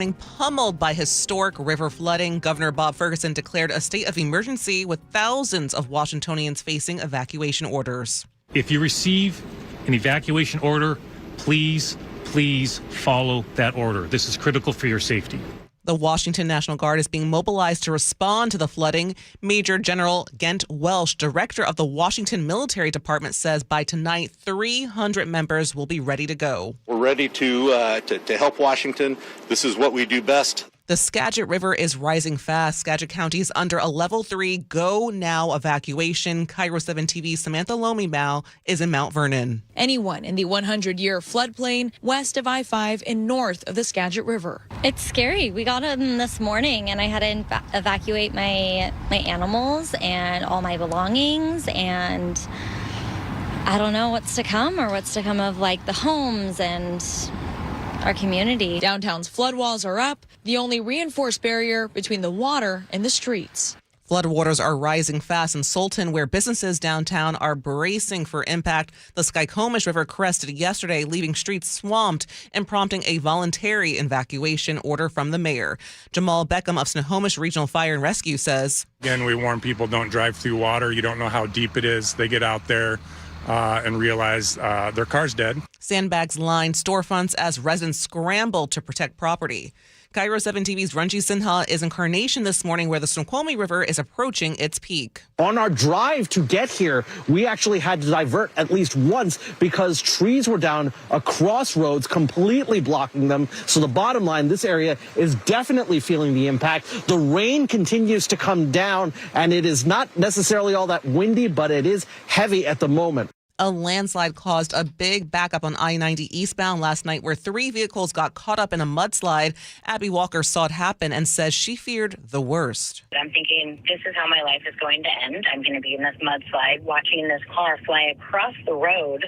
Being pummeled by historic river flooding, Governor Bob Ferguson declared a state of emergency with thousands of Washingtonians facing evacuation orders. If you receive an evacuation order, please follow that order. This is critical for your safety. The Washington National Guard is being mobilized to respond to the flooding. Major General Gent Welsh, director of the Washington Military Department, says by tonight, 300 members will be ready to go. We're ready to help Washington. This is what we do best. The Skagit River is rising fast. Skagit County is under a level 3 go now evacuation. KIRO 7 TV's Samantha Lomimau is in Mount Vernon. Anyone in the 100-year floodplain west of I-5 and north of the Skagit River. It's scary. We got in this morning and I had to evacuate my animals and all my belongings, and I don't know what's to come of like the homes and our community. Downtown's flood walls are up, the only reinforced barrier between the water and the streets. Floodwaters are rising fast in Sultan, where businesses downtown are bracing for impact. The Skykomish River crested yesterday, leaving streets swamped and prompting a voluntary evacuation order from the mayor. Jamal Beckham of Snohomish Regional Fire and Rescue says, Again, we warn people, don't drive through water. You don't know how deep it is. They get out there and realize their car's dead. Sandbags line storefronts as residents scramble to protect property. KIRO 7 TV's Ranji Sinha is in Carnation this morning, where the Snoqualmie River is approaching its peak. On our drive to get here, we actually had to divert at least once because trees were down across roads, completely blocking them. So the bottom line, this area is definitely feeling the impact. The rain continues to come down, and it is not necessarily all that windy, but it is heavy at the moment. A landslide caused a big backup on I-90 eastbound last night, where 3 vehicles got caught up in a mudslide. Abby Walker saw it happen and says she feared the worst. I'm thinking, this is how my life is going to end. I'm going to be in this mudslide, watching this car fly across the road.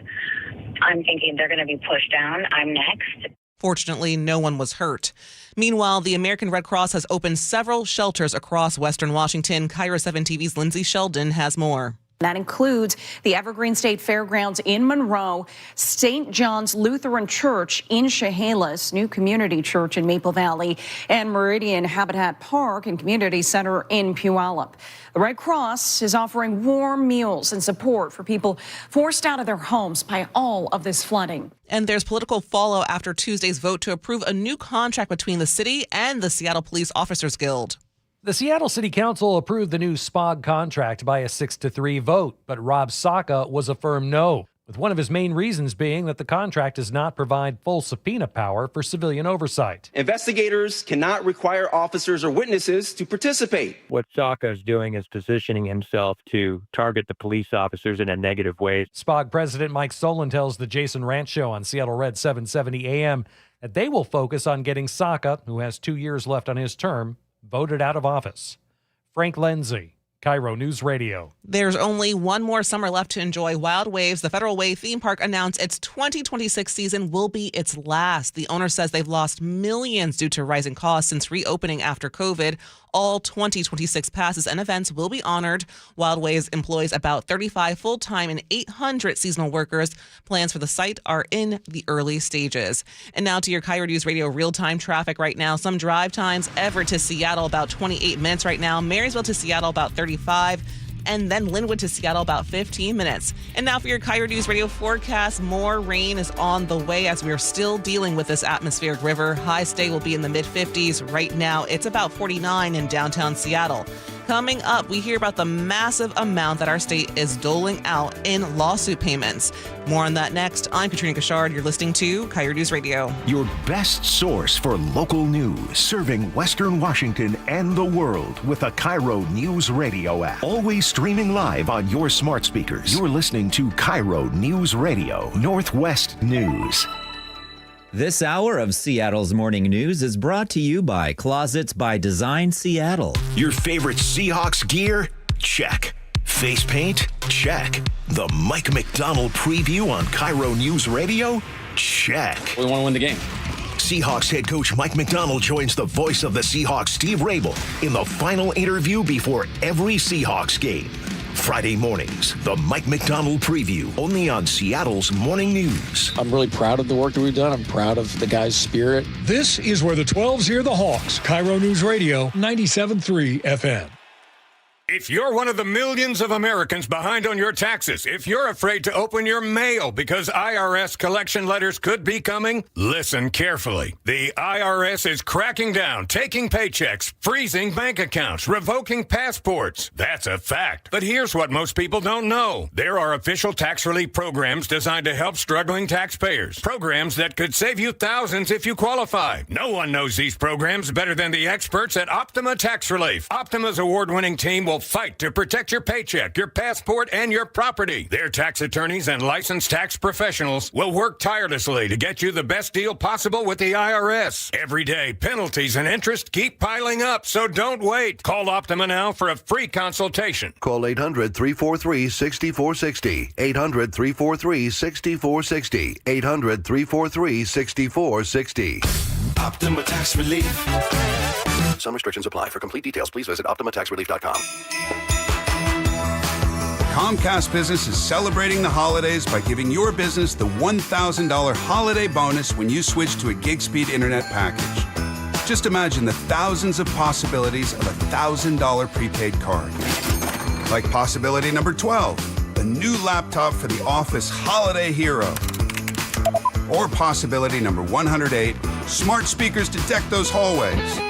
I'm thinking they're going to be pushed down. I'm next. Fortunately, no one was hurt. Meanwhile, the American Red Cross has opened several shelters across Western Washington. KIRO 7 TV's Lindsay Sheldon has more. That includes the Evergreen State Fairgrounds in Monroe, St. John's Lutheran Church in Chehalis, New Community Church in Maple Valley, and Meridian Habitat Park and Community Center in Puyallup. The Red Cross is offering warm meals and support for people forced out of their homes by all of this flooding. And there's political fallout after Tuesday's vote to approve a new contract between the city and the Seattle Police Officers Guild. The Seattle City Council approved the new SPOG contract by a 6-3 vote, but Rob Saka was a firm no, with one of his main reasons being that the contract does not provide full subpoena power for civilian oversight. Investigators cannot require officers or witnesses to participate. What Saka is doing is positioning himself to target the police officers in a negative way. SPOG President Mike Solon tells the Jason Ranch Show on Seattle Red 770 AM that they will focus on getting Saka, who has 2 years left on his term, voted out of office. Frank Lenzi, KIRO News Radio. There's only one more summer left to enjoy Wild Waves. The Federal Way theme park announced its 2026 season will be its last. The owner says they've lost millions due to rising costs since reopening after COVID. All 2026 passes and events will be honored. Wild Waves employs about 35 full-time and 800 seasonal workers. Plans for the site are in the early stages. And now to your KIRO News Radio real-time traffic right now. Some drive times: Everett to Seattle, about 28 minutes right now. Marysville to Seattle, about 35. And then Linwood to Seattle, about 15 minutes. And now for your KIRO News Radio forecast. More rain is on the way as we are still dealing with this atmospheric river. High stay will be in the mid-50s. Right now, it's about 49 in downtown Seattle. Coming up, we hear about the massive amount that our state is doling out in lawsuit payments. More on that next. I'm Katrina Gashard. You're listening to KIRO News Radio. Your best source for local news, serving Western Washington and the world with a KIRO News Radio app. Always streaming live on your smart speakers. You're listening to KIRO News Radio, Northwest News. This hour of Seattle's Morning News is brought to you by Closets by Design Seattle. Your favorite Seahawks gear? Check. Face paint? Check. The Mike McDonald preview on KIRO News Radio? Check. We want to win the game. Seahawks head coach Mike McDonald joins the voice of the Seahawks, Steve Rabel, in the final interview before every Seahawks game. Friday mornings, the Mike McDonald Preview, only on Seattle's Morning News. I'm really proud of the work that we've done. I'm proud of the guys' spirit. This is where the 12s hear the Hawks. KIRO Newsradio 97.3 FM. If you're one of the millions of Americans behind on your taxes, if you're afraid to open your mail because IRS collection letters could be coming, listen carefully. The IRS is cracking down, taking paychecks, freezing bank accounts, revoking passports. That's a fact. But here's what most people don't know. There are official tax relief programs designed to help struggling taxpayers. Programs that could save you thousands if you qualify. No one knows these programs better than the experts at Optima Tax Relief. Optima's award-winning team will fight to protect your paycheck, your passport, and your property. Their tax attorneys and licensed tax professionals will work tirelessly to get you the best deal possible with the IRS. Every day, penalties and interest keep piling up, so don't wait. Call Optima now for a free consultation. Call 800-343-6460. 800-343-6460. 800-343-6460. Optima Tax Relief. Some restrictions apply. For complete details, please visit OptimaTaxRelief.com. Comcast Business is celebrating the holidays by giving your business the $1,000 holiday bonus when you switch to a gig speed internet package. Just imagine the thousands of possibilities of a $1,000 prepaid card. Like possibility number 12, a new laptop for the office holiday hero. Or possibility number 108, smart speakers to deck those hallways.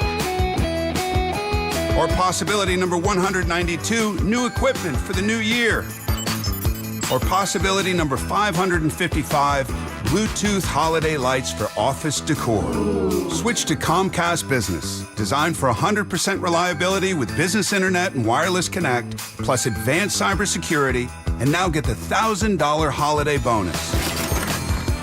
Or possibility number 192, new equipment for the new year. Or possibility number 555, Bluetooth holiday lights for office decor. Switch to Comcast Business, designed for 100% reliability with business internet and wireless connect, plus advanced cybersecurity, and now get the $1,000 holiday bonus.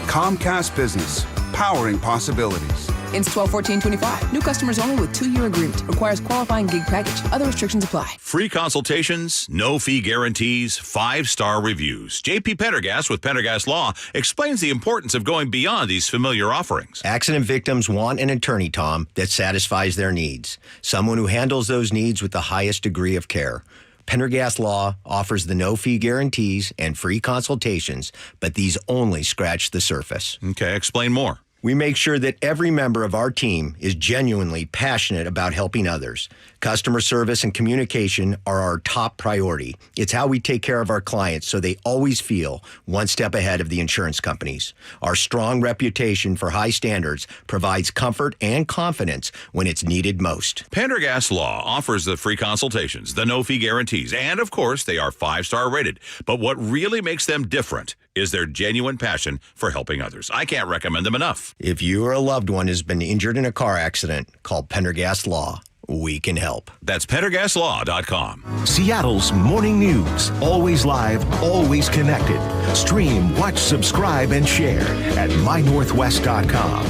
Comcast Business, powering possibilities. Ends 12/14/25. New customers only with 2-year agreement. Requires qualifying gig package. Other restrictions apply. Free consultations, no fee guarantees, 5-star reviews. JP Pendergast with Pendergast Law explains the importance of going beyond these familiar offerings. Accident victims want an attorney, Tom, that satisfies their needs. Someone who handles those needs with the highest degree of care. Pendergast Law offers the no-fee guarantees and free consultations, but these only scratch the surface. Okay, explain more. We make sure that every member of our team is genuinely passionate about helping others. Customer service and communication are our top priority. It's how we take care of our clients so they always feel one step ahead of the insurance companies. Our strong reputation for high standards provides comfort and confidence when it's needed most. Pendergast Law offers the free consultations, the no-fee guarantees, and of course, they are 5-star rated. But what really makes them different is their genuine passion for helping others. I can't recommend them enough. If you or a loved one has been injured in a car accident, call Pendergast Law. We can help. That's PendergastLaw.com. Seattle's Morning News. Always live, always connected. Stream, watch, subscribe, and share at MyNorthwest.com.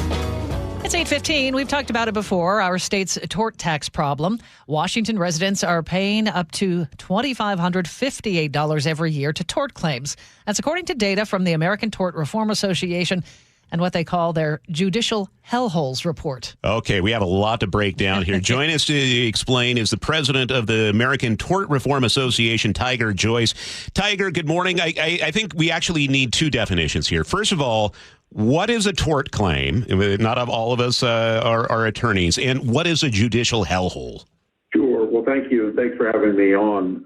It's 8:15. We've talked about it before, our state's tort tax problem. Washington residents are paying up to $2,558 every year to tort claims. That's according to data from the American Tort Reform Association and what they call their judicial hellholes report. Okay, we have a lot to break down here. Join us to explain is the president of the American Tort Reform Association, Tiger Joyce. Tiger, good morning. I think we actually need two definitions here. First of all, what is a tort claim? Not all of us are attorneys. And what is a judicial hellhole? Sure. Well, thank you. Thanks for having me on.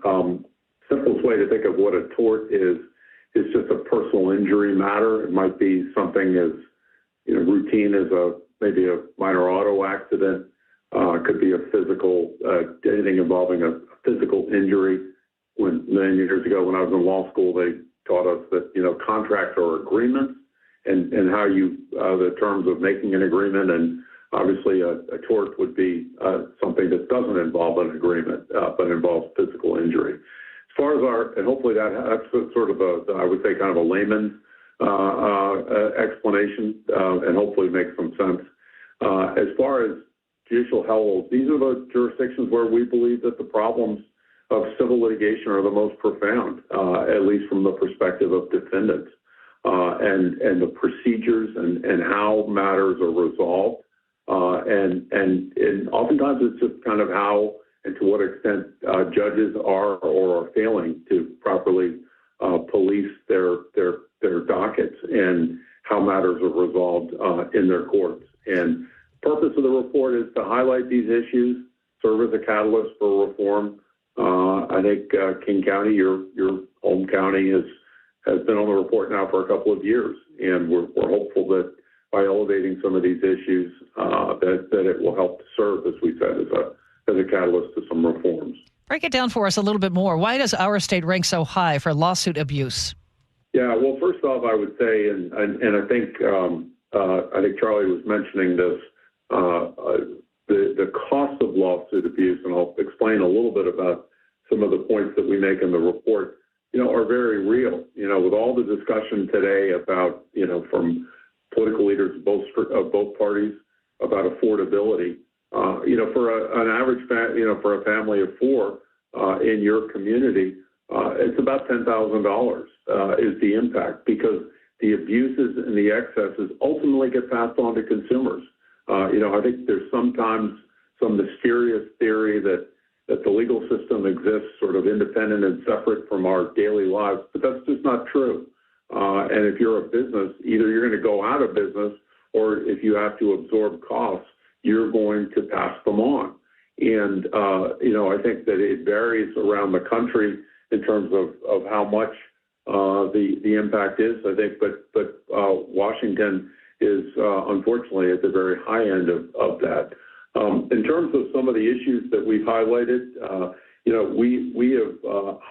Simplest way to think of what a tort is just a personal injury matter. It might be something as routine as maybe a minor auto accident. It could be a physical, anything involving a physical injury. Many years ago when I was in law school, they taught us that contracts are agreements and how the terms of making an agreement, and obviously a tort would be something that doesn't involve an agreement but involves physical injury. As far as and hopefully that's sort of I would say kind of a layman's explanation, and hopefully makes some sense. As far as judicial hellholes, these are the jurisdictions where we believe that the problems of civil litigation are the most profound, at least from the perspective of defendants, and the procedures and how matters are resolved, and oftentimes it's just kind of how and to what extent judges are or are failing to properly police their dockets and how matters are resolved in their courts. And the purpose of the report is to highlight these issues, serve as a catalyst for reform. I think King County, your home county, has been on the report now for a couple of years, and we're hopeful that by elevating some of these issues, that it will help to serve, as we said, as a catalyst to some reforms. Break it down for us a little bit more. Why does our state rank so high for lawsuit abuse? Yeah, well, first off, I would say, and I think Charlie was mentioning this, the cost of lawsuit abuse, and I'll explain a little bit about some of the points that we make in the report, are very real. With all the discussion today about, from political leaders of both parties about affordability, for an average for a family of four in your community, it's about $10,000 is the impact, because the abuses and the excesses ultimately get passed on to consumers. I think there's sometimes some mysterious theory that the legal system exists sort of independent and separate from our daily lives, but that's just not true. And if you're a business, either you're going to go out of business, or if you have to absorb costs, you're going to pass them on. And, I think that it varies around the country in terms of how much the impact is, I think, but Washington is unfortunately at the very high end of that. In terms of some of the issues that we've highlighted, we have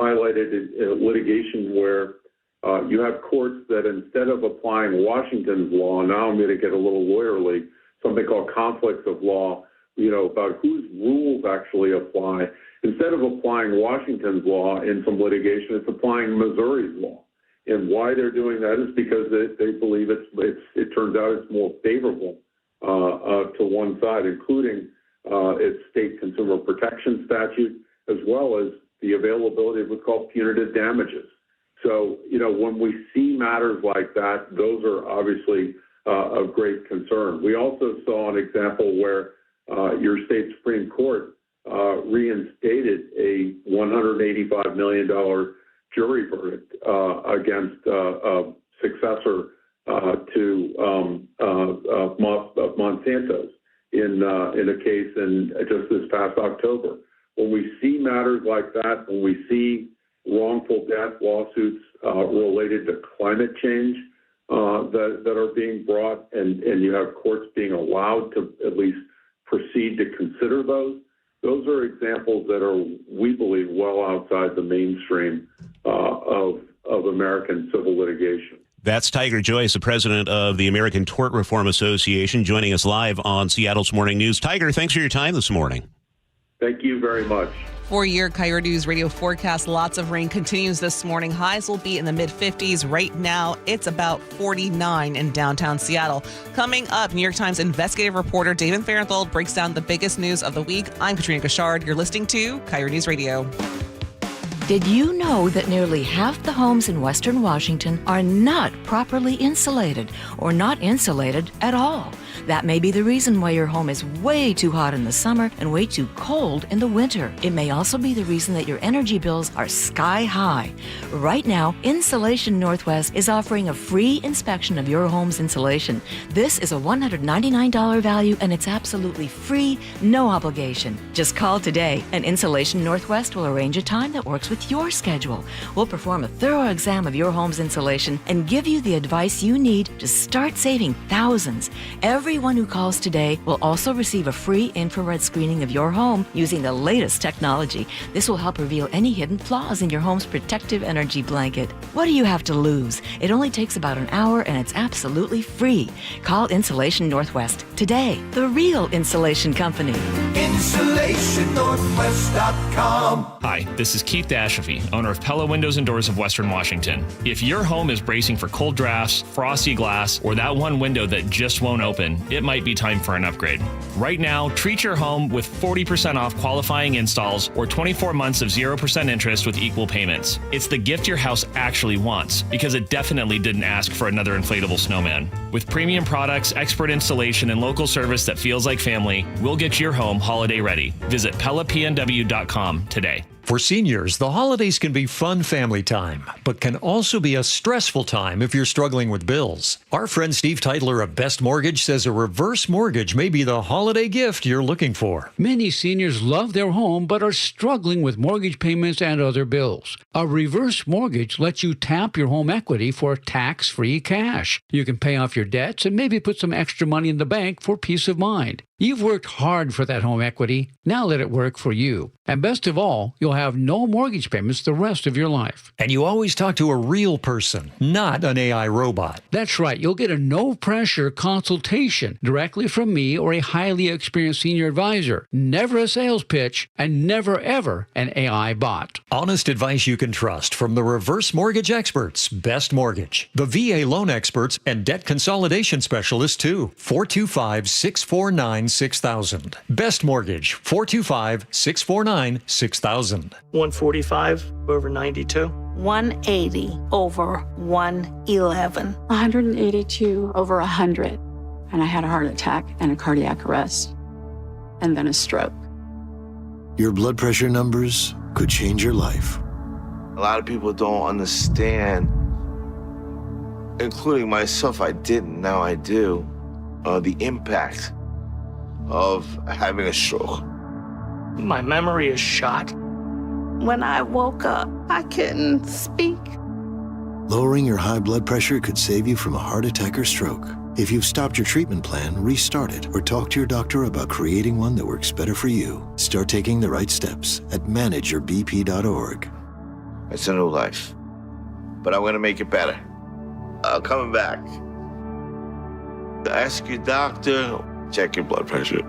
highlighted litigation where you have courts that, instead of applying Washington's law, now I'm going to get a little lawyerly, something called conflicts of law, about whose rules actually apply. Instead of applying Washington's law in some litigation, it's applying Missouri's law. And why they're doing that is because they believe it turns out it's more favorable to one side, including its state consumer protection statute, as well as the availability of what's called punitive damages. So, when we see matters like that, those are obviously of great concern. We also saw an example where your state Supreme Court reinstated a $185 million jury verdict against a successor to Monsanto's in a case just this past October. When we see matters like that, when we see wrongful death lawsuits related to climate change that are being brought, and you have courts being allowed to at least proceed to consider those are examples that are, we believe, well outside the mainstream of American civil litigation. That's Tiger Joyce, the president of the American Tort Reform Association, joining us live on Seattle's Morning News. Tiger, thanks for your time this morning. Thank you very much. For your KIRO News Radio forecast, lots of rain continues this morning. Highs will be in the mid-50s. Right now, it's about 49 in downtown Seattle. Coming up, New York Times investigative reporter David Fahrenthold breaks down the biggest news of the week. I'm Katrina Gashard. You're listening to KIRO News Radio. Did you know that nearly half the homes in Western Washington are not properly insulated or not insulated at all? That may be the reason why your home is way too hot in the summer and way too cold in the winter. It may also be the reason that your energy bills are sky high. Right now, Insulation Northwest is offering a free inspection of your home's insulation. This is a $199 value, and it's absolutely free, no obligation. Just call today, and Insulation Northwest will arrange a time that works with your schedule. We'll perform a thorough exam of your home's insulation and give you the advice you need to start saving thousands. Everyone who calls today will also receive a free infrared screening of your home using the latest technology. This will help reveal any hidden flaws in your home's protective energy blanket. What do you have to lose? It only takes about an hour, and it's absolutely free. Call Insulation Northwest today, the real insulation company. InsulationNorthwest.com. Hi, this is Keith Dashafi, owner of Pella Windows and Doors of Western Washington. If your home is bracing for cold drafts, frosty glass, or that one window that just won't open, renovation, it might be time for an upgrade. Right now, treat your home with 40% off qualifying installs or 24 months of 0% interest with equal payments. It's the gift your house actually wants, because it definitely didn't ask for another inflatable snowman. With premium products, expert installation, and local service that feels like family, we'll get your home holiday ready. Visit PellaPNW.com today. For seniors, the holidays can be fun family time, but can also be a stressful time if you're struggling with bills. Our friend Steve Teitler of Best Mortgage says a reverse mortgage may be the holiday gift you're looking for. Many seniors love their home but are struggling with mortgage payments and other bills. A reverse mortgage lets you tap your home equity for tax-free cash. You can pay off your debts and maybe put some extra money in the bank for peace of mind. You've worked hard for that home equity. Now let it work for you. And best of all, you'll have no mortgage payments the rest of your life. And you always talk to a real person, not an AI robot. That's right. You'll get a no-pressure consultation directly from me or a highly experienced senior advisor. Never a sales pitch and never, ever an AI bot. Honest advice you can trust from the reverse mortgage experts, Best Mortgage, the VA loan experts, and debt consolidation specialists too. 425-649-6000. Best Mortgage, 425-649-6000. 145 over 92. 180 over 111. 182 over 100. And I had a heart attack and a cardiac arrest. And then a stroke. Your blood pressure numbers could change your life. A lot of people don't understand, including myself. I didn't, now I do, the impact of having a stroke. My memory is shot. When I woke up, I couldn't speak. Lowering your high blood pressure could save you from a heart attack or stroke. If you've stopped your treatment plan, restart it or talk to your doctor about creating one that works better for you. Start taking the right steps at manageyourbp.org. It's a new life, but I'm going to make it better. Coming back. Ask your doctor, check your blood pressure.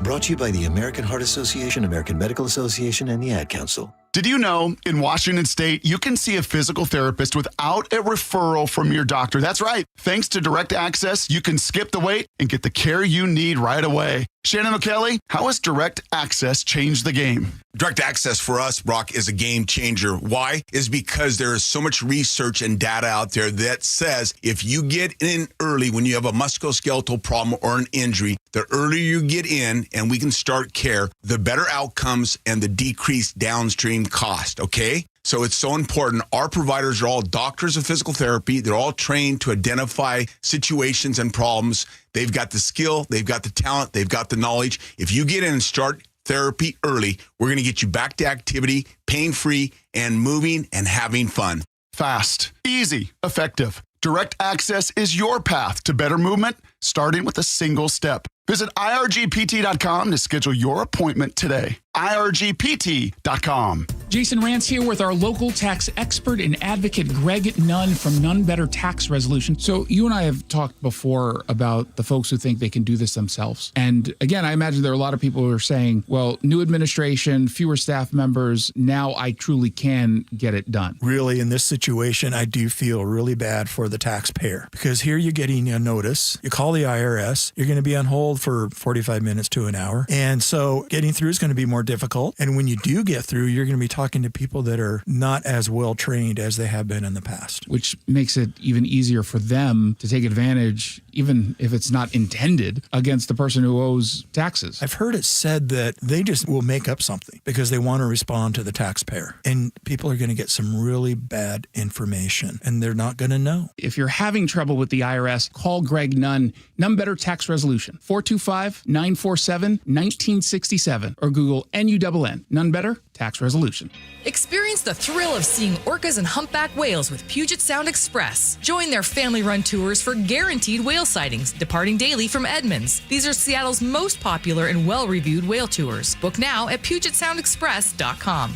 Brought to you by the American Heart Association, American Medical Association, and the Ad Council. Did you know in Washington State, you can see a physical therapist without a referral from your doctor? That's right. Thanks to Direct Access, you can skip the wait and get the care you need right away. Shannon O'Kelly, how has Direct Access changed the game? Direct Access for us, Brock, is a game changer. Why? Is because there is so much research and data out there that says if you get in early when you have a musculoskeletal problem or an injury, the earlier you get in and we can start care, the better outcomes and the decreased downstream cost, okay? So it's so important. Our providers are all doctors of physical therapy. They're all trained to identify situations and problems. They've got the skill, they've got the talent, they've got the knowledge. If you get in and start therapy early, we're going to get you back to activity, pain-free, and moving and having fun. Fast, easy, effective. Direct Access is your path to better movement, starting with a single step. Visit irgpt.com to schedule your appointment today. irgpt.com. Jason Rance here with our local tax expert and advocate Greg Nunn from None Better Tax Resolution. So you and I have talked before about the folks who think they can do this themselves. And again, I imagine there are a lot of people who are saying, well, new administration, fewer staff members, now I truly can get it done. Really, in this situation, I do feel really bad for the taxpayer because here you're getting a notice. You call the IRS, you're going to be on hold for 45 minutes to an hour. And so getting through is going to be more difficult. And when you do get through, you're going to be talking to people that are not as well trained as they have been in the past. Which makes it even easier for them to take advantage, even if it's not intended, against the person who owes taxes. I've heard it said that they just will make up something because they want to respond to the taxpayer. And people are going to get some really bad information and they're not going to know. If you're having trouble with the IRS, call Greg Nunn, None Better Tax Resolution, 425-947-1967, or Google NUNN, None Better Tax Resolution. Experience the thrill of seeing orcas and humpback whales with Puget Sound Express. Join their family-run tours for guaranteed whale sightings, departing daily from Edmonds. These are Seattle's most popular and well-reviewed whale tours. Book now at PugetSoundExpress.com.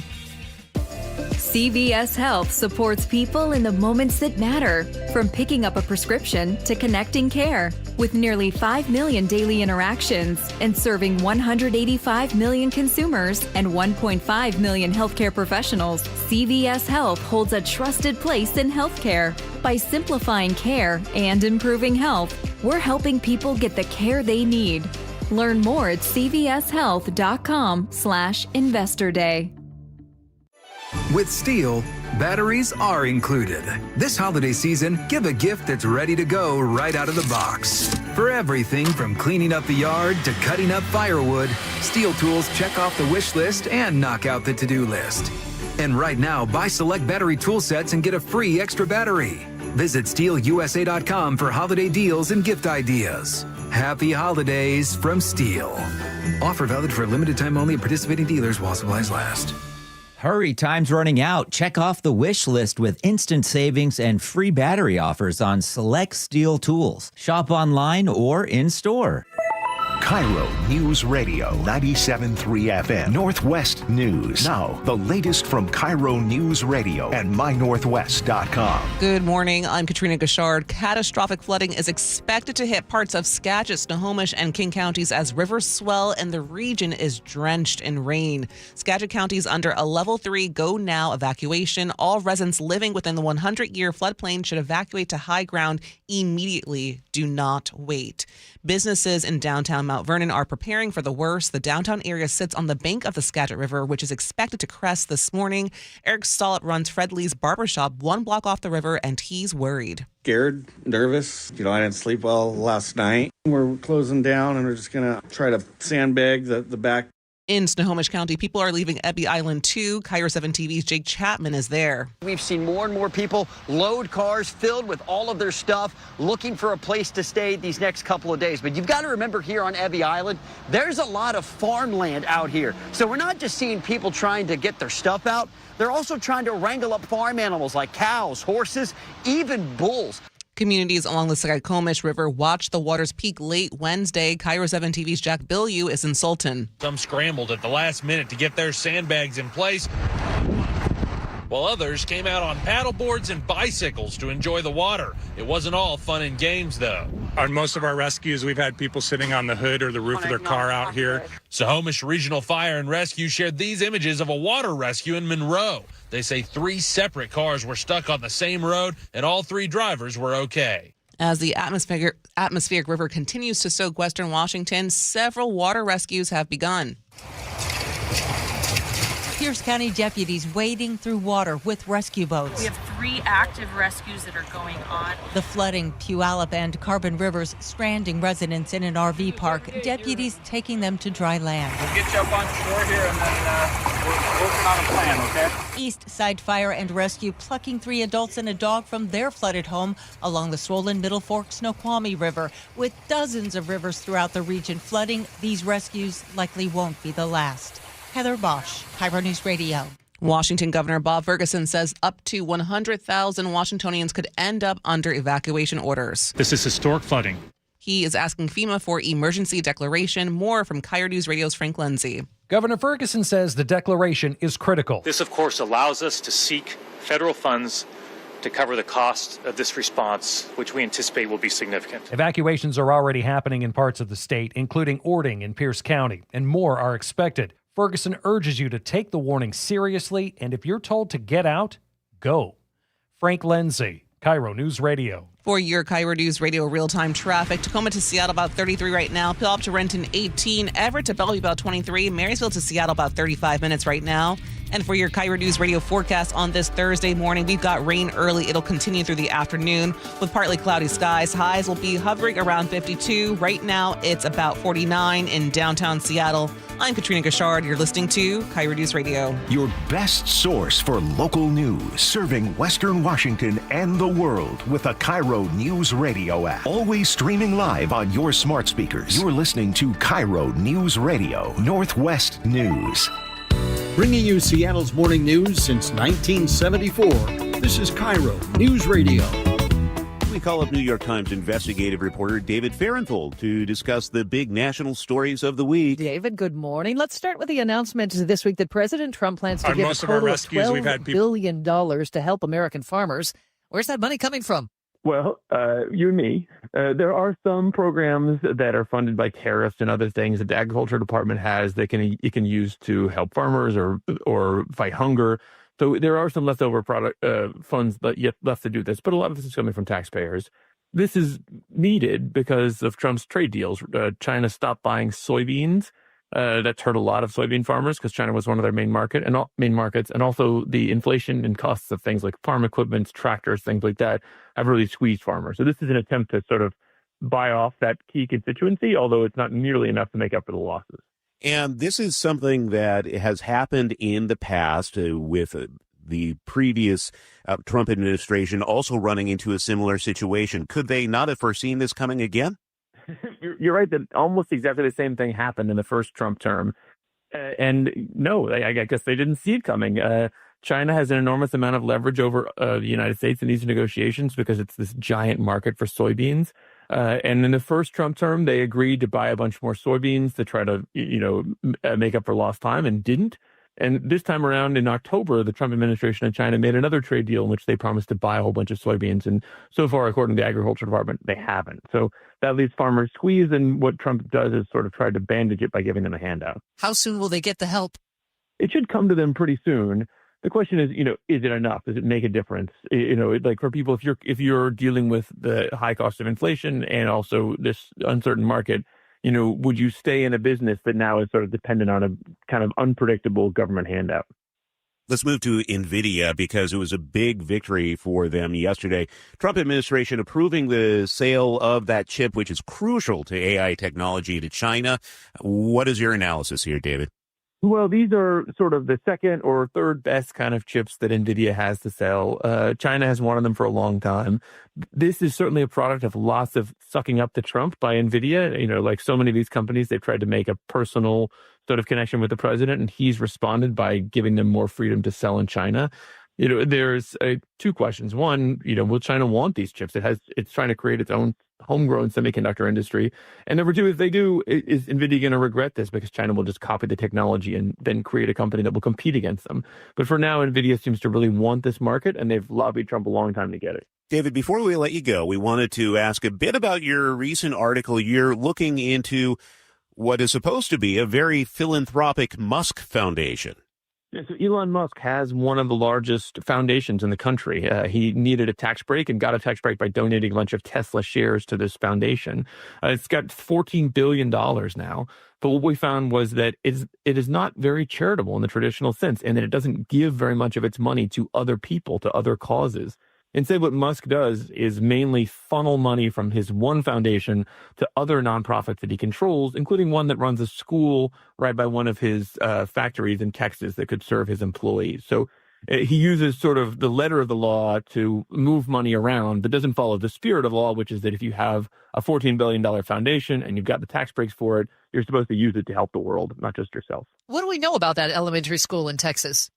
CVS Health supports people in the moments that matter, from picking up a prescription to connecting care. With nearly 5 million daily interactions and serving 185 million consumers and 1.5 million healthcare professionals, CVS Health holds a trusted place in healthcare. By simplifying care and improving health, we're helping people get the care they need. Learn more at cvshealth.com/Investor Day. With Steel, batteries are included. This holiday season, give a gift that's ready to go right out of the box. For everything from cleaning up the yard to cutting up firewood, Steel tools check off the wish list and knock out the to-do list. And right now, buy select battery tool sets and get a free extra battery. Visit SteelUSA.com for holiday deals and gift ideas. Happy holidays from Steel. Offer valid for a limited time only at participating dealers while supplies last. Hurry, time's running out. Check off the wish list with instant savings and free battery offers on select Steel tools. Shop online or in store. KIRO Newsradio 97.3 FM Northwest News. Now, the latest from KIRO Newsradio and mynorthwest.com. Good morning. I'm Katrina Gashard. Catastrophic flooding is expected to hit parts of Skagit, Snohomish, and King counties as rivers swell and the region is drenched in rain. Skagit County is under a level 3 go now evacuation. All residents living within the 100-year floodplain should evacuate to high ground immediately. Do not wait. Businesses in downtown Mount Vernon are preparing for the worst. The downtown area sits on the bank of the Skagit River, which is expected to crest this morning. Eric Stollett runs Fred Lee's barbershop 1 block off the river, and he's worried. Scared, nervous. I didn't sleep well last night. We're closing down, and we're just going to try to sandbag the back. In Snohomish County, people are leaving Ebby Island too. KIRO 7 TV's Jake Chapman is there. We've seen more and more people load cars filled with all of their stuff, looking for a place to stay these next couple of days. But you've got to remember, here on Ebby Island, there's a lot of farmland out here. So we're not just seeing people trying to get their stuff out. They're also trying to wrangle up farm animals like cows, horses, even bulls. Communities along the Skykomish River watched the waters peak late Wednesday. KIRO 7 TV's Jack Bilyeu is in Sultan. Some scrambled at the last minute to get their sandbags in place, while others came out on paddleboards and bicycles to enjoy the water. It wasn't all fun and games, though. On most of our rescues, we've had people sitting on the hood or the roof of their car out here. Snohomish Regional Fire and Rescue shared these images of a water rescue in Monroe. They say 3 separate cars were stuck on the same road, and all 3 drivers were okay. As the atmospheric river continues to soak western Washington, several water rescues have begun. Pierce County deputies wading through water with rescue boats. We have 3 active rescues that are going on. The flooding Puyallup and Carbon Rivers stranding residents in an RV park. Deputies taking them to dry land. We'll get you up on shore here, and then we're working on a plan, okay? East Side Fire and Rescue plucking 3 adults and a dog from their flooded home along the swollen Middle Fork Snoqualmie River. With dozens of rivers throughout the region flooding, these rescues likely won't be the last. Heather Bosch, KIRO News Radio. Washington Governor Bob Ferguson says up to 100,000 Washingtonians could end up under evacuation orders. This is historic flooding. He is asking FEMA for emergency declaration. More from KIRO News Radio's Frank Lindsay. Governor Ferguson says the declaration is critical. This, of course, allows us to seek federal funds to cover the cost of this response, which we anticipate will be significant. Evacuations are already happening in parts of the state, including Ording and Pierce County, and more are expected. Ferguson urges you to take the warning seriously, and if you're told to get out, go. Frank Lindsay, KIRO News Radio. For your KIRO News Radio real-time traffic, Tacoma to Seattle about 33 right now, Puyallup to Renton 18, Everett to Bellevue about 23, Marysville to Seattle about 35 minutes right now. And for your KIRO News Radio forecast on this Thursday morning, we've got rain early. It'll continue through the afternoon with partly cloudy skies. Highs will be hovering around 52. Right now, it's about 49 in downtown Seattle. I'm Katrina Gashard. You're listening to KIRO News Radio. Your best source for local news, serving Western Washington and the world with a KIRO Newsradio app. Always streaming live on your smart speakers. You're listening to KIRO Newsradio Northwest News. Bringing you Seattle's morning news since 1974. This is KIRO News Radio. we call up New York Times investigative reporter David Fahrenthold to discuss the big national stories of the week. David, good morning. Let's start with the announcement this week that President Trump plans to On give a most of our total of rescues, we've had $12 people- billion to help American farmers. Where's that money coming from? Well, you and me. There are some programs that are funded by tariffs and other things that the Agriculture Department has that it can use to help farmers or fight hunger. So there are some leftover funds left to do this, but a lot of this is coming from taxpayers. This is needed because of Trump's trade deals. China stopped buying soybeans. That's hurt a lot of soybean farmers because China was one of their main markets, and also the inflation and costs of things like farm equipment, tractors, things like that have really squeezed farmers. So this is an attempt to sort of buy off that key constituency, although it's not nearly enough to make up for the losses. And this is something that has happened in the past with the previous Trump administration also running into a similar situation. Could they not have foreseen this coming again? You're right that almost exactly the same thing happened in the first Trump term. And no, I guess they didn't see it coming. China has an enormous amount of leverage over the United States in these negotiations because it's this giant market for soybeans. And in the first Trump term, they agreed to buy a bunch more soybeans to try to, make up for lost time and didn't. And this time around in October, the Trump administration and China made another trade deal in which they promised to buy a whole bunch of soybeans. And so far, according to the Agriculture Department, they haven't. So that leaves farmers squeezed. And what Trump does is sort of try to bandage it by giving them a handout. How soon will they get the help? It should come to them pretty soon. The question is, is it enough? Does it make a difference? Like for people, if you're dealing with the high cost of inflation and also this uncertain market, would you stay in a business that now is sort of dependent on a kind of unpredictable government handout? Let's move to NVIDIA because it was a big victory for them yesterday. Trump administration approving the sale of that chip, which is crucial to AI technology, to China. What is your analysis here, David? Well, these are sort of the second or third best kind of chips that NVIDIA has to sell. China has wanted them for a long time. This is certainly a product of lots of sucking up to Trump by NVIDIA. Like so many of these companies, they've tried to make a personal sort of connection with the president, and he's responded by giving them more freedom to sell in China. There's two questions. One, will China want these chips? It's trying to create its own homegrown semiconductor industry. And number two, if they do, is NVIDIA going to regret this because China will just copy the technology and then create a company that will compete against them? But for now, NVIDIA seems to really want this market, and they've lobbied Trump a long time to get it. David, before we let you go, we wanted to ask a bit about your recent article. You're looking into what is supposed to be a very philanthropic Musk Foundation. So Elon Musk has one of the largest foundations in the country. He needed a tax break and got a tax break by donating a bunch of Tesla shares to this foundation. It's got $14 billion now. But what we found was that it is not very charitable in the traditional sense, and that it doesn't give very much of its money to other people, to other causes. Instead, what Musk does is mainly funnel money from his one foundation to other nonprofits that he controls, including one that runs a school right by one of his factories in Texas that could serve his employees. So he uses sort of the letter of the law to move money around, but doesn't follow the spirit of law, which is that if you have a $14 billion foundation and you've got the tax breaks for it, you're supposed to use it to help the world, not just yourself. What do we know about that elementary school in Texas?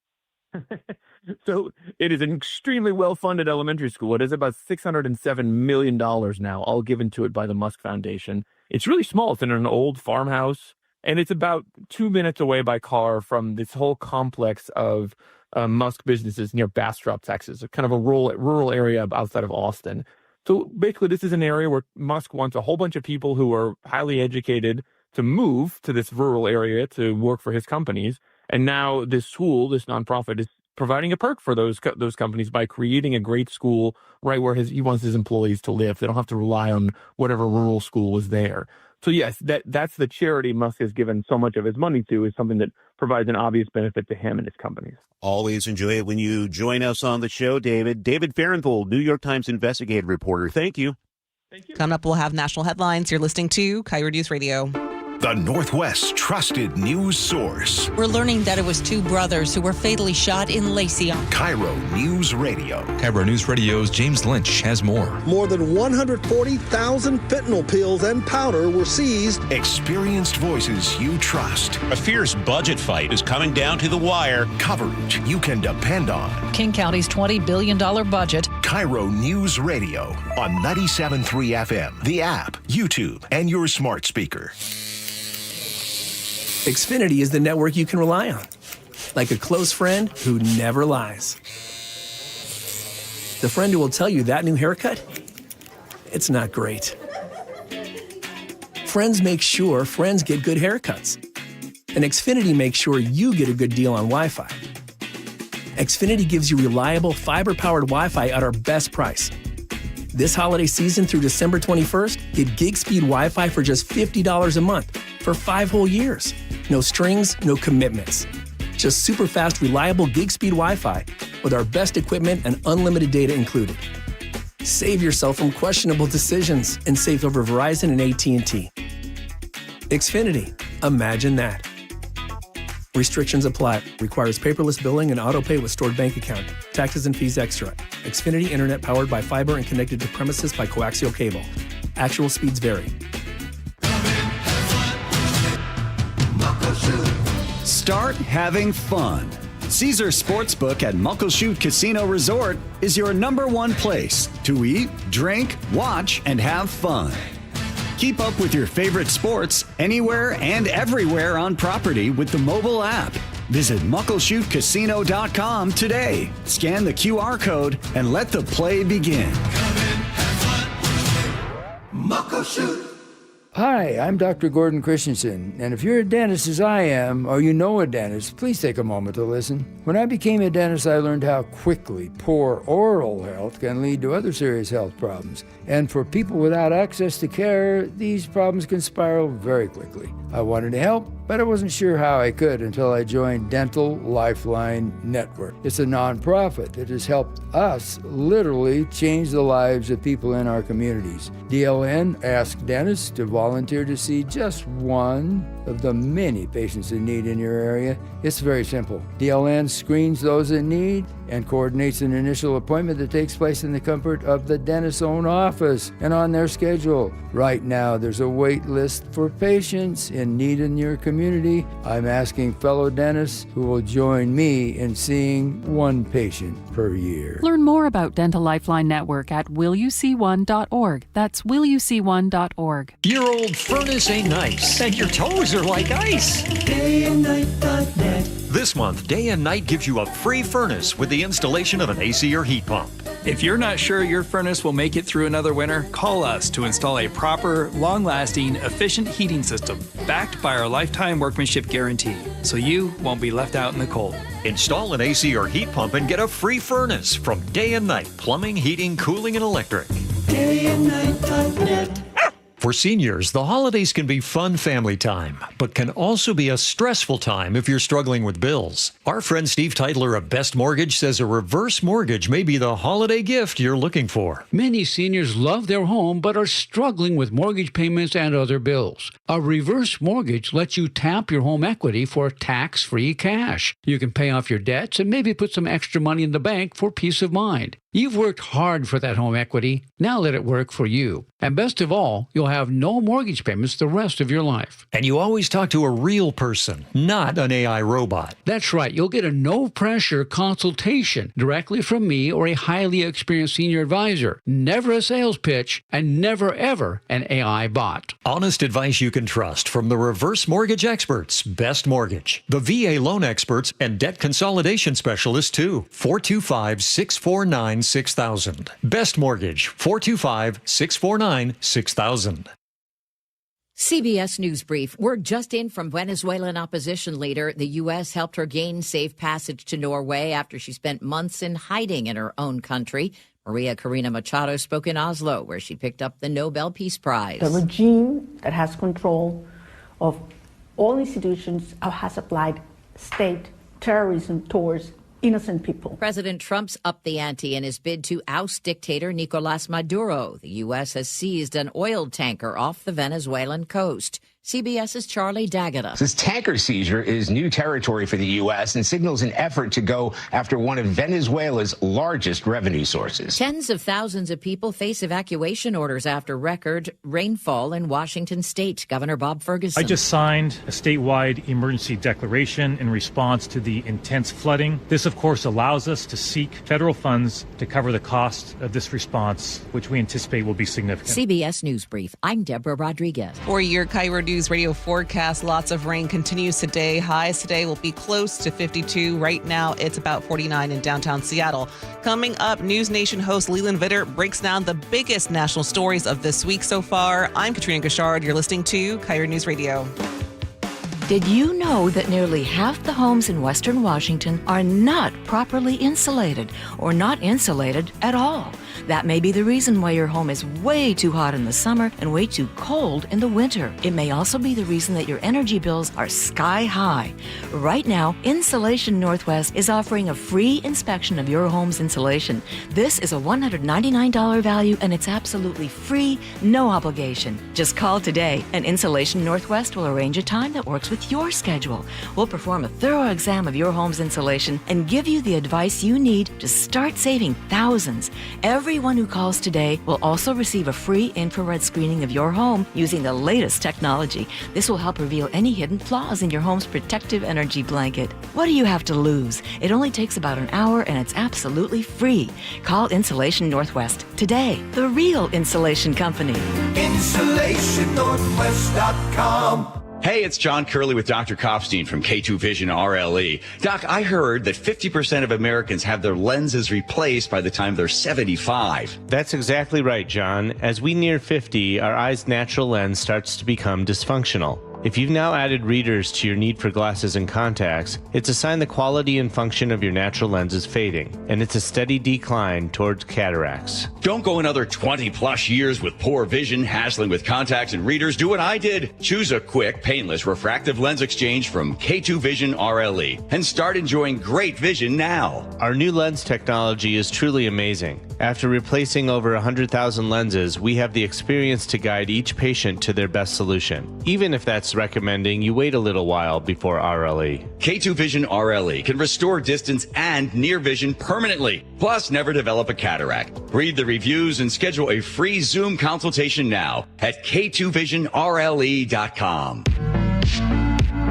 So it is an extremely well-funded elementary school. It is about $607 million now, all given to it by the Musk Foundation. It's really small. It's in an old farmhouse, and it's about 2 minutes away by car from this whole complex of Musk businesses near Bastrop, Texas, a kind of a rural area outside of Austin. So basically, this is an area where Musk wants a whole bunch of people who are highly educated to move to this rural area to work for his companies. And now this school, this nonprofit, is providing a perk for those companies by creating a great school right where he wants his employees to live. They don't have to rely on whatever rural school was there. So yes, that's the charity Musk has given so much of his money to, is something that provides an obvious benefit to him and his companies. Always enjoy it when you join us on the show, David. David Fahrenthold, New York Times investigative reporter. Thank you. Coming up, we'll have national headlines. You're listening to KIRO News Radio. The Northwest's trusted news source. We're learning that it was two brothers who were fatally shot in Lacey. KIRO News Radio. KIRO News Radio's James Lynch has more. More than 140,000 fentanyl pills and powder were seized. Experienced voices you trust. A fierce budget fight is coming down to the wire. Coverage you can depend on. King County's $20 billion budget. KIRO News Radio on 97.3 FM, the app, YouTube, and your smart speaker. Xfinity is the network you can rely on, like a close friend who never lies. The friend who will tell you that new haircut, it's not great. Friends make sure friends get good haircuts. And Xfinity makes sure you get a good deal on Wi-Fi. Xfinity gives you reliable fiber-powered Wi-Fi at our best price. This holiday season through December 21st, get gig speed Wi-Fi for just $50 a month for 5 whole years. No strings, no commitments. Just super fast, reliable gig speed Wi-Fi with our best equipment and unlimited data included. Save yourself from questionable decisions and save over Verizon and AT&T. Xfinity. Imagine that. Restrictions apply. Requires paperless billing and auto pay with stored bank account. Taxes and fees extra. Xfinity Internet powered by fiber and connected to premises by coaxial cable. Actual speeds vary. Start having fun. Caesar Sportsbook at Muckleshoot Casino Resort is your #1 place to eat, drink, watch, and have fun. Keep up with your favorite sports anywhere and everywhere on property with the mobile app. Visit muckleshootcasino.com today. Scan the QR code and let the play begin. Muckleshoot. Hi, I'm Dr. Gordon Christensen, and if you're a dentist as I am, or you know a dentist, please take a moment to listen. When I became a dentist, I learned how quickly poor oral health can lead to other serious health problems. And for people without access to care, these problems can spiral very quickly. I wanted to help, but I wasn't sure how I could until I joined Dental Lifeline Network. It's a nonprofit that has helped us literally change the lives of people in our communities. DLN asks dentists to volunteer to see just one of the many patients in need in your area. It's very simple. DLN screens those in need and coordinates an initial appointment that takes place in the comfort of the dentist's own office and on their schedule. Right now, there's a wait list for patients in need in your community. I'm asking fellow dentists who will join me in seeing one patient per year. Learn more about Dental Lifeline Network at willyouseeone.org. That's willyouseeone.org. Your old furnace ain't nice, and your toes are like ice. DayandNight.net. This month, Day and Night gives you a free furnace with the installation of an AC or heat pump. If you're not sure your furnace will make it through another winter, call us to install a proper, long-lasting, efficient heating system backed by our lifetime workmanship guarantee, so you won't be left out in the cold. Install an AC or heat pump and get a free furnace from Day and Night Plumbing, Heating, Cooling, and Electric. DayandNight.net. For seniors, the holidays can be fun family time, but can also be a stressful time if you're struggling with bills. Our friend Steve Teitler of Best Mortgage says a reverse mortgage may be the holiday gift you're looking for. Many seniors love their home but are struggling with mortgage payments and other bills. A reverse mortgage lets you tap your home equity for tax-free cash. You can pay off your debts and maybe put some extra money in the bank for peace of mind. You've worked hard for that home equity. Now let it work for you. And best of all, you'll have no mortgage payments the rest of your life. And you always talk to a real person, not an AI robot. That's right. You'll get a no-pressure consultation directly from me or a highly experienced senior advisor. Never a sales pitch and never, ever an AI bot. Honest advice you can trust from the reverse mortgage experts, Best Mortgage, the VA loan experts, and debt consolidation specialists, too. 425-649-6000. Best Mortgage, 425-649-6000. CBS News Brief. Word just in from Venezuelan opposition leader. The U.S. helped her gain safe passage to Norway after she spent months in hiding in her own country. Maria Corina Machado spoke in Oslo, where she picked up the Nobel Peace Prize. The regime that has control of all institutions has applied state terrorism towards innocent people. President Trump's upped the ante in his bid to oust dictator Nicolas Maduro. The U.S. has seized an oil tanker off the Venezuelan coast. CBS's Charlie D'Agata. This tanker seizure is new territory for the U.S. and signals an effort to go after one of Venezuela's largest revenue sources. Tens of thousands of people face evacuation orders after record rainfall in Washington state. Governor Bob Ferguson. I just signed a statewide emergency declaration in response to the intense flooding. This, of course, allows us to seek federal funds to cover the cost of this response, which we anticipate will be significant. CBS News Brief. I'm Deborah Rodriguez. For your KIRO Newsradio forecast, lots of rain continues today. Highs today will be close to 52. Right now, it's about 49 in downtown Seattle. Coming up, News Nation host Leland Vitter breaks down the biggest national stories of this week so far. I'm Katrina Gashard. You're listening to KIRO Newsradio. Did you know that nearly half the homes in Western Washington are not properly insulated or not insulated at all? That may be the reason why your home is way too hot in the summer and way too cold in the winter. It may also be the reason that your energy bills are sky high. Right now, Insulation Northwest is offering a free inspection of your home's insulation. This is a $199 value and it's absolutely free, no obligation. Just call today and Insulation Northwest will arrange a time that works with your schedule. We'll perform a thorough exam of your home's insulation and give you the advice you need to start saving thousands. Everyone who calls today will also receive a free infrared screening of your home using the latest technology. This will help reveal any hidden flaws in your home's protective energy blanket. What do you have to lose? It only takes about an hour and it's absolutely free. Call Insulation Northwest today, the real insulation company. InsulationNorthwest.com. Hey, it's John Curley with Dr. Kopstein from K2 Vision RLE. Doc, I heard that 50% of Americans have their lenses replaced by the time they're 75. That's exactly right, John. As we near 50, our eye's natural lens starts to become dysfunctional. If you've now added readers to your need for glasses and contacts, it's a sign the quality and function of your natural lens is fading, and it's a steady decline towards cataracts. Don't go another 20 plus years with poor vision, hassling with contacts and readers. Do what I did. Choose a quick, painless refractive lens exchange from K2 Vision RLE and start enjoying great vision now. Our new lens technology is truly amazing. After replacing over 100,000 lenses, we have the experience to guide each patient to their best solution, even if that's recommending you wait a little while before RLE. K2 Vision RLE can restore distance and near vision permanently, plus never develop a cataract. Read the reviews and schedule a free Zoom consultation now at K2VisionRLE.com.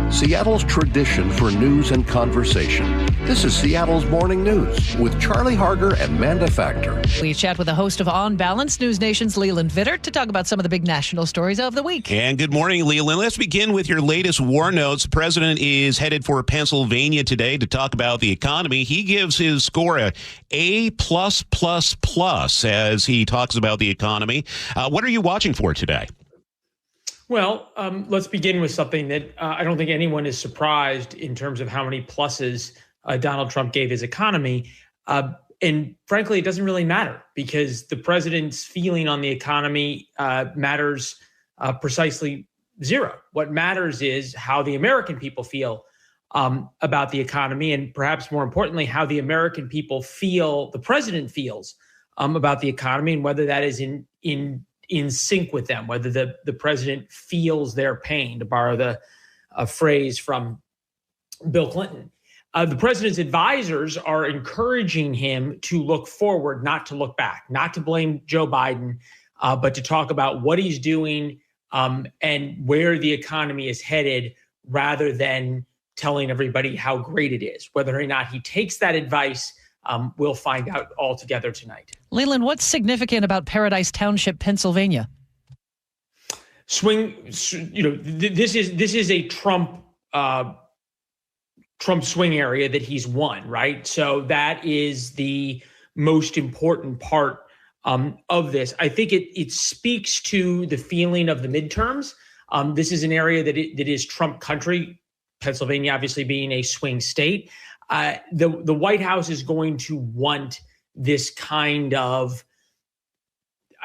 Seattle's tradition for news and conversation. This is Seattle's Morning News with Charlie Harger and Manda Factor. We chat with the host of On Balance, News Nation's Leland Vitter, to talk about some of the big national stories of the week. And good morning, Leland. Let's begin with your latest war notes. The president is headed for Pennsylvania today to talk about the economy. He gives his score a A+++ as he talks about the economy. What are you watching for today? Well, let's begin with something that I don't think anyone is surprised in terms of how many pluses Donald Trump gave his economy. And frankly, it doesn't really matter because the president's feeling on the economy matters precisely zero. What matters is how the American people feel about the economy, and perhaps more importantly, how the American people feel, the president feels about the economy, and whether that is in sync with them, whether the president feels their pain, to borrow a phrase from Bill Clinton. The president's advisors are encouraging him to look forward, not to look back, not to blame Joe Biden, but to talk about what he's doing and where the economy is headed, rather than telling everybody how great it is. Whether or not he takes that advice, we'll find out all together tonight. Leland, what's significant about Paradise Township, Pennsylvania? This is a Trump swing area that he's won, right? So that is the most important part of this. I think it speaks to the feeling of the midterms. This is an area that is Trump country, Pennsylvania obviously being a swing state. The White House is going to want this kind of,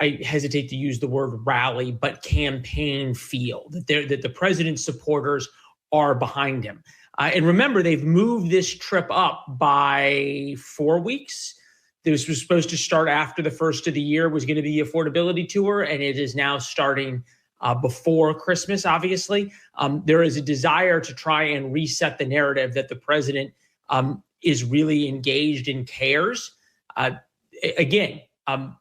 I hesitate to use the word rally, but campaign feel, that the president's supporters are behind him. And remember, they've moved this trip up by 4 weeks. This was supposed to start after the first of the year, was going to be the affordability tour, and it is now starting before Christmas, obviously. There is a desire to try and reset the narrative that the president is really engaged and cares.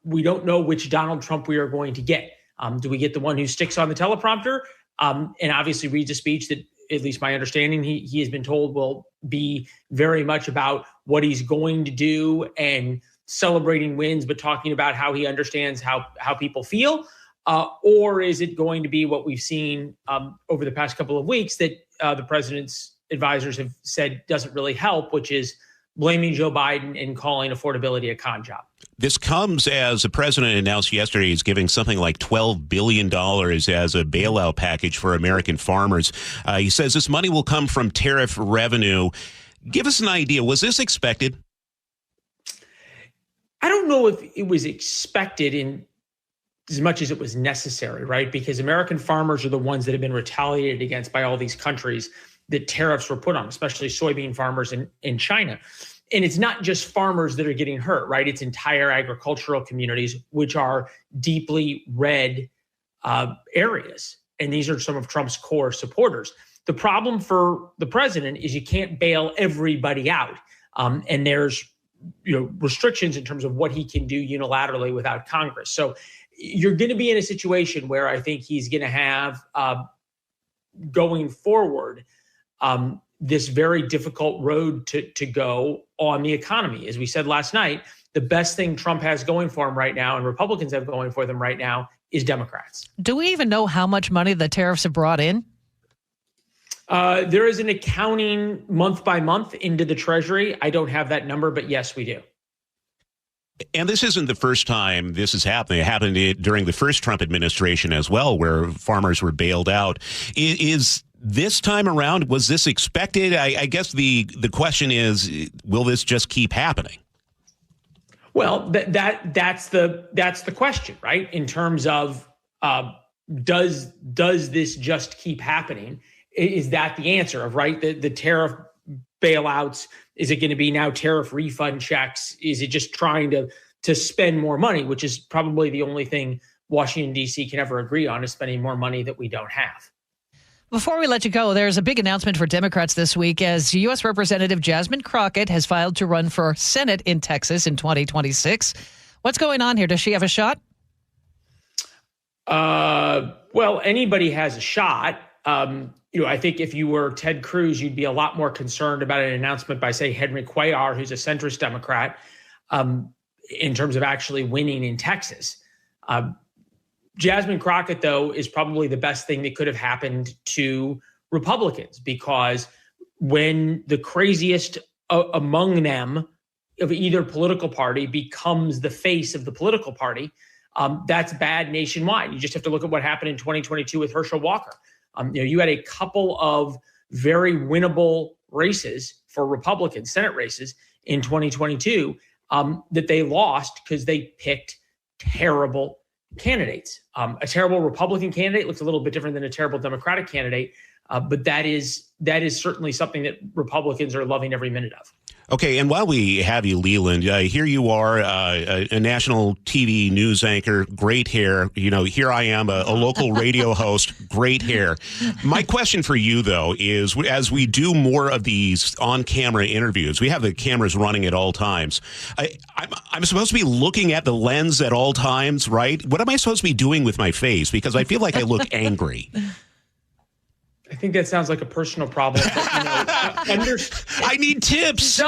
We don't know which Donald Trump we are going to get. Do we get the one who sticks on the teleprompter and obviously reads a speech that, at least my understanding, he has been told will be very much about what he's going to do and celebrating wins, but talking about how he understands how people feel? Or is it going to be what we've seen over the past couple of weeks that the president's advisors have said doesn't really help, which is blaming Joe Biden and calling affordability a con job? This comes as the president announced yesterday he's giving something like $12 billion as a bailout package for American farmers. He says this money will come from tariff revenue. Give us an idea. Was this expected? I don't know if it was expected in as much as it was necessary, right? Because American farmers are the ones that have been retaliated against by all these countries that tariffs were put on, especially soybean farmers in China. And it's not just farmers that are getting hurt, right? It's entire agricultural communities, which are deeply red areas. And these are some of Trump's core supporters. The problem for the president is you can't bail everybody out. And there's restrictions in terms of what he can do unilaterally without Congress. So you're going to be in a situation where I think he's going to have going forward this very difficult road to go on the economy. As we said last night, the best thing Trump has going for him right now and Republicans have going for them right now is Democrats. Do we even know how much money the tariffs have brought in? There is an accounting month by month into the Treasury. I don't have that number, but yes, we do. And this isn't the first time this is happening. It happened during the first Trump administration as well, where farmers were bailed out. Is this time around, was this expected? I guess the question is, will this just keep happening? Well, that's the question, right? In terms of does this just keep happening? Is that the answer of, right? The tariff bailouts, is it going to be now tariff refund checks? Is it just trying to spend more money, which is probably the only thing Washington, D.C. can ever agree on, is spending more money that we don't have. Before we let you go, there's a big announcement for Democrats this week as U.S. Representative Jasmine Crockett has filed to run for Senate in Texas in 2026. What's going on here? Does she have a shot? Well, anybody has a shot. I think if you were Ted Cruz, you'd be a lot more concerned about an announcement by, say, Henry Cuellar, who's a centrist Democrat, in terms of actually winning in Texas. Jasmine Crockett, though, is probably the best thing that could have happened to Republicans, because when the craziest among them of either political party becomes the face of the political party, that's bad nationwide. You just have to look at what happened in 2022 with Herschel Walker. You had a couple of very winnable races for Republicans, Senate races in 2022 that they lost because they picked terrible candidates. A terrible Republican candidate looks a little bit different than a terrible Democratic candidate, but that is certainly something that Republicans are loving every minute of. Okay, and while we have you, Leland, here you are, a national TV news anchor, great hair. Here I am, a local radio host, great hair. My question for you, though, is as we do more of these on-camera interviews, we have the cameras running at all times. I'm supposed to be looking at the lens at all times, right? What am I supposed to be doing with my face? Because I feel like I look angry. I think that sounds like a personal problem. But, I need tips.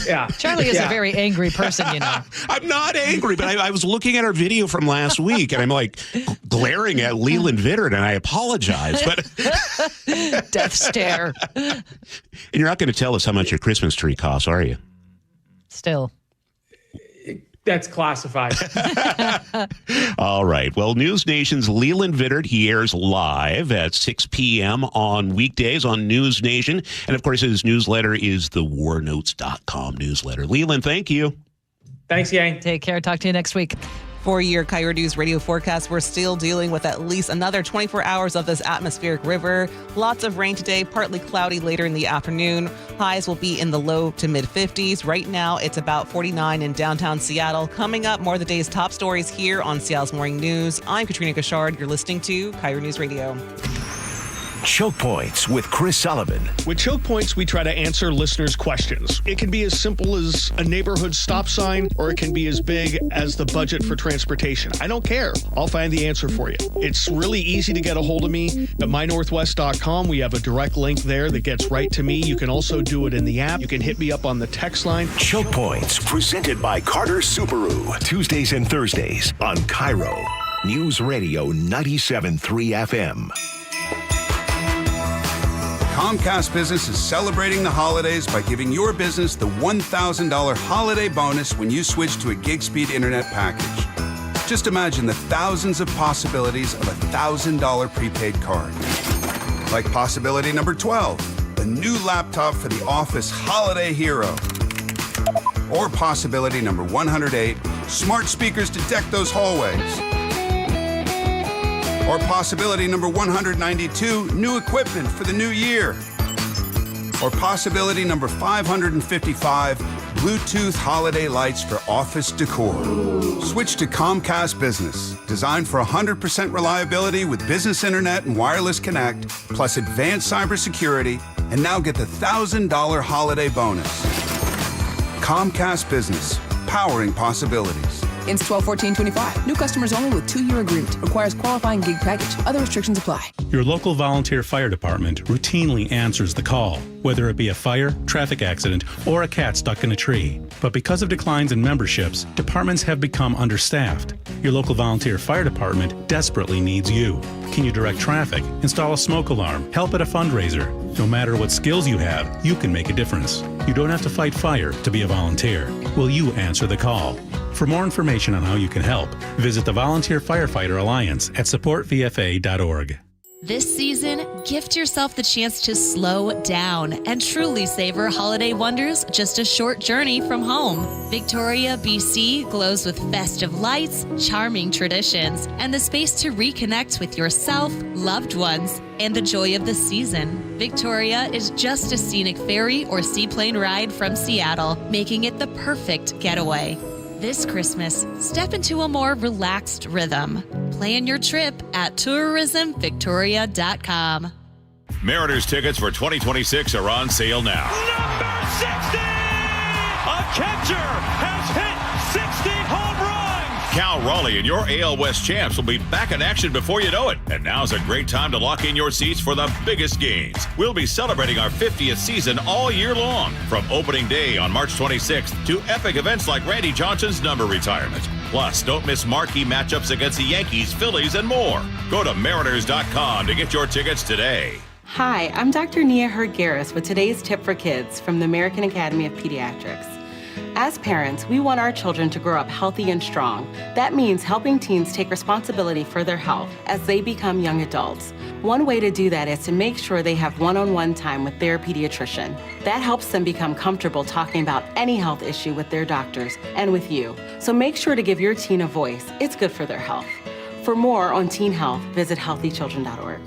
Yeah, Charlie is a very angry person, I'm not angry, but I was looking at our video from last week, and I'm like glaring at Leland Vittert, and I apologize. But death stare. And you're not going to tell us how much your Christmas tree costs, are you? Still. That's classified. All right. Well, News Nation's Leland Vittert, he airs live at 6 p.m. on weekdays on News Nation. And, of course, his newsletter is the warnotes.com newsletter. Leland, thank you. Thanks, gang. Take care. Talk to you next week. For your KIRO News radio forecast, we're still dealing with at least another 24 hours of this atmospheric river. Lots of rain today, partly cloudy later in the afternoon. Highs will be in the low to mid 50s. Right now, it's about 49 in downtown Seattle. Coming up, more of the day's top stories here on Seattle's Morning News. I'm Katrina Gashard. You're listening to KIRO News Radio. Choke Points with Chris Sullivan. With Choke Points, we try to answer listeners' questions. It can be as simple as a neighborhood stop sign, or it can be as big as the budget for transportation. I don't care. I'll find the answer for you. It's really easy to get a hold of me at mynorthwest.com. We have a direct link there that gets right to me. You can also do it in the app. You can hit me up on the text line. Choke Points, presented by Carter Subaru. Tuesdays and Thursdays on KIRO News Radio 97.3 FM. Comcast Business is celebrating the holidays by giving your business the $1,000 holiday bonus when you switch to a gig speed internet package. Just imagine the thousands of possibilities of a $1,000 prepaid card. Like possibility number 12, a new laptop for the office holiday hero. Or possibility number 108, smart speakers to deck those hallways. Or possibility number 192, new equipment for the new year. Or possibility number 555, Bluetooth holiday lights for office decor. Switch to Comcast Business, designed for 100% reliability with business internet and wireless connect, plus advanced cybersecurity, and now get the $1,000 holiday bonus. Comcast Business, powering possibilities. Ends 12/14/25. New customers only with 2-year agreement. Requires qualifying gig package. Other restrictions apply. Your local volunteer fire department routinely answers the call, whether it be a fire, traffic accident, or a cat stuck in a tree. But because of declines in memberships, departments have become understaffed. Your local volunteer fire department desperately needs you. Can you direct traffic, install a smoke alarm, help at a fundraiser? No matter what skills you have, you can make a difference. You don't have to fight fire to be a volunteer. Will you answer the call? For more information on how you can help, visit the Volunteer Firefighter Alliance at supportvfa.org. This season, gift yourself the chance to slow down and truly savor holiday wonders just a short journey from home. Victoria, BC glows with festive lights, charming traditions, and the space to reconnect with yourself, loved ones, and the joy of the season. Victoria is just a scenic ferry or seaplane ride from Seattle, making it the perfect getaway. This Christmas, step into a more relaxed rhythm. Plan your trip at tourismvictoria.com. Mariners tickets for 2026 are on sale now. Number 60! A catcher has hit 60 home runs! Cal Raleigh and your AL West champs will be back in action before you know it. And now's a great time to lock in your seats for the biggest games. We'll be celebrating our 50th season all year long, from opening day on March 26th to epic events like Randy Johnson's number retirement. Plus, don't miss marquee matchups against the Yankees, Phillies, and more. Go to mariners.com to get your tickets today. Hi, I'm Dr. Nia Hergaris with today's tip for kids from the American Academy of Pediatrics. As parents, we want our children to grow up healthy and strong. That means helping teens take responsibility for their health as they become young adults. One way to do that is to make sure they have one-on-one time with their pediatrician. That helps them become comfortable talking about any health issue with their doctors and with you. So make sure to give your teen a voice. It's good for their health. For more on teen health, visit healthychildren.org.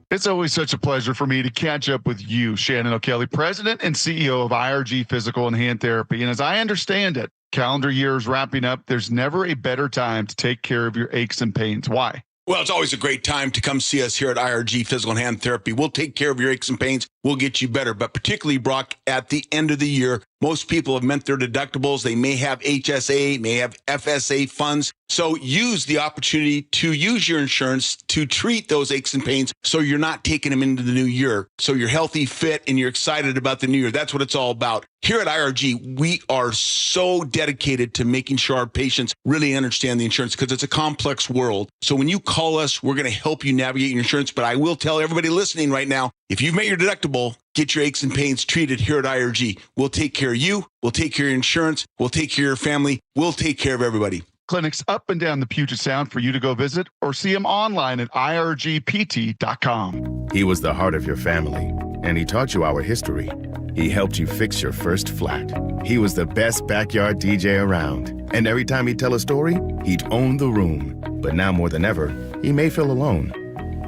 It's always such a pleasure for me to catch up with you, Shannon O'Kelly, President and CEO of IRG Physical and Hand Therapy. And as I understand it, calendar year is wrapping up. There's never a better time to take care of your aches and pains. Why? Well, it's always a great time to come see us here at IRG Physical and Hand Therapy. We'll take care of your aches and pains. We'll get you better. But particularly, Brock, at the end of the year, most people have met their deductibles. They may have HSA, may have FSA funds. So use the opportunity to use your insurance to treat those aches and pains so you're not taking them into the new year. So you're healthy, fit, and you're excited about the new year. That's what it's all about. Here at IRG, we are so dedicated to making sure our patients really understand the insurance because it's a complex world. So when you call us, we're going to help you navigate your insurance. But I will tell everybody listening right now, if you've met your deductible, get your aches and pains treated here at IRG. We'll take care of you. We'll take care of your insurance. We'll take care of your family. We'll take care of everybody. Clinics up and down the Puget Sound for you to go visit or see him online at irgpt.com. He was the heart of your family, and he taught you our history. He helped you fix your first flat. He was the best backyard DJ around, And every time he'd tell a story, he'd own the room. But now more than ever, he may feel alone.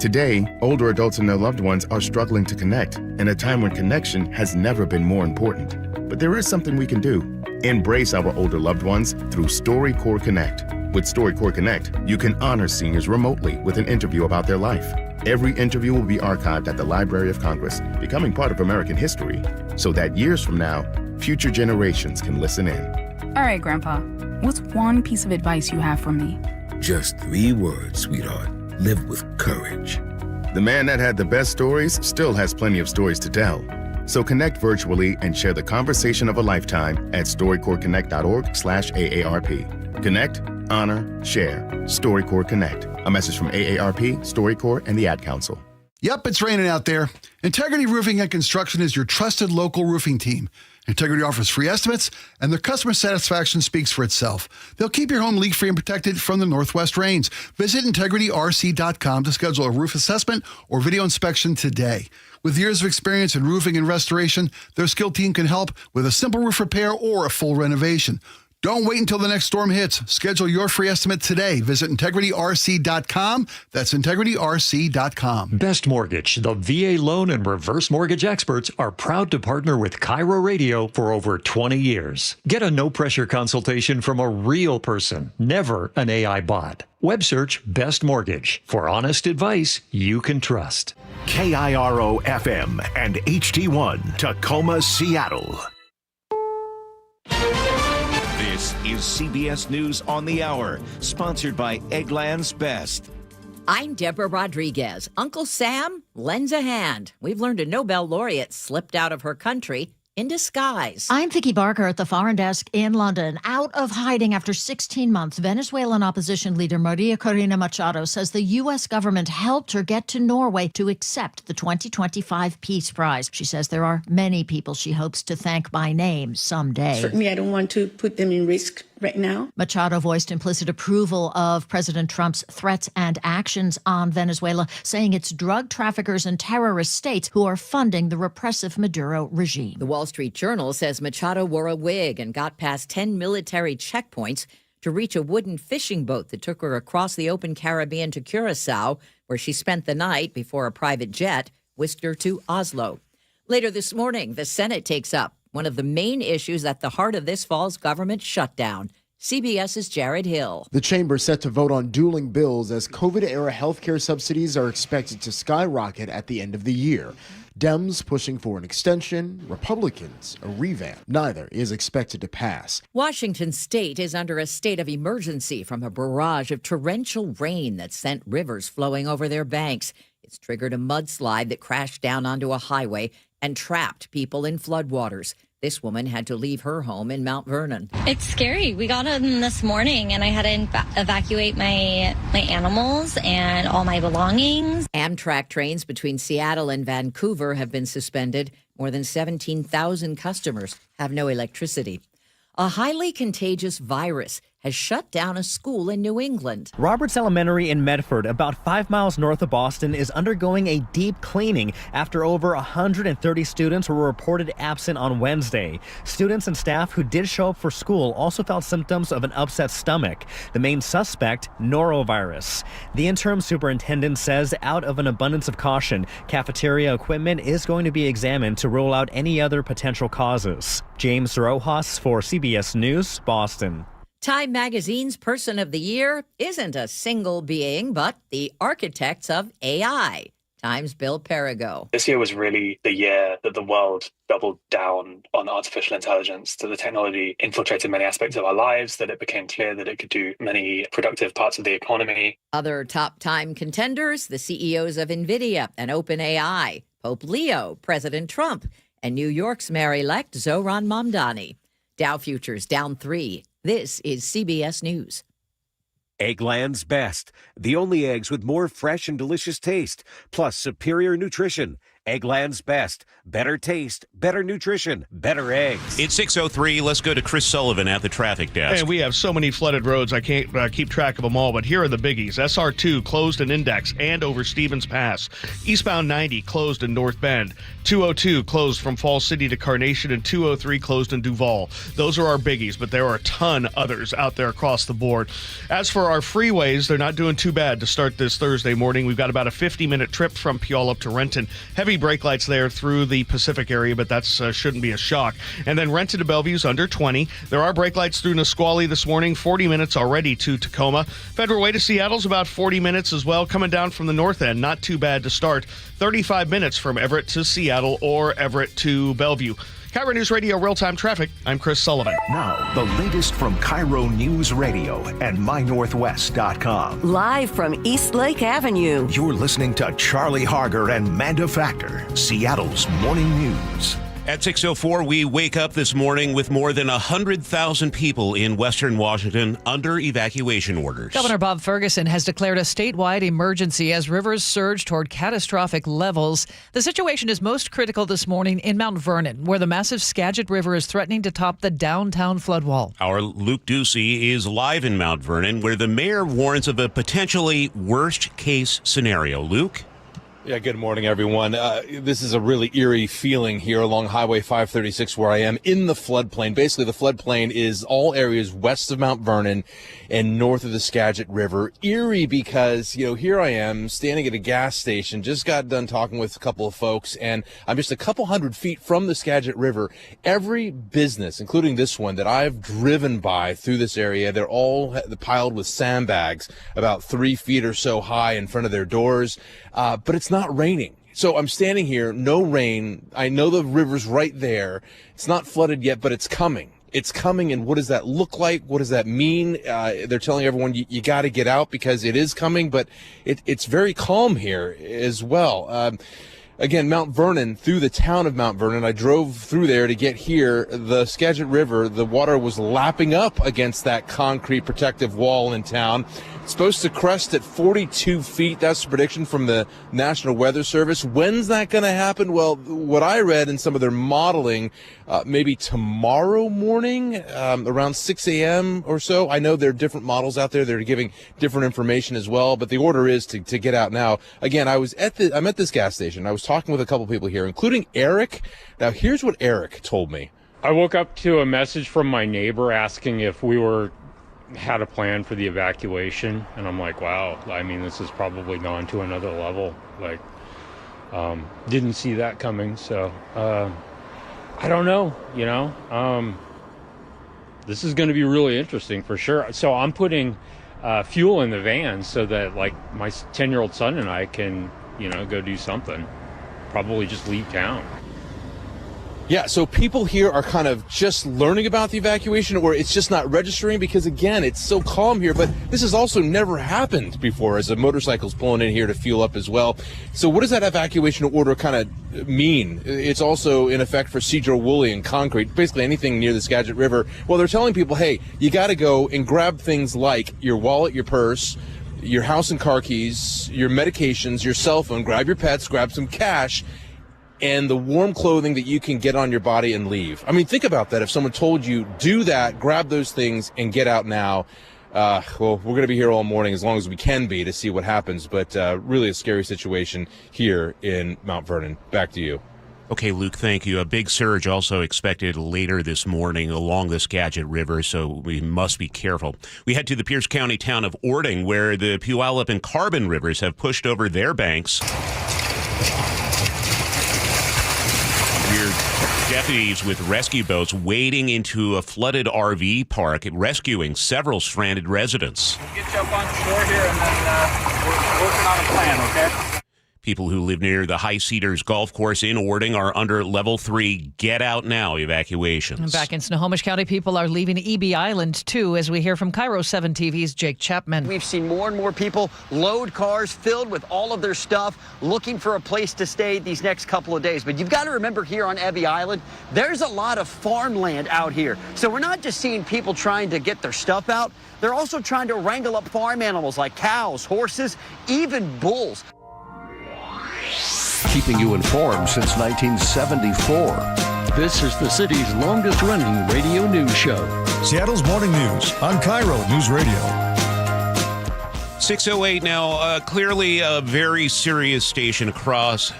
Today, older adults and their loved ones are struggling to connect in a time when connection has never been more important. But there is something we can do. Embrace our older loved ones through StoryCorps Connect. With StoryCorps Connect, you can honor seniors remotely with an interview about their life. Every interview will be archived at the Library of Congress, becoming part of American history, so that years from now, future generations can listen in. All right, Grandpa, what's one piece of advice you have for me? Just 3 words, sweetheart. Live with courage. The man that had the best stories still has plenty of stories to tell. So connect virtually and share the conversation of a lifetime at StoryCorpsConnect.org/AARP. Connect, honor, share. StoryCorps Connect. A message from AARP, StoryCorps, and the Ad Council. Yep, it's raining out there. Integrity Roofing and Construction is your trusted local roofing team. Integrity offers free estimates, and their customer satisfaction speaks for itself. They'll keep your home leak-free and protected from the northwest rains. Visit IntegrityRC.com to schedule a roof assessment or video inspection today. With years of experience in roofing and restoration, their skilled team can help with a simple roof repair or a full renovation. Don't wait until the next storm hits. Schedule your free estimate today. Visit IntegrityRC.com. That's IntegrityRC.com. Best Mortgage, the VA loan and reverse mortgage experts, are proud to partner with KIRO Radio for over 20 years. Get a no-pressure consultation from a real person, never an AI bot. Web search Best Mortgage for honest advice you can trust. KIRO FM and HD1, Tacoma, Seattle. This is CBS News on the Hour, sponsored by Eggland's Best. I'm Deborah Rodriguez. Uncle Sam lends a hand. We've learned a Nobel laureate slipped out of her country in disguise. I'm Vicky Barker at the Foreign Desk in London. Out of hiding after 16 months, Venezuelan opposition leader Maria Corina Machado says the U.S. government helped her get to Norway to accept the 2025 Peace Prize. She says there are many people she hopes to thank by name someday. Certainly, I don't want to put them in risk right now. Machado voiced implicit approval of President Trump's threats and actions on Venezuela, saying it's drug traffickers and terrorist states who are funding the repressive Maduro regime. The Wall Street Journal says Machado wore a wig and got past 10 military checkpoints to reach a wooden fishing boat that took her across the open Caribbean to Curacao, where she spent the night before a private jet whisked her to Oslo. Later this morning, the Senate takes up one of the main issues at the heart of this fall's government shutdown. CBS's Jared Hill. The chamber is set to vote on dueling bills as COVID-era healthcare subsidies are expected to skyrocket at the end of the year. Dems pushing for an extension, Republicans a revamp. Neither is expected to pass. Washington state is under a state of emergency from a barrage of torrential rain that sent rivers flowing over their banks. It's triggered a mudslide that crashed down onto a highway and trapped people in floodwaters. This woman had to leave her home in Mount Vernon. It's scary. We got in this morning and I had to evacuate my animals and all my belongings. Amtrak trains between Seattle and Vancouver have been suspended. More than 17,000 customers have no electricity. A highly contagious virus has shut down a school in New England. Roberts Elementary in Medford, about 5 miles north of Boston, is undergoing a deep cleaning after over 130 students were reported absent on Wednesday. Students and staff who did show up for school also felt symptoms of an upset stomach. The main suspect, norovirus. The interim superintendent says out of an abundance of caution, cafeteria equipment is going to be examined to rule out any other potential causes. James Rojas for CBS News, Boston. Time Magazine's Person of the Year isn't a single being, but the architects of AI. Time's Bill Perigo. This year was really the year that the world doubled down on artificial intelligence, that the technology infiltrated many aspects of our lives, that it became clear that it could do many productive parts of the economy. Other top Time contenders, the CEOs of NVIDIA and OpenAI, Pope Leo, President Trump, and New York's mayor-elect Zohran Mamdani. Dow futures down 3. This is CBS News. Eggland's Best, the only eggs with more fresh and delicious taste, plus superior nutrition. Eggland's Best. Better taste, better nutrition, better eggs. It's 6:03. Let's go to Chris Sullivan at the traffic desk. And we have so many flooded roads, I can't keep track of them all, but here are the biggies. SR2 closed in Index and over Stevens Pass. Eastbound 90 closed in North Bend. 202 closed from Falls City to Carnation, and 203 closed in Duval. Those are our biggies, but there are a ton others out there across the board. As for our freeways, they're not doing too bad to start this Thursday morning. We've got about a 50-minute trip from Puyallup to Renton. Heavy brake lights there through the Pacific area, but that shouldn't be a shock. And then Renton to Bellevue's under 20. There are brake lights through Nisqually this morning, 40 minutes already to Tacoma. Federal Way to Seattle's about 40 minutes as well, coming down from the north end. Not too bad to start. 35 minutes from Everett to Seattle or Everett to Bellevue. KIRO News Radio Real-Time Traffic. I'm Chris Sullivan. Now, the latest from KIRO News Radio and MyNorthwest.com. Live from East Lake Avenue. You're listening to Charlie Harger and Manda Factor, Seattle's morning news. At 6:04, we wake up this morning with more than 100,000 people in Western Washington under evacuation orders. Governor Bob Ferguson has declared a statewide emergency as rivers surge toward catastrophic levels. The situation is most critical this morning in Mount Vernon, where the massive Skagit River is threatening to top the downtown flood wall. Our Luke Ducey is live in Mount Vernon, where the mayor warns of a potentially worst-case scenario. Luke? Yeah, good morning, everyone. This is a really eerie feeling here along Highway 536 where I am in the floodplain. Basically, the floodplain is all areas west of Mount Vernon and north of the Skagit River. Eerie because, here I am standing at a gas station, just got done talking with a couple of folks, and I'm just a couple hundred feet from the Skagit River. Every business, including this one that I've driven by through this area, they're all piled with sandbags about 3 feet or so high in front of their doors. But it's not raining. So I'm standing here, no rain. I know the river's right there. It's not flooded yet, but it's coming. It's coming, and what does that look like? What does that mean? They're telling everyone you got to get out because it is coming, but it's very calm here as well. Again, Mount Vernon, through the town of Mount Vernon, I drove through there to get here. The Skagit River, the water was lapping up against that concrete protective wall in town. It's supposed to crest at 42 feet. That's the prediction from the National Weather Service. When's that going to happen? Well, what I read in some of their modeling, maybe tomorrow morning, around 6 a.m. or so. I know there are different models out there that are giving different information as well, but the order is to get out now. Again, I'm at this gas station. I was talking with a couple people here, including Eric. Now, here's what Eric told me. I woke up to a message from my neighbor asking if we had a plan for the evacuation, and I'm like, wow, I mean, this has probably gone to another level. Like, didn't see that coming, so I don't know, this is going to be really interesting for sure. So I'm putting fuel in the van so that, like, my 10-year-old son and I can, go do something, probably just leave town. Yeah, so people here are kind of just learning about the evacuation, or it's just not registering because, again, it's so calm here. But this has also never happened before, as a motorcycle's pulling in here to fuel up as well. So what does that evacuation order kind of mean? It's also in effect for Cedro-Woolley and concrete, basically anything near the Skagit River. Well, they're telling people, hey, you got to go and grab things like your wallet, your purse, your house and car keys, your medications, your cell phone, grab your pets, grab some cash, and the warm clothing that you can get on your body and leave. I mean, think about that. If someone told you, do that, grab those things, and get out now. Well, we're going to be here all morning, as long as we can be, to see what happens. But really a scary situation here in Mount Vernon. Back to you. Okay, Luke, thank you. A big surge also expected later this morning along the Skagit River, so we must be careful. We head to the Pierce County town of Orting, where the Puyallup and Carbon rivers have pushed over their banks. Deputies with rescue boats wading into a flooded RV park, rescuing several stranded residents. We'll get you up on shore here, and then we're working on a plan, okay? People who live near the High Cedars Golf Course in Orting are under Level 3 Get Out Now evacuations. Back in Snohomish County, people are leaving EB Island, too, as we hear from KIRO 7 TV's Jake Chapman. We've seen more and more people load cars filled with all of their stuff, looking for a place to stay these next couple of days. But you've got to remember, here on EB Island, there's a lot of farmland out here. So we're not just seeing people trying to get their stuff out. They're also trying to wrangle up farm animals like cows, horses, even bulls. keeping you informed since 1974. This is the city's longest-running radio news show. Seattle's Morning News on KIRO Newsradio. 6:08 now. Clearly a very serious situation across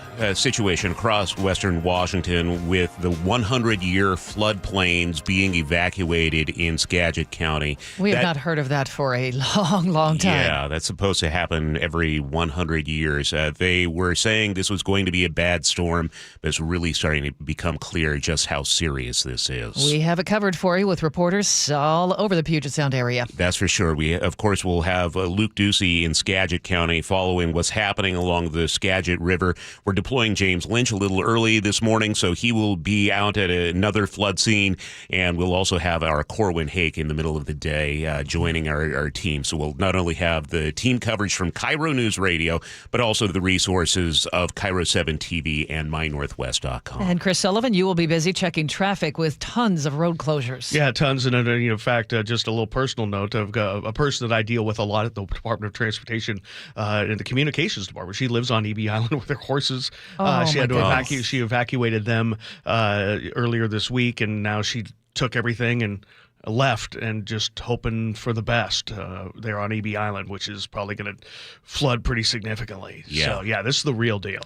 Western Washington with the 100-year floodplains being evacuated in Skagit County. We have not heard of that for a long time. Yeah, that's supposed to happen every 100 years. They were saying this was going to be a bad storm, but it's really starting to become clear just how serious this is. We have it covered for you with reporters all over the Puget Sound area. That's for sure. We, of course, will have Luke Ducey in Skagit County following what's happening along the Skagit River. We're deploying James Lynch a little early this morning, so he will be out at another flood scene, and we'll also have our Corwin Hake in the middle of the day joining our team. So we'll not only have the team coverage from KIRO Newsradio, but also the resources of KIRO 7 TV and mynorthwest.com. And Chris Sullivan, you will be busy checking traffic with tons of road closures. Yeah, tons. And in fact, just a little personal note, I've got a person that I deal with a lot at the Department of Transportation in the communications department. She lives on EB Island with her horses. She had to she evacuated them earlier this week, and now she took everything and left and just hoping for the best there on EB Island, which is probably going to flood pretty significantly. Yeah. So, this is the real deal.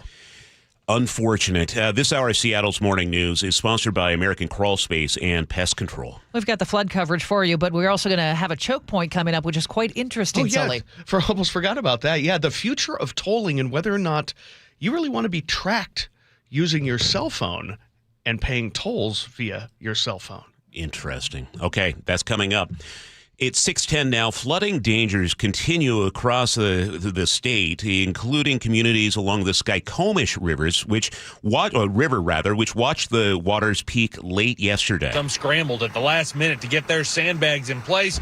Unfortunate. This hour of Seattle's Morning News is sponsored by American Crawl Space and Pest Control. We've got the flood coverage for you, but we're also going to have a choke point coming up, which is quite interesting, Sully. Almost forgot about that. Yeah, the future of tolling and whether or not you really want to be tracked using your cell phone and paying tolls via your cell phone. Interesting. Okay, that's coming up. It's 6:10 now. Flooding dangers continue across the state, including communities along the Skykomish rivers, which watched the waters peak late yesterday. Some scrambled at the last minute to get their sandbags in place,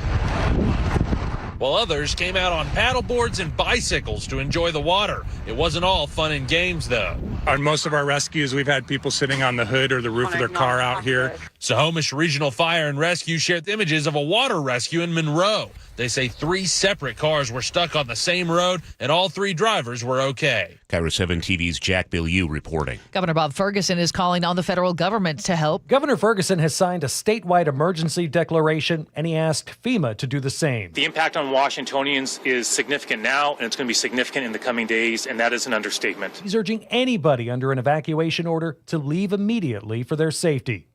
while others came out on paddleboards and bicycles to enjoy the water. It wasn't all fun and games, though. On most of our rescues, we've had people sitting on the hood or the roof of their car out here. Snohomish Regional Fire and Rescue shared images of a water rescue in Monroe. They say 3 separate cars were stuck on the same road, and all 3 drivers were okay. KIRO 7 TV's Jack Bilyeu reporting. Governor Bob Ferguson is calling on the federal government to help. Governor Ferguson has signed a statewide emergency declaration, and he asked FEMA to do the same. The impact on Washingtonians is significant now, and it's going to be significant in the coming days, and that is an understatement. He's urging anybody under an evacuation order to leave immediately for their safety.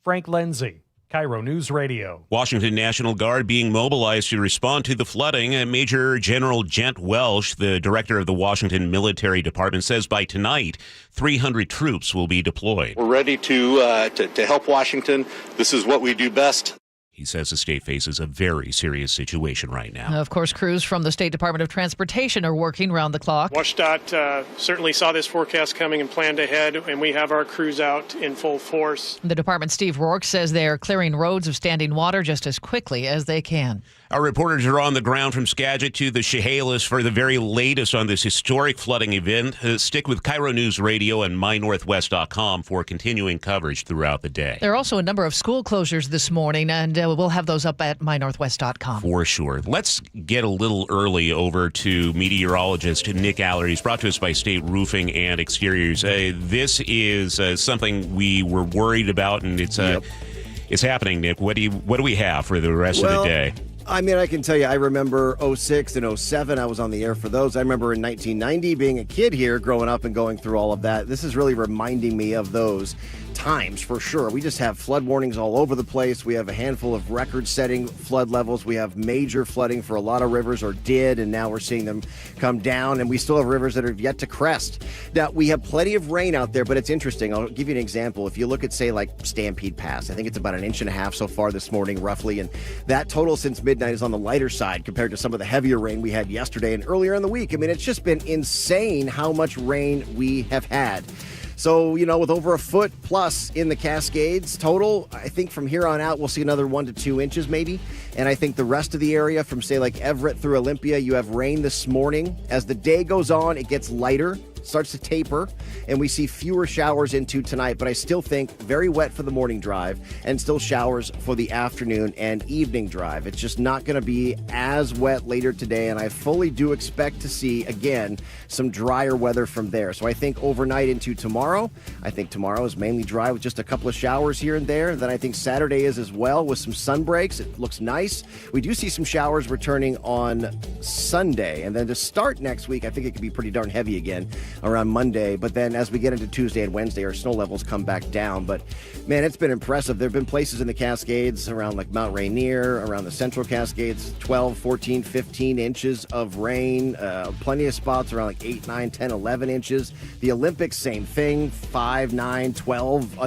Frank Lenzi, KIRO News Radio. Washington National Guard being mobilized to respond to the flooding. Major General Gent Welsh, the director of the Washington Military Department, says by tonight, 300 troops will be deployed. We're ready to help Washington. This is what we do best. He says the state faces a very serious situation right now. Of course, crews from the State Department of Transportation are working round the clock. WashDOT certainly saw this forecast coming and planned ahead, and we have our crews out in full force. The department's Steve Rourke says they are clearing roads of standing water just as quickly as they can. Our reporters are on the ground from Skagit to the Chehalis for the very latest on this historic flooding event. Stick with KIRO News Radio and mynorthwest.com for continuing coverage throughout the day. There are also a number of school closures this morning, and we'll have those up at mynorthwest.com. For sure. Let's get a little early over to meteorologist Nick Aller. He's brought to us by State Roofing and Exteriors. This is something we were worried about, and it's happening, Nick. What do we have for the rest of the day? I mean, I can tell you, I remember 06 and 07. I was on the air for those. I remember in 1990 being a kid here, growing up and going through all of that. This is really reminding me of those times for sure. We just have flood warnings all over the place. We have a handful of record-setting flood levels. We have major flooding for a lot of rivers, or did, and now we're seeing them come down, and we still have rivers that are yet to crest. Now, we have plenty of rain out there, but it's interesting. I'll give you an example. If you look at, say, like Stampede Pass, I think it's about 1.5 inches so far this morning, roughly, and that total since midnight is on the lighter side compared to some of the heavier rain we had yesterday and earlier in the week. I mean, it's just been insane how much rain we have had. So, you know, with over 1 foot plus in the Cascades total, I think from here on out, we'll see another 1 to 2 inches maybe. And I think the rest of the area from, say, like Everett through Olympia, you have rain this morning. As the day goes on, it gets lighter. starts to taper, and we see fewer showers into tonight, but I still think very wet for the morning drive and still showers for the afternoon and evening drive. It's just not going to be as wet later today, and I fully do expect to see, again, some drier weather from there. So I think overnight into tomorrow, I think tomorrow is mainly dry with just a couple of showers here and there. Then I think Saturday is as well with some sun breaks. It looks nice. We do see some showers returning on Sunday. And then to start next week, I think it could be pretty darn heavy again around Monday. But then as we get into Tuesday and Wednesday, our snow levels come back down. But man, it's been impressive. There have been places in the Cascades around like Mount Rainier, around the Central Cascades, 12, 14, 15 inches of rain. Plenty of spots around like 8, 9, 10, 11 inches. The Olympics, same thing, 5, 9, 12.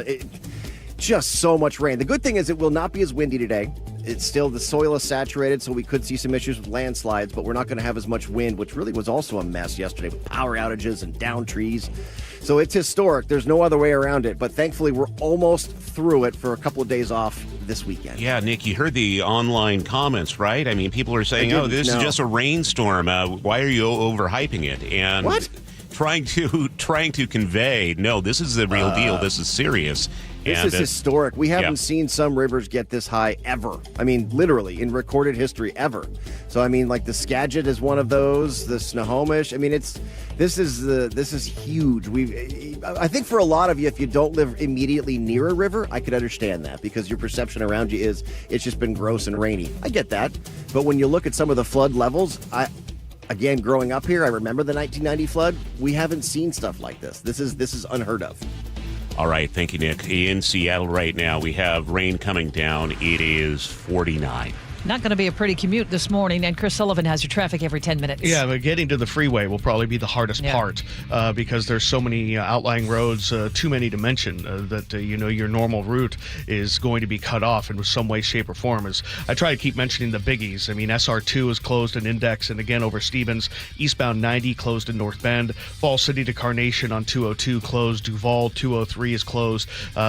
Just so much rain. The good thing is it will not be as windy today. It's still, the soil is saturated, so we could see some issues with landslides, but we're not going to have as much wind, which really was also a mess yesterday with power outages and down trees. So it's historic. There's no other way around it, but thankfully we're almost through it for a couple of days off this weekend. Yeah, Nick, you heard the online comments, right? I mean, people are saying, this is just a rainstorm. Why are you overhyping it? And what? Trying to convey, no, this is the real deal. This is serious. This is historic. We haven't seen some rivers get this high ever. I mean, literally in recorded history ever. So I mean, like the Skagit is one of those. The Snohomish. I mean, this is huge. I think for a lot of you, if you don't live immediately near a river, I could understand that because your perception around you is it's just been gross and rainy. I get that, but when you look at some of the flood levels, Again, growing up here, I remember the 1990 flood. We haven't seen stuff like this. This is unheard of. All right. Thank you, Nick. In Seattle right now, we have rain coming down. It is 49. Not going to be a pretty commute this morning, and Chris Sullivan has your traffic every 10 minutes. Yeah, but getting to the freeway will probably be the hardest part because there's so many outlying roads, too many to mention, that your normal route is going to be cut off in some way, shape, or form. As I try to keep mentioning the biggies. I mean, SR2 is closed in Index, and again over Stevens. Eastbound 90 closed in North Bend. Fall City to Carnation on 202 closed. Duval 203 is closed.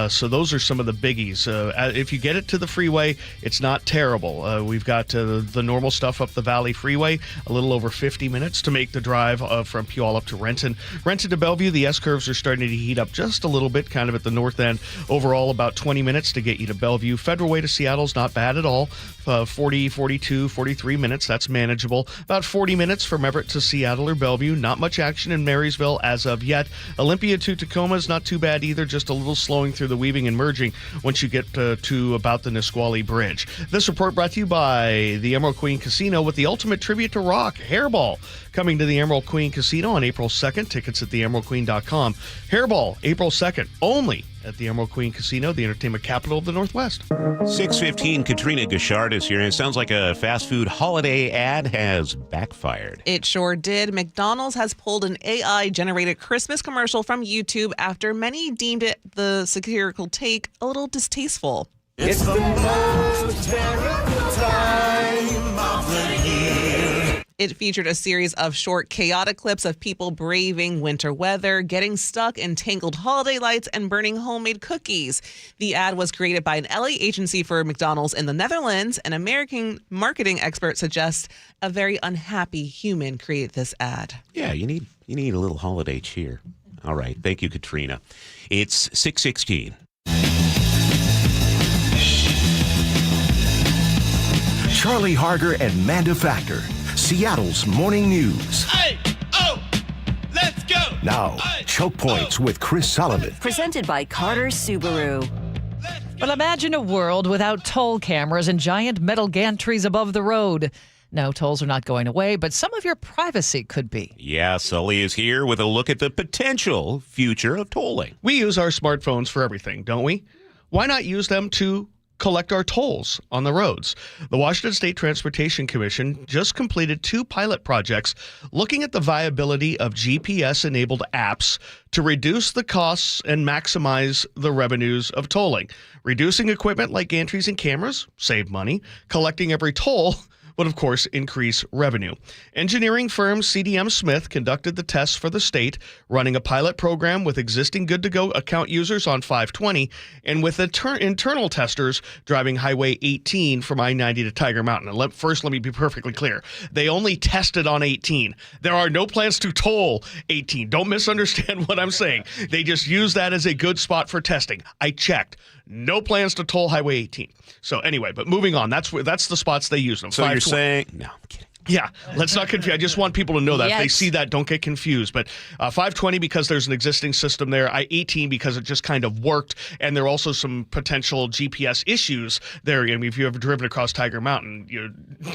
So those are some of the biggies. If you get it to the freeway, it's not terrible. We've got the normal stuff up the Valley Freeway, a little over 50 minutes to make the drive from Puyallup to Renton. Renton to Bellevue, the S-curves are starting to heat up just a little bit, kind of at the north end. Overall, about 20 minutes to get you to Bellevue. Federal Way to Seattle's not bad at all. 40, 42, 43 minutes, that's manageable. About 40 minutes from Everett to Seattle or Bellevue. Not much action in Marysville as of yet. Olympia to Tacoma is not too bad either, just a little slowing through the weaving and merging once you get to about the Nisqually Bridge. This report brought to you by the Emerald Queen Casino with the ultimate tribute to rock, Hairball, coming to the Emerald Queen Casino on April 2nd. Tickets at theemeraldqueen.com. Hairball, April 2nd, only at the Emerald Queen Casino, the entertainment capital of the Northwest. 6:15, Katrina Gashard is here, and it sounds like a fast food holiday ad has backfired. It sure did. McDonald's has pulled an AI-generated Christmas commercial from YouTube after many deemed it the satirical take a little distasteful. It's the most terrible time of the year. It featured a series of short, chaotic clips of people braving winter weather, getting stuck in tangled holiday lights, and burning homemade cookies. The ad was created by an LA agency for McDonald's in the Netherlands. An American marketing expert suggests a very unhappy human created this ad. Yeah, you need a little holiday cheer. All right. Thank you, Katrina. It's 6:16. Charlie Harger and Manda Factor, Seattle's morning news. Hey, let's go. Now, Choke Points with Chris Sullivan. Presented by Carter Subaru. Well, imagine a world without toll cameras and giant metal gantries above the road. No, tolls are not going away, but some of your privacy could be. Yeah, Sully is here with a look at the potential future of tolling. We use our smartphones for everything, don't we? Why not use them to collect our tolls on the roads? The Washington State Transportation Commission just completed 2 pilot projects looking at the viability of GPS-enabled apps to reduce the costs and maximize the revenues of tolling. Reducing equipment like gantries and cameras, save money. Collecting every toll would, of course, increase revenue. Engineering firm CDM Smith conducted the tests for the state, running a pilot program with existing good-to-go account users on 520 and with internal testers driving Highway 18 from I-90 to Tiger Mountain. And first, let me be perfectly clear. They only tested on 18. There are no plans to toll 18. Don't misunderstand what I'm saying. They just use that as a good spot for testing. I checked. No plans to toll Highway 18. So anyway, but moving on. That's the spots they use them. So you're saying... No, I'm kidding. Yeah, let's not confuse. I just want people to know that. If they see that, don't get confused. But 520 because there's an existing system there. I-18 because it just kind of worked. And there are also some potential GPS issues there. I mean, if you've ever driven across Tiger Mountain,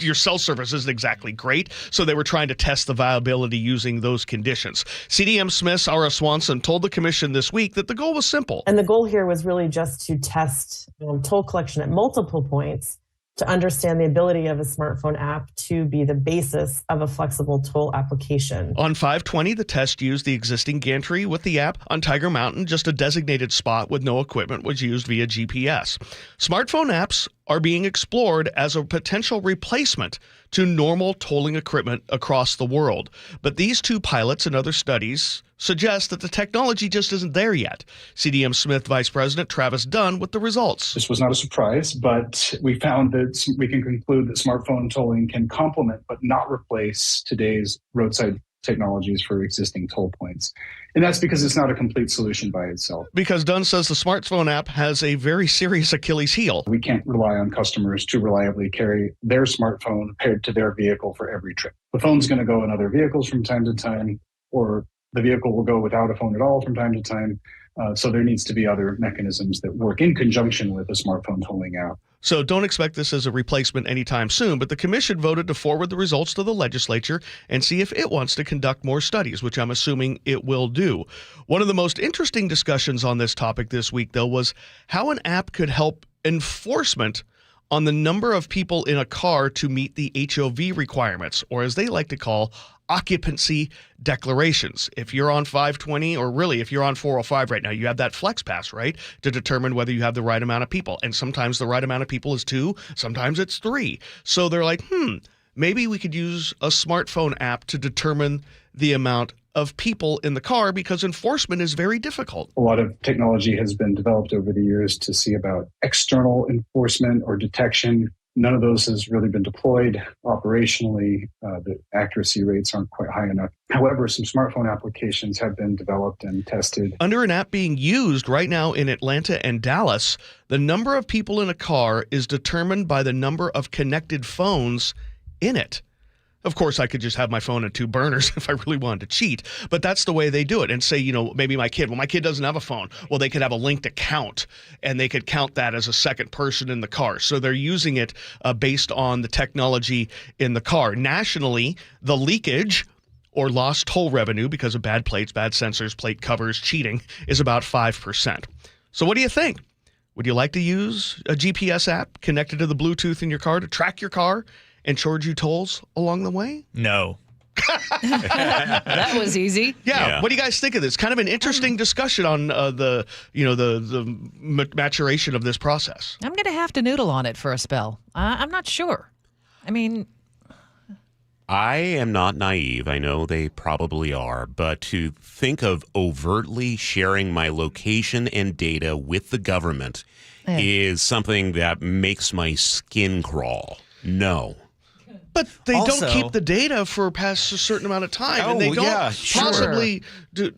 your cell service isn't exactly great. So they were trying to test the viability using those conditions. CDM Smith's R. Swanson told the commission this week that the goal was simple. And the goal here was really just to test toll collection at multiple points to understand the ability of a smartphone app to be the basis of a flexible toll application. On 520, the test used the existing gantry with the app. On Tiger Mountain, just a designated spot with no equipment was used via GPS. Smartphone apps are being explored as a potential replacement to normal tolling equipment across the world. But these two pilots and other studies suggest that the technology just isn't there yet. CDM Smith Vice President Travis Dunn with the results. This was not a surprise, but we found that we can conclude that smartphone tolling can complement but not replace today's roadside technologies for existing toll points. And that's because it's not a complete solution by itself. Because Dunn says the smartphone app has a very serious Achilles heel. We can't rely on customers to reliably carry their smartphone paired to their vehicle for every trip. The phone's going to go in other vehicles from time to time, or the vehicle will go without a phone at all from time to time. So there needs to be other mechanisms that work in conjunction with a smartphone tolling app. So don't expect this as a replacement anytime soon, but the commission voted to forward the results to the legislature and see if it wants to conduct more studies, which I'm assuming it will do. One of the most interesting discussions on this topic this week, though, was how an app could help enforcement on the number of people in a car to meet the HOV requirements, or as they like to call occupancy declarations. If you're on 520, or really if you're on 405 right now, you have that flex pass, right, to determine whether you have the right amount of people. And sometimes the right amount of people is 2, sometimes it's 3. So they're like, maybe we could use a smartphone app to determine the amount of people in the car, because enforcement is very difficult. A lot of technology has been developed over the years to see about external enforcement or detection. None of those has really been deployed operationally. The accuracy rates aren't quite high enough. However, some smartphone applications have been developed and tested. Under an app being used right now in Atlanta and Dallas, the number of people in a car is determined by the number of connected phones in it. Of course, I could just have my phone at 2 burners if I really wanted to cheat, but that's the way they do it. And say, maybe my kid doesn't have a phone. Well, they could have a linked account, and they could count that as a second person in the car. So they're using it based on the technology in the car. Nationally, the leakage or lost toll revenue because of bad plates, bad sensors, plate covers, cheating is about 5%. So what do you think? Would you like to use a GPS app connected to the Bluetooth in your car to track your car and charge you tolls along the way? No. That was easy. Yeah. What do you guys think of this? Kind of an interesting discussion on the maturation of this process. I'm going to have to noodle on it for a spell. I'm not sure. I mean, I am not naive. I know they probably are. But to think of overtly sharing my location and data with the government is something that makes my skin crawl. No. But they don't keep the data for past a certain amount of time, and they don't possibly do.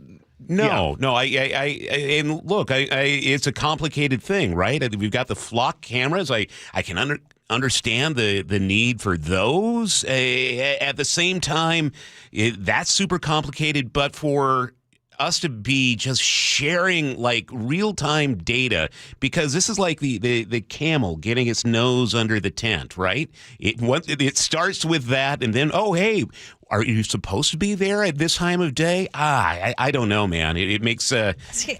No. And look, it's a complicated thing, right? We've got the flock cameras. I can understand the need for those. At the same time, that's super complicated. But for us to be just sharing like real-time data, because this is like the camel getting its nose under the tent, right? It starts with that, and then, oh, hey, are you supposed to be there at this time of day? I don't know, man. It makes... See,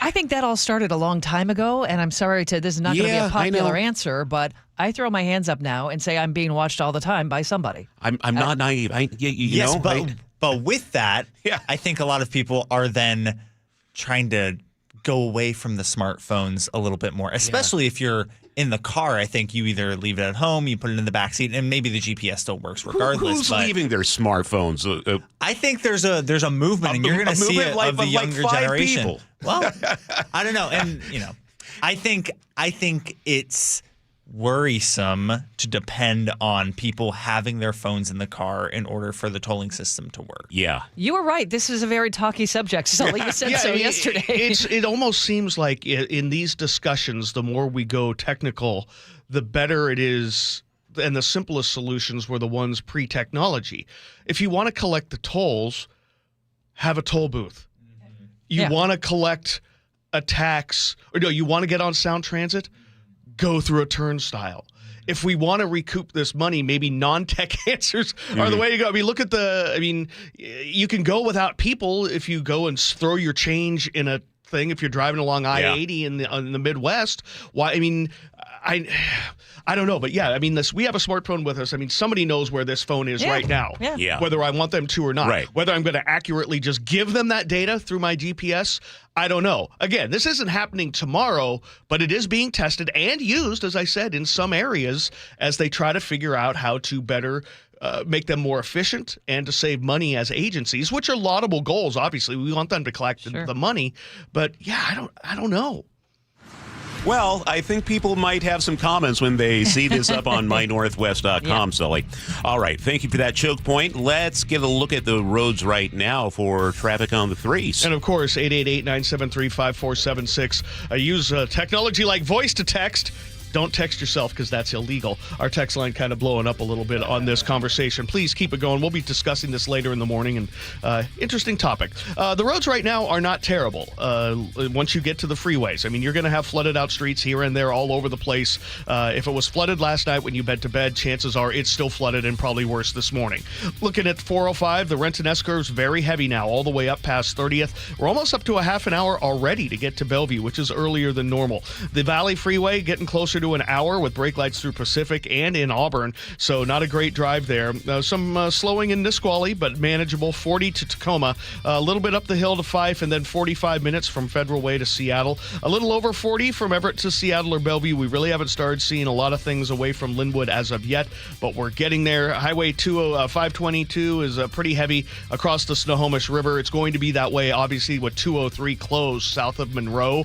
I think that all started a long time ago, and I'm sorry this is not going to be a popular answer, but I throw my hands up now and say I'm being watched all the time by somebody. I'm not naive. But with that, I think a lot of people are then trying to go away from the smartphones a little bit more, especially if you're in the car. I think you either leave it at home, you put it in the back seat, and maybe the GPS still works regardless. Who's leaving their smartphones? I think there's a movement, and you're going to see it of the younger generation. People. Well, I don't know, and I think it's worrisome to depend on people having their phones in the car in order for the tolling system to work. Yeah. You were right. This is a very talky subject. Sully, you said so yesterday. It almost seems like in these discussions, the more we go technical, the better it is, and the simplest solutions were the ones pre-technology. If you want to collect the tolls, have a toll booth. You want to collect a tax, or no, you want to get on Sound Transit, go through a turnstile. If we want to recoup this money, maybe non-tech answers are the way to go. I mean, you can go without people if you go and throw your change in a thing. If you're driving along I-80 in the Midwest, why? I mean, I don't know, but yeah, I mean, we have a smartphone with us. I mean, somebody knows where this phone is right now, whether I want them to or not. Right. Whether I'm going to accurately just give them that data through my GPS, I don't know. Again, this isn't happening tomorrow, but it is being tested and used, as I said, in some areas as they try to figure out how to better make them more efficient and to save money as agencies, which are laudable goals. Obviously, we want them to collect the money, but yeah, I don't know. Well, I think people might have some comments when they see this up on mynorthwest.com, Sully. All right. Thank you for that choke point. Let's get a look at the roads right now for traffic on the threes. And, of course, 888-973-5476. Use technology like voice to text. Don't text yourself because that's illegal. Our text line kind of blowing up a little bit on this conversation. Please keep it going. We'll be discussing this later in the morning, and interesting topic. The roads right now are not terrible once you get to the freeways. I mean, you're going to have flooded out streets here and there all over the place. If it was flooded last night when you went to bed, chances are it's still flooded and probably worse this morning. Looking at 405, the Renton S-curve is very heavy now, all the way up past 30th. We're almost up to a half an hour already to get to Bellevue, which is earlier than normal. The Valley Freeway getting closer to an hour with brake lights through Pacific and in Auburn, so not a great drive there. Some slowing in Nisqually, but manageable. 40 to Tacoma, a little bit up the hill to Fife, and then 45 minutes from Federal Way to Seattle. A little over 40 from Everett to Seattle or Bellevue. We really haven't started seeing a lot of things away from Linwood as of yet, but we're getting there. Highway 522 is pretty heavy across the Snohomish River. It's going to be that way, obviously, with 203 closed south of Monroe,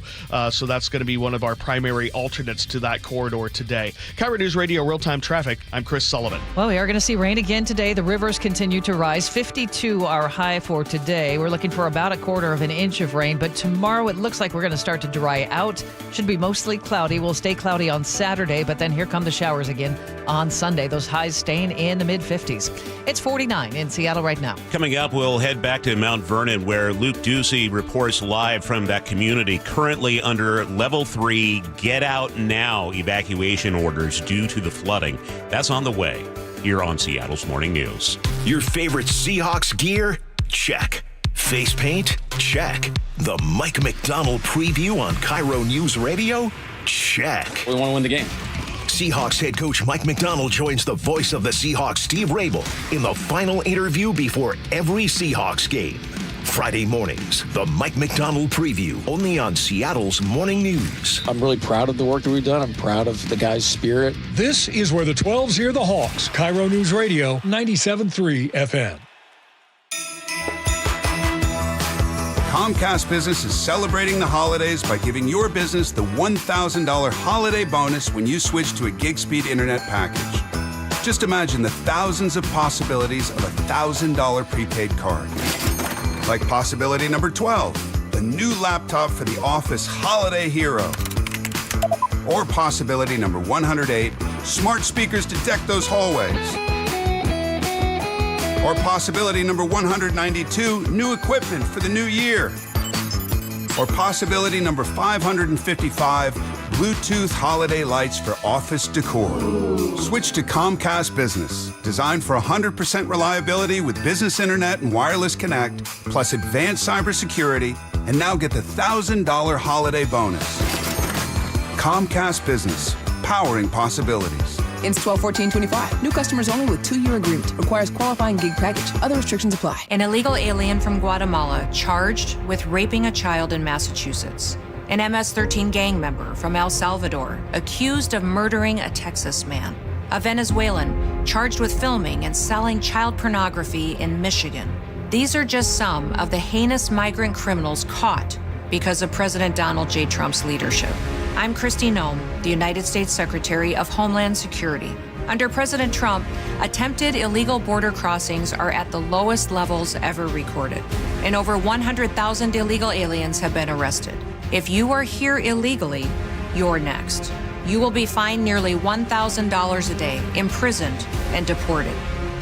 so that's going to be one of our primary alternates to that corridor today. KIRO News Radio real-time traffic. I'm Chris Sullivan. Well, we are going to see rain again today. The rivers continue to rise. 52 our high for today. We're looking for about 1/4 inch of rain, but tomorrow it looks like we're going to start to dry out. Should be mostly cloudy. We'll stay cloudy on Saturday, but then here come the showers again on Sunday. Those highs staying in the mid-50s. It's 49 in Seattle right now. Coming up, we'll head back to Mount Vernon, where Luke Ducey reports live from that community, currently under level 3 get out now evacuation orders due to the flooding. That's on the way here on Seattle's Morning News. Your favorite Seahawks gear? Check. Face paint? Check. The Mike McDonald preview on KIRO News Radio? Check. We want to win the game. Seahawks head coach Mike McDonald joins the voice of the Seahawks, Steve Rabel, in the final interview before every Seahawks game. Friday mornings, the Mike McDonald preview, only on Seattle's Morning News. I'm really proud of the work that we've done. I'm proud of the guys' spirit. This is where the 12s hear the Hawks. KIRO News Radio, 97.3 FM. Comcast Business is celebrating the holidays by giving your business the $1,000 holiday bonus when you switch to a gig speed internet package. Just imagine the thousands of possibilities of a $1,000 prepaid card. Like possibility number 12, the new laptop for the office holiday hero. Or possibility number 108, smart speakers to deck those hallways. Or possibility number 192, new equipment for the new year. Or possibility number 555, Bluetooth holiday lights for office decor. Switch to Comcast Business, designed for 100% reliability with business internet and wireless connect, plus advanced cybersecurity, and now get the $1,000 holiday bonus. Comcast Business, powering possibilities. Ends 12/14/25. New customers only with 2-year agreement. Requires qualifying gig package. Other restrictions apply. An illegal alien from Guatemala charged with raping a child in Massachusetts. an MS-13 gang member from El Salvador accused of murdering a Texas man, a Venezuelan charged with filming and selling child pornography in Michigan. These are just some of the heinous migrant criminals caught because of President Donald J. Trump's leadership. I'm Kristi Noem, the United States Secretary of Homeland Security. Under President Trump, attempted illegal border crossings are at the lowest levels ever recorded, and over 100,000 illegal aliens have been arrested. If you are here illegally, you're next. You will be fined nearly $1,000 a day, imprisoned, and deported.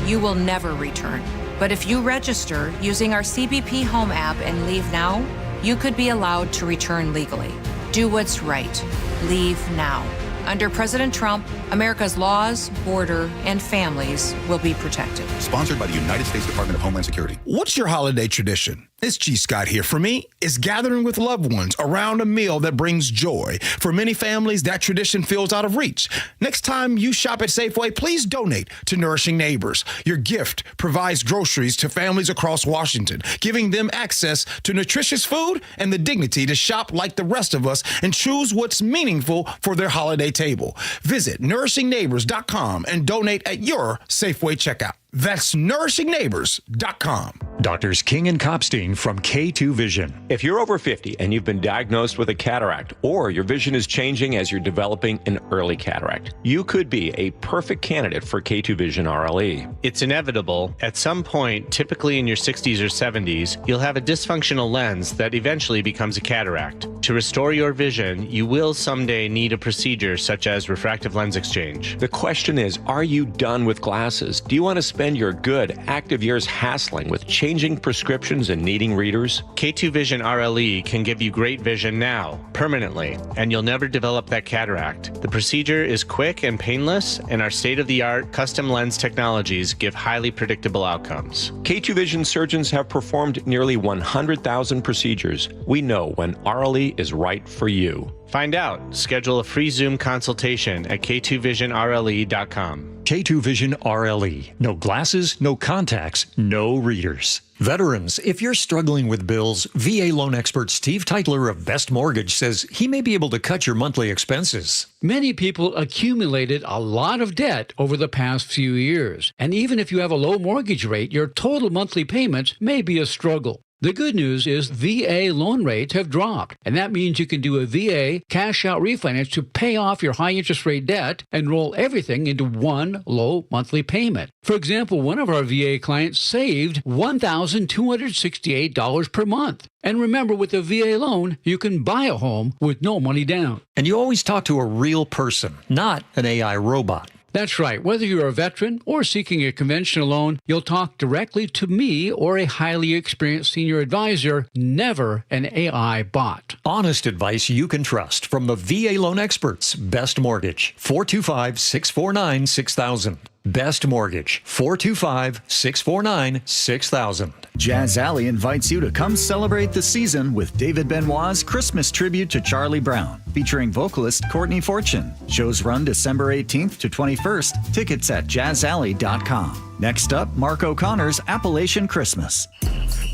You will never return. But if you register using our CBP Home app and leave now, you could be allowed to return legally. Do what's right. Leave now. Under President Trump, America's laws, border, and families will be protected. Sponsored by the United States Department of Homeland Security. What's your holiday tradition? It's G. Scott here. For me, it's gathering with loved ones around a meal that brings joy. For many families, that tradition feels out of reach. Next time you shop at Safeway, please donate to Nourishing Neighbors. Your gift provides groceries to families across Washington, giving them access to nutritious food and the dignity to shop like the rest of us and choose what's meaningful for their holiday table. Visit nourishingneighbors.com and donate at your Safeway checkout. That's nourishingneighbors.com. Doctors King and Copstein from K2 Vision. If you're over 50 and you've been diagnosed with a cataract, or your vision is changing as you're developing an early cataract, you could be a perfect candidate for K2 Vision RLE. It's inevitable. At some point, typically in your 60s or 70s, you'll have a dysfunctional lens that eventually becomes a cataract. To restore your vision, you will someday need a procedure such as refractive lens exchange. The question is, are you done with glasses? Do you want to spend your good, active years hassling with changing prescriptions and needing readers? K2 Vision RLE can give you great vision now, permanently, and you'll never develop that cataract. The procedure is quick and painless, and our state-of-the-art custom lens technologies give highly predictable outcomes. K2 Vision surgeons have performed nearly 100,000 procedures. We know when RLE is right for you. Find out. Schedule a free Zoom consultation at k2visionrle.com. K2 Vision RLE. No glasses, no contacts, no readers. Veterans, if you're struggling with bills, VA loan expert Steve Teitler of Best Mortgage says he may be able to cut your monthly expenses. Many people accumulated a lot of debt over the past few years, and even if you have a low mortgage rate, your total monthly payments may be a struggle. The good news is VA loan rates have dropped, and that means you can do a VA cash-out refinance to pay off your high-interest rate debt and roll everything into one low monthly payment. For example, one of our VA clients saved $1,268 per month. And remember, with a VA loan, you can buy a home with no money down. And you always talk to a real person, not an AI robot. That's right. Whether you're a veteran or seeking a conventional loan, you'll talk directly to me or a highly experienced senior advisor, never an AI bot. Honest advice you can trust from the VA loan experts. Best Mortgage, 425-649-6000. Best Mortgage, 425-649-6000. Jazz Alley invites you to come celebrate the season with David Benoit's Christmas tribute to Charlie Brown, featuring vocalist Courtney Fortune. Shows run December 18th to 21st. Tickets at jazzalley.com. Next up, Mark O'Connor's Appalachian Christmas.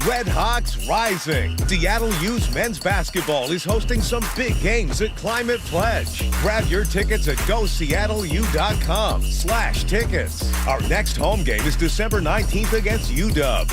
Red Hawks rising. Seattle U's men's basketball is hosting some big games at Climate Pledge. Grab your tickets at goseattleu.com/tickets. Our next home game is December 19th against UW.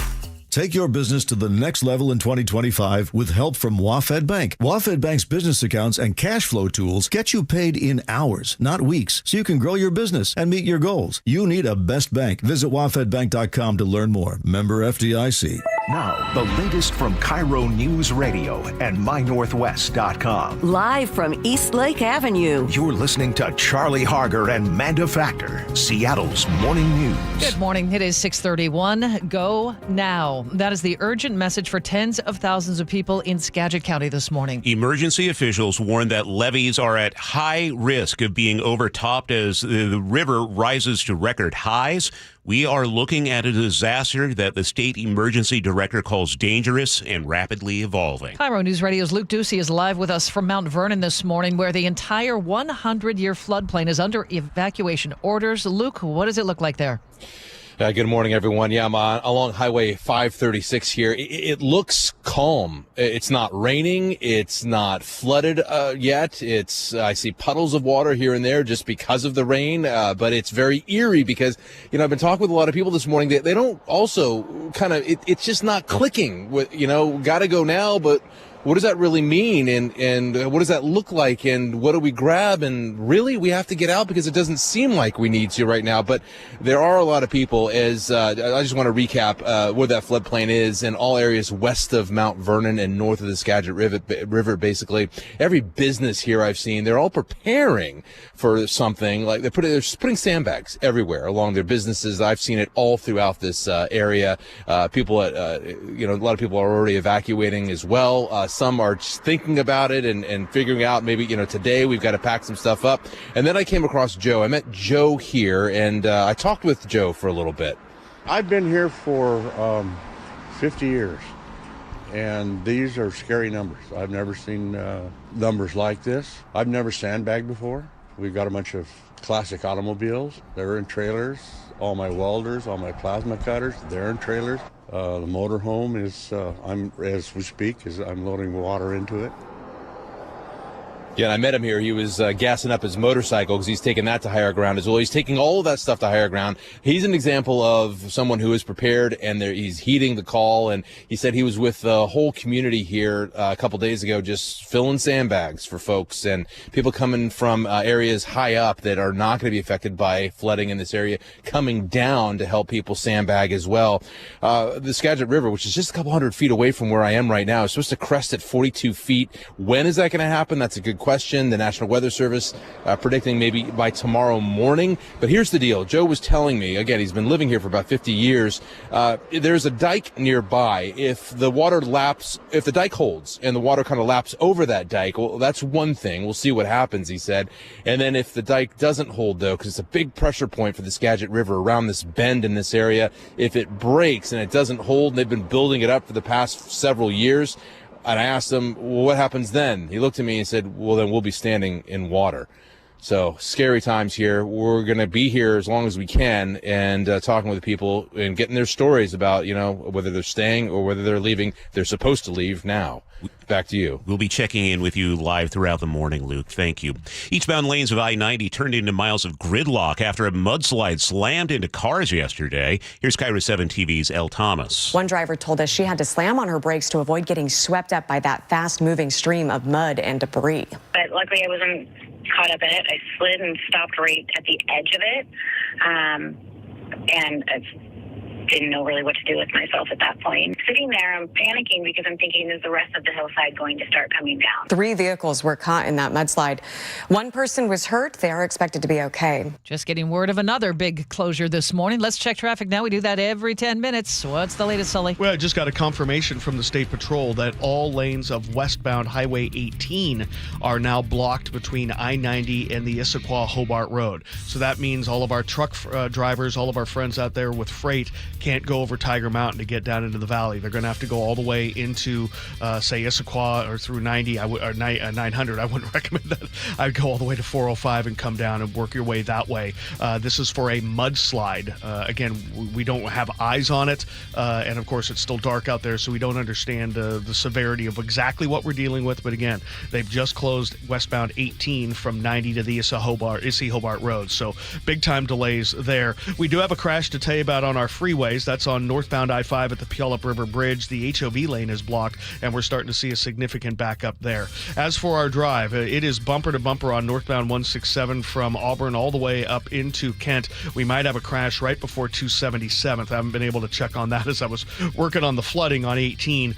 Take your business to the next level in 2025 with help from WaFd Bank. WaFd Bank's business accounts and cash flow tools get you paid in hours, not weeks, so you can grow your business and meet your goals. You need a best bank. Visit wafdbank.com to learn more. Member FDIC. Now, the latest from KIRO Newsradio and MyNorthwest.com. Live from East Lake Avenue. You're listening to Charlie Harger and Manda Factor, Seattle's morning news. Good morning. It is 6:31. Go now. That is the urgent message for tens of thousands of people in Skagit County this morning. Emergency officials warn that levees are at high risk of being overtopped as the river rises to record highs. We are looking at a disaster that the state emergency director calls dangerous and rapidly evolving. KIRO News Radio's Luke Ducey is live with us from Mount Vernon this morning, where the entire 100-year floodplain is under evacuation orders. Luke, what does it look like there? Good morning, everyone. Yeah, I'm along Highway 536 here. It looks calm. It's not raining. It's not flooded yet. I see puddles of water here and there just because of the rain, but it's very eerie because, I've been talking with a lot of people this morning. They don't also it's just not clicking. Got to go now, but what does that really mean? And what does that look like? And what do we grab? And really, we have to get out because it doesn't seem like we need to right now. But there are a lot of people, I just want to recap where that floodplain is in all areas west of Mount Vernon and north of the Skagit River, basically. Every business here I've seen, they're all preparing for something. Like they're putting sandbags everywhere along their businesses. I've seen it all throughout this area. A lot of people are already evacuating as well. Some are just thinking about it and figuring out maybe, today we've got to pack some stuff up. And then I came across Joe. I met Joe here, and I talked with Joe for a little bit. I've been here for 50 years, and these are scary numbers. I've never seen numbers like this. I've never sandbagged before. We've got a bunch of classic automobiles. They're in trailers. All my welders, all my plasma cutters, they're in trailers. The motorhome is, as we speak, I'm loading water into it. Yeah, and I met him here. He was gassing up his motorcycle because he's taking that to higher ground as well. He's taking all of that stuff to higher ground. He's an example of someone who is prepared, and he's heeding the call. And he said he was with the whole community here a couple days ago just filling sandbags for folks and people coming from areas high up that are not going to be affected by flooding in this area, coming down to help people sandbag as well. The Skagit River, which is just a couple hundred feet away from where I am right now, is supposed to crest at 42 feet. When is that going to happen? That's a good question. The National Weather Service predicting maybe by tomorrow morning. But here's the deal. Joe was telling me, again, he's been living here for about 50 years. There's a dike nearby. If the dike holds and the water kind of laps over that dike, well, that's one thing. We'll see what happens, he said. And then if the dike doesn't hold, though, because it's a big pressure point for the Skagit River around this bend in this area, if it breaks and it doesn't hold, and they've been building it up for the past several years, and I asked him, well, what happens then? He looked at me and said, well, then we'll be standing in water. So scary times here. We're going to be here as long as we can and talking with people and getting their stories about, whether they're staying or whether they're leaving. They're supposed to leave now. Back to you. We'll be checking in with you live throughout the morning, Luke. Thank you. Eastbound lanes of I-90 turned into miles of gridlock after a mudslide slammed into cars yesterday. Here's KIRO 7 TV's Elle Thomas. One driver told us she had to slam on her brakes to avoid getting swept up by that fast-moving stream of mud and debris. But luckily I wasn't caught up in it. I slid and stopped right at the edge of it, and I didn't know really what to do with myself at that point. Sitting there, I'm panicking because I'm thinking, is the rest of the hillside going to start coming down? 3 vehicles were caught in that mudslide. 1 person was hurt. They are expected to be okay. Just getting word of another big closure this morning. Let's check traffic now. We do that every 10 minutes. What's the latest, Sully? Well, I just got a confirmation from the State Patrol that all lanes of westbound Highway 18 are now blocked between I-90 and the Issaquah-Hobart Road. So that means all of our truck drivers, all of our friends out there with freight can't go over Tiger Mountain to get down into the valley. They're going to have to go all the way into, say, Issaquah or through 90 or 900. I wouldn't recommend that. I'd go all the way to 405 and come down and work your way that way. This is for a mudslide. Again, we don't have eyes on it, and of course it's still dark out there, so we don't understand the severity of exactly what we're dealing with. But again, they've just closed westbound 18 from 90 to the Issy-Hobart Road, so big time delays there. We do have a crash to tell you about on our freeways. That's on northbound I-5 at the Puyallup River Bridge. The HOV lane is blocked, and we're starting to see a significant backup there. As for our drive, it is bumper to bumper on northbound 167 from Auburn all the way up into Kent. We might have a crash right before 277th. I haven't been able to check on that as I was working on the flooding on 18.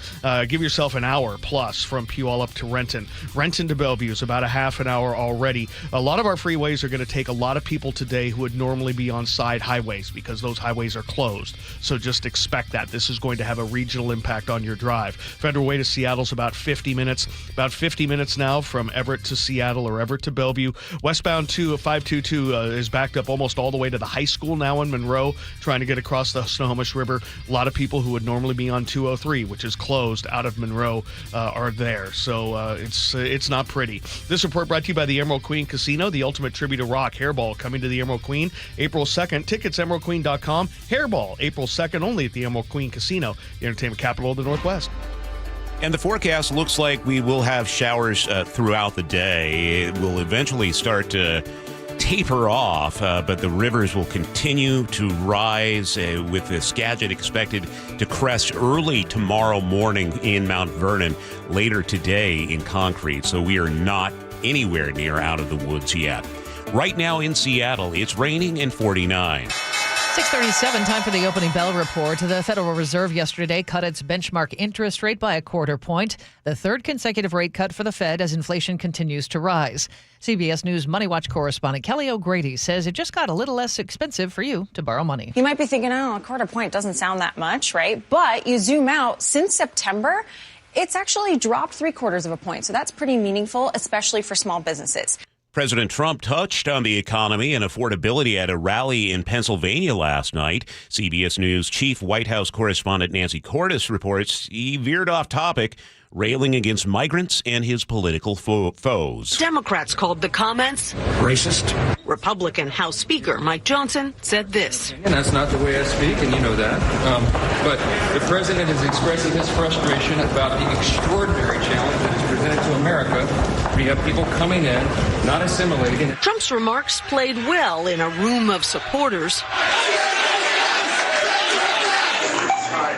Give yourself an hour plus from Puyallup to Renton. Renton to Bellevue is about a half an hour already. A lot of our freeways are going to take a lot of people today who would normally be on side highways because those highways are closed. So just expect that. This is going to have a regional impact on your drive. Federal Way to Seattle's about 50 minutes. About 50 minutes now from Everett to Seattle or Everett to Bellevue. Westbound 522 is backed up almost all the way to the high school now in Monroe, trying to get across the Snohomish River. A lot of people who would normally be on 203, which is closed out of Monroe, are there. So it's not pretty. This report brought to you by the Emerald Queen Casino, the ultimate tribute to rock. Hairball coming to the Emerald Queen April 2nd. Tickets emeraldqueen.com. Hairball April 2nd only at the Emerald Queen Casino, the entertainment capital of the Northwest. And the forecast looks like we will have showers throughout the day. It will eventually start to taper off, but the rivers will continue to rise with the Skagit expected to crest early tomorrow morning in Mount Vernon, later today in Concrete. So we are not anywhere near out of the woods yet. Right now in Seattle, it's raining and 49. 6:37, time for the opening bell report. The Federal Reserve yesterday cut its benchmark interest rate by a quarter point, the third consecutive rate cut for the Fed as inflation continues to rise. CBS News Money Watch correspondent Kelly O'Grady says it just got a little less expensive for you to borrow money. You might be thinking, a quarter point doesn't sound that much, right? But you zoom out, since September, it's actually dropped 3/4 of a point. So that's pretty meaningful, especially for small businesses. President Trump touched on the economy and affordability at a rally in Pennsylvania last night. CBS News chief White House correspondent Nancy Cordes reports he veered off topic, railing against migrants and his political foes. Democrats called the comments racist. Republican House Speaker Mike Johnson said this. And that's not the way I speak, and you know that. But the president is expressing his frustration about the extraordinary challenge that is presented to America. We have people coming in, not assimilating. Trump's remarks played well in a room of supporters.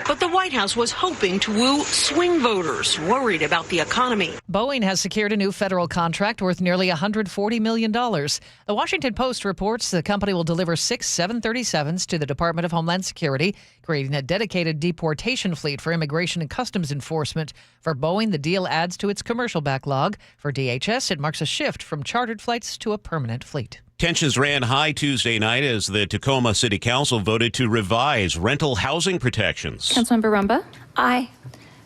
But the White House was hoping to woo swing voters worried about the economy. Boeing has secured a new federal contract worth nearly $140 million. The Washington Post reports the company will deliver 6 737s to the Department of Homeland Security, creating a dedicated deportation fleet for immigration and customs enforcement. For Boeing, the deal adds to its commercial backlog. For DHS, it marks a shift from chartered flights to a permanent fleet. Tensions ran high Tuesday night as the Tacoma City Council voted to revise rental housing protections. Councilmember Rumba? Aye.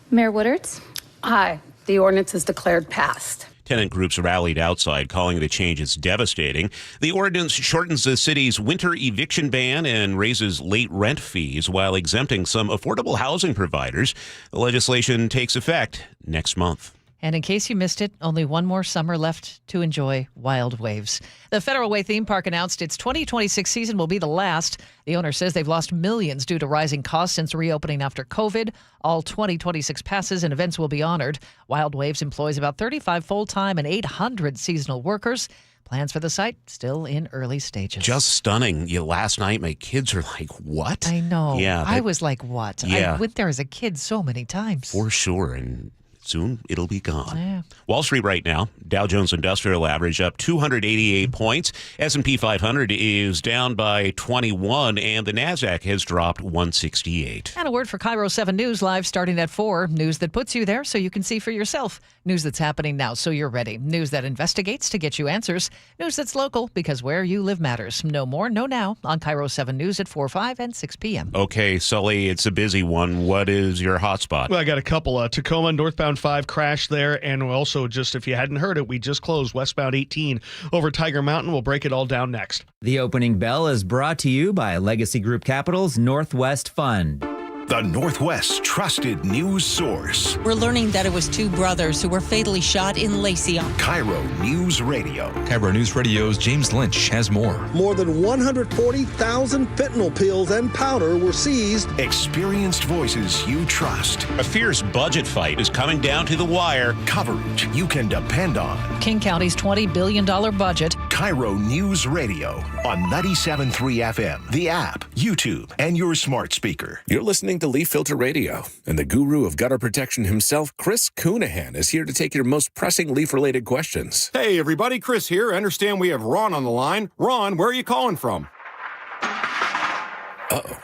Mayor Woodards? Aye. The ordinance is declared passed. Tenant groups rallied outside, calling the changes devastating. The ordinance shortens the city's winter eviction ban and raises late rent fees while exempting some affordable housing providers. The legislation takes effect next month. And in case you missed it, only one more summer left to enjoy Wild Waves. The Federal Way theme park announced its 2026 season will be the last. The owner says they've lost millions due to rising costs since reopening after COVID. All 2026 passes and events will be honored. Wild Waves employs about 35 full-time and 800 seasonal workers. Plans for the site still in early stages. Just stunning. Last night, my kids are like, what? I know. Yeah, I was like, what? Yeah. I went there as a kid so many times. For sure. And soon it'll be gone. Yeah. Wall Street right now, Dow Jones Industrial Average up 288 points. S&P 500 is down by 21, and the NASDAQ has dropped 168. And a word for KIRO 7 News live starting at 4. News that puts you there so you can see for yourself. News that's happening now so you're ready. News that investigates to get you answers. News that's local because where you live matters. No more, no now on KIRO 7 News at 4, 5, and 6 p.m. Okay, Sully, it's a busy one. What is your hotspot? Well, I got a couple. Tacoma northbound 5 crashed there, and also, just if you hadn't heard it, we just closed westbound 18 over Tiger Mountain. We'll break it all down next. The opening bell is brought to you by Legacy Group Capital's Northwest Fund. The Northwest's trusted news source. We're learning that it was 2 brothers who were fatally shot in Lacey. KIRO Newsradio. KIRO Newsradio's James Lynch has more. More than 140,000 fentanyl pills and powder were seized. Experienced voices you trust. A fierce budget fight is coming down to the wire. Coverage you can depend on. King County's $20 billion budget. KIRO Newsradio on 97.3 FM, the app, YouTube, and your smart speaker. You're listening to Leaf Filter Radio, and the guru of gutter protection himself, Chris Coonahan, is here to take your most pressing leaf-related questions. Hey, everybody, Chris here. I understand we have Ron on the line. Ron, where are you calling from? Uh-oh.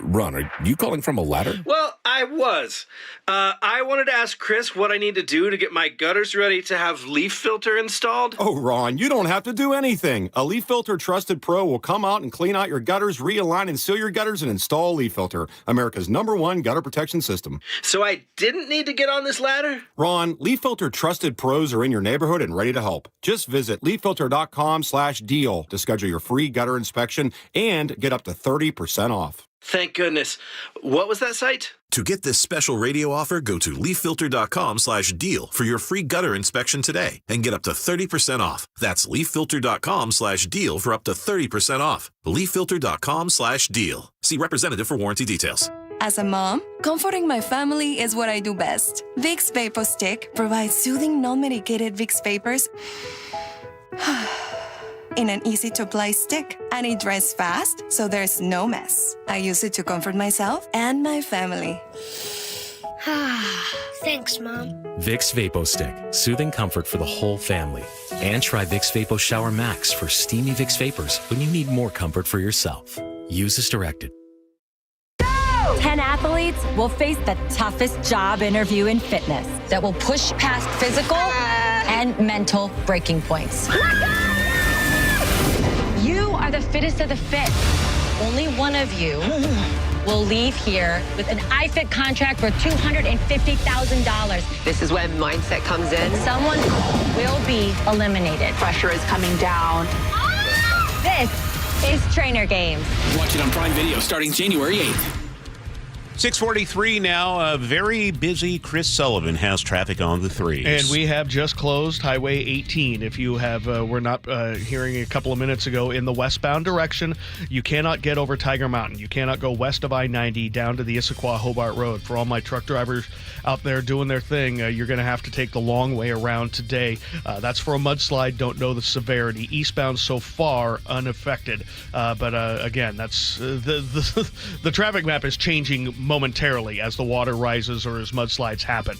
Ron, are you calling from a ladder? Well, I was. I wanted to ask Chris what I need to do to get my gutters ready to have leaf filter installed. Oh, Ron, you don't have to do anything. A Leaf Filter Trusted Pro will come out and clean out your gutters, realign and seal your gutters, and install Leaf Filter, America's #1 gutter protection system. So I didn't need to get on this ladder? Ron, Leaf Filter Trusted Pros are in your neighborhood and ready to help. Just visit leaffilter.com/deal to schedule your free gutter inspection and get up to 30% off. Thank goodness. What was that site? To get this special radio offer, go to leaffilter.com/deal for your free gutter inspection today and get up to 30% off. That's leaffilter.com/deal for up to 30% off. leaffilter.com/deal. See representative for warranty details. As a mom, comforting my family is what I do best. Vicks Vapor Stick provides soothing, non-medicated Vicks vapors in an easy-to-apply stick, and it dries fast, so there's no mess. I use it to comfort myself and my family. Thanks, Mom. Vicks Vapo Stick, soothing comfort for the whole family. And try Vicks Vapo Shower Max for steamy Vicks vapors when you need more comfort for yourself. Use as directed. 10 athletes will face the toughest job interview in fitness that will push past physical and mental breaking points. You are the fittest of the fit. Only one of you will leave here with an iFit contract for $250,000. This is when mindset comes in. Someone will be eliminated. Pressure is coming down. This is Trainer Games. Watch it on Prime Video starting January 8th. 6:43 now. Very busy. Chris Sullivan has traffic on the 3s. And we have just closed Highway 18. If you have, were not hearing a couple of minutes ago, in the westbound direction, you cannot get over Tiger Mountain. You cannot go west of I-90 down to the Issaquah-Hobart Road. For all my truck drivers out there doing their thing, you're going to have to take the long way around today. That's for a mudslide. Don't know the severity. Eastbound so far unaffected. But again, that's the traffic map is changing momentarily as the water rises or as mudslides happen.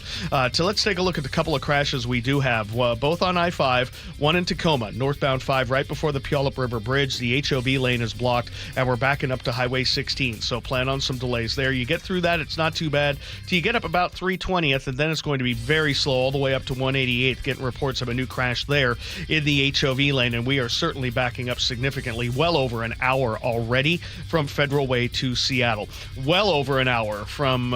So let's take a look at the couple of crashes we do have, both on I-5, one in Tacoma, northbound 5, right before the Puyallup River Bridge. The HOV lane is blocked, and we're backing up to Highway 16, so plan on some delays there. You get through that, it's not too bad, till you get up about 320th, and then it's going to be very slow all the way up to 188th, getting reports of a new crash there in the HOV lane, and we are certainly backing up significantly, well over an hour already from Federal Way to Seattle. Well over an hour from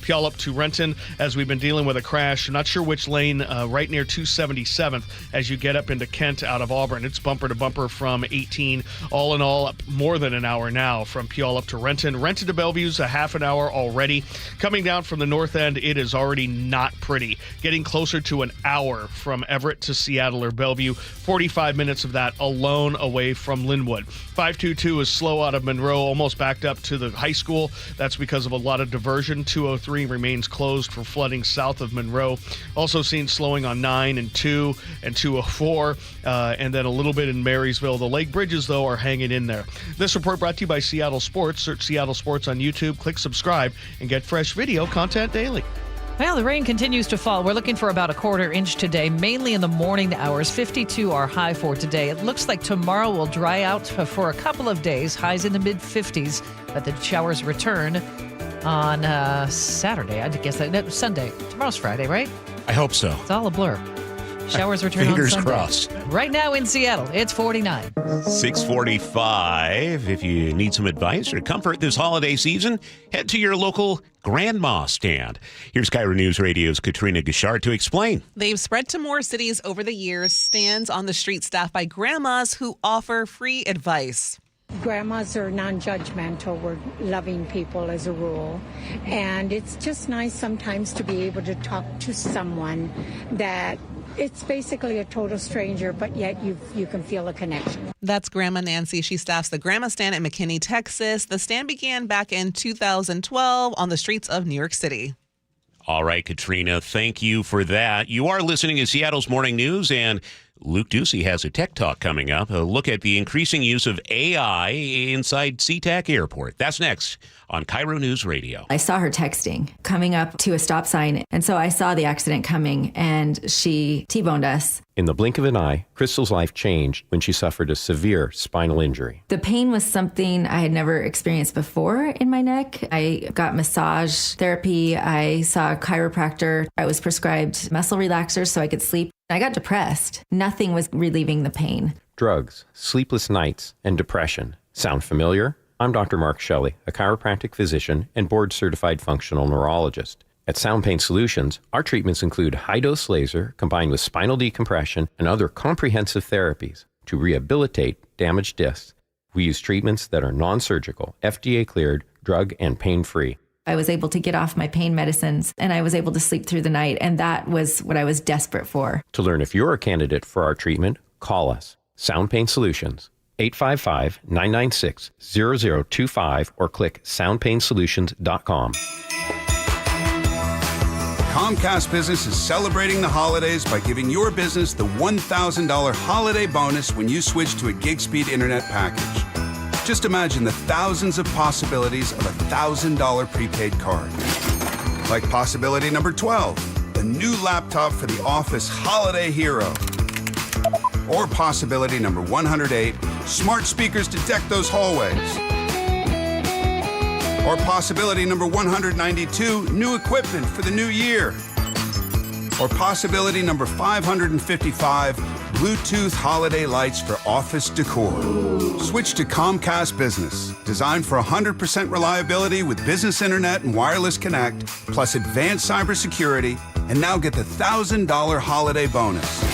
Puyallup to Renton as we've been dealing with a crash. Not sure which lane, right near 277th as you get up into Kent out of Auburn. It's bumper to bumper from 18. All in all, more than an hour now from Puyallup to Renton. Renton to Bellevue's a half an hour already. Coming down from the north end, it is already not pretty. Getting closer to an hour from Everett to Seattle or Bellevue. 45 minutes of that alone away from Linwood. 522 is slow out of Monroe, almost backed up to the high school. That's because of a lot of diversion. 203 remains closed for flooding south of Monroe. Also seen slowing on 9 and 2 and 204, and then a little bit in Marysville. The Lake Bridges, though, are hanging in there. This report brought to you by Seattle Sports. Search Seattle Sports on YouTube, click subscribe, and get fresh video content daily. Well, the rain continues to fall. We're looking for about a quarter inch today, mainly in the morning hours. 52 are high for today. It looks like tomorrow will dry out for a couple of days, highs in the mid-50s, but the showers return on Saturday. I guess Sunday. Tomorrow's Friday, right? I hope so. It's all a blur. Showers return on Sunday. Fingers crossed. Right now in Seattle, it's 49. 6:45. If you need some advice or comfort this holiday season, head to your local grandma stand. Here's KIRO News Radio's Katrina Gishard to explain. They've spread to more cities over the years, stands on the street staffed by grandmas who offer free advice. Grandmas are non-judgmental. We're loving people as a rule. And it's just nice sometimes to be able to talk to someone that it's basically a total stranger, but yet you can feel a connection. That's Grandma Nancy. She staffs the Grandma Stand in McKinney, Texas. The stand began back in 2012 on the streets of New York City. All right, Katrina, thank you for that. You are listening to Seattle's Morning News, and Luke Ducey has a Tech Talk coming up. A look at the increasing use of AI inside SeaTac Airport. That's next on KIRO News Radio. I saw her texting, coming up to a stop sign, and so I saw the accident coming, and she T-boned us. In the blink of an eye, Crystal's life changed when she suffered a severe spinal injury. The pain was something I had never experienced before in my neck. I got massage therapy. I saw a chiropractor. I was prescribed muscle relaxers so I could sleep. I got depressed. Nothing was relieving the pain. Drugs, sleepless nights, and depression. Sound familiar? I'm Dr. Mark Shelley, a chiropractic physician and board-certified functional neurologist. At Sound Pain Solutions, our treatments include high-dose laser combined with spinal decompression and other comprehensive therapies to rehabilitate damaged discs. We use treatments that are non-surgical, FDA-cleared, drug and pain-free. I was able to get off my pain medicines, and I was able to sleep through the night, and that was what I was desperate for. To learn if you're a candidate for our treatment, call us. Sound Pain Solutions, 855-996-0025, or click soundpainsolutions.com. Comcast Business is celebrating the holidays by giving your business the $1,000 holiday bonus when you switch to a gig speed internet package. Just imagine the thousands of possibilities of a $1,000 prepaid card. Like possibility number 12, the new laptop for the office holiday hero. Or possibility number 108, smart speakers to deck those hallways. Or possibility number 192, new equipment for the new year. Or possibility number 555, Bluetooth holiday lights for office decor. Switch to Comcast Business, designed for 100% reliability with business internet and wireless connect, plus advanced cybersecurity, and now get the $1,000 holiday bonus.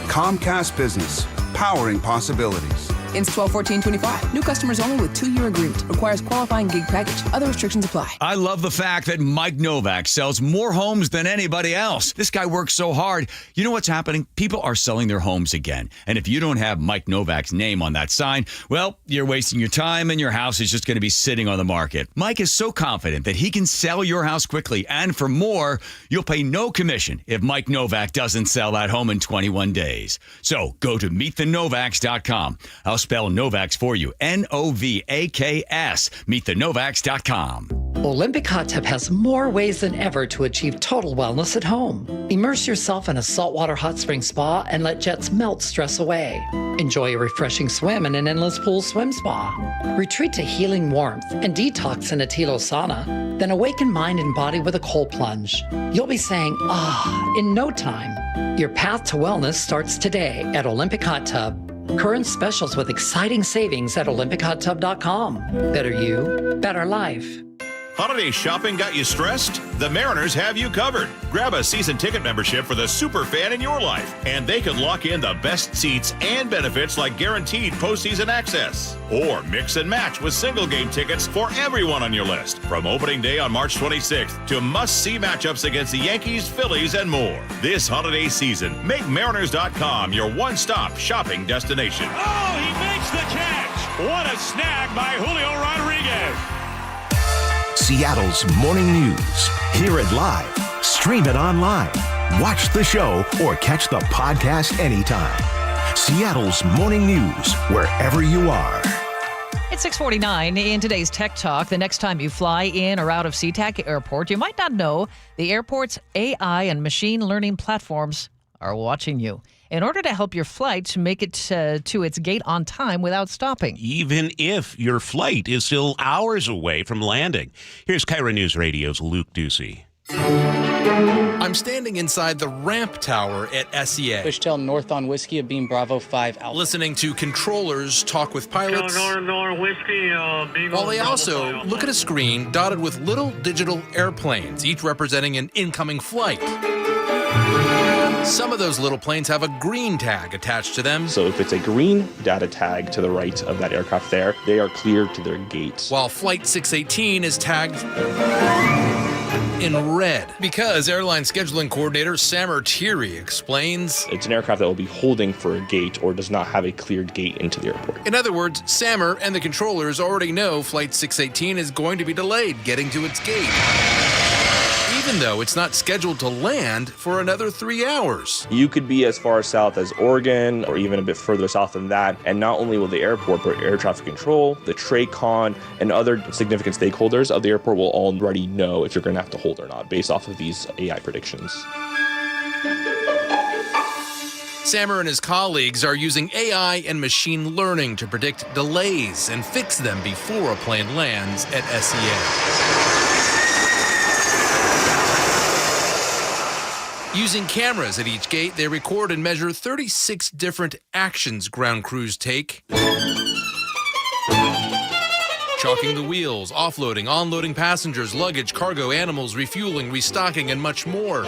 Comcast Business, powering possibilities. Ends 12/14/25. New customers only with 2-year agreement. Requires qualifying gig package. Other restrictions apply. I love the fact that Mike Novak sells more homes than anybody else. This guy works so hard. You know what's happening? People are selling their homes again. And if you don't have Mike Novak's name on that sign, well, you're wasting your time and your house is just going to be sitting on the market. Mike is so confident that he can sell your house quickly. And for more, you'll pay no commission if Mike Novak doesn't sell that home in 21 days. So go to meetthenovaks.com. I'll spell Novaks for you. Novaks. Meetthenovaks.com. Olympic Hot Tub has more ways than ever to achieve total wellness at home. Immerse yourself in a saltwater hot spring spa and let jets melt stress away. Enjoy a refreshing swim in an endless pool swim spa. Retreat to healing warmth and detox in a Tilo sauna. Then awaken mind and body with a cold plunge. You'll be saying, ah, in no time. Your path to wellness starts today at Olympic Hot Tub. Current specials with exciting savings at olympichottub.com. Better you, better life. Holiday shopping got you stressed? The Mariners have you covered. Grab a season ticket membership for the super fan in your life, and they can lock in the best seats and benefits like guaranteed postseason access. Or mix and match with single game tickets for everyone on your list, from opening day on March 26th to must-see matchups against the Yankees, Phillies, and more. This holiday season, make Mariners.com your one-stop shopping destination. Oh, he makes the catch! What a snag by Julio Rodriguez! Seattle's morning news. Hear it live, stream it online, watch the show, or catch the podcast anytime. Seattle's morning news, wherever you are. It's 6:49 in today's Tech Talk. The next time you fly in or out of SeaTac Airport, you might not know the airport's AI and machine learning platforms are watching you in order to help your flight make it to its gate on time without stopping. Even if your flight is still hours away from landing. Here's KIRO News Radio's Luke Ducey. I'm standing inside the ramp tower at SEA. Fishtail north on Whiskey of Beam Bravo 5 Alpha. Listening to controllers talk with pilots. While they also look at a screen dotted with little digital airplanes, each representing an incoming flight. Some of those little planes have a green tag attached to them. So if it's a green data tag to the right of that aircraft there, they are cleared to their gate. While Flight 618 is tagged in red. Because airline scheduling coordinator Samer Thierry explains, it's an aircraft that will be holding for a gate or does not have a cleared gate into the airport. In other words, Samer and the controllers already know Flight 618 is going to be delayed getting to its gate. even though it's not scheduled to land for another 3 hours. You could be as far south as Oregon or even a bit further south than that. And not only will the airport, but air traffic control, the TRACON, and other significant stakeholders of the airport will already know if you're going to have to hold or not based off of these AI predictions. Sammer and his colleagues are using AI and machine learning to predict delays and fix them before a plane lands at SEA. Using cameras at each gate, they record and measure 36 different actions ground crews take. Chalking the wheels, offloading, onloading passengers, luggage, cargo, animals, refueling, restocking, and much more.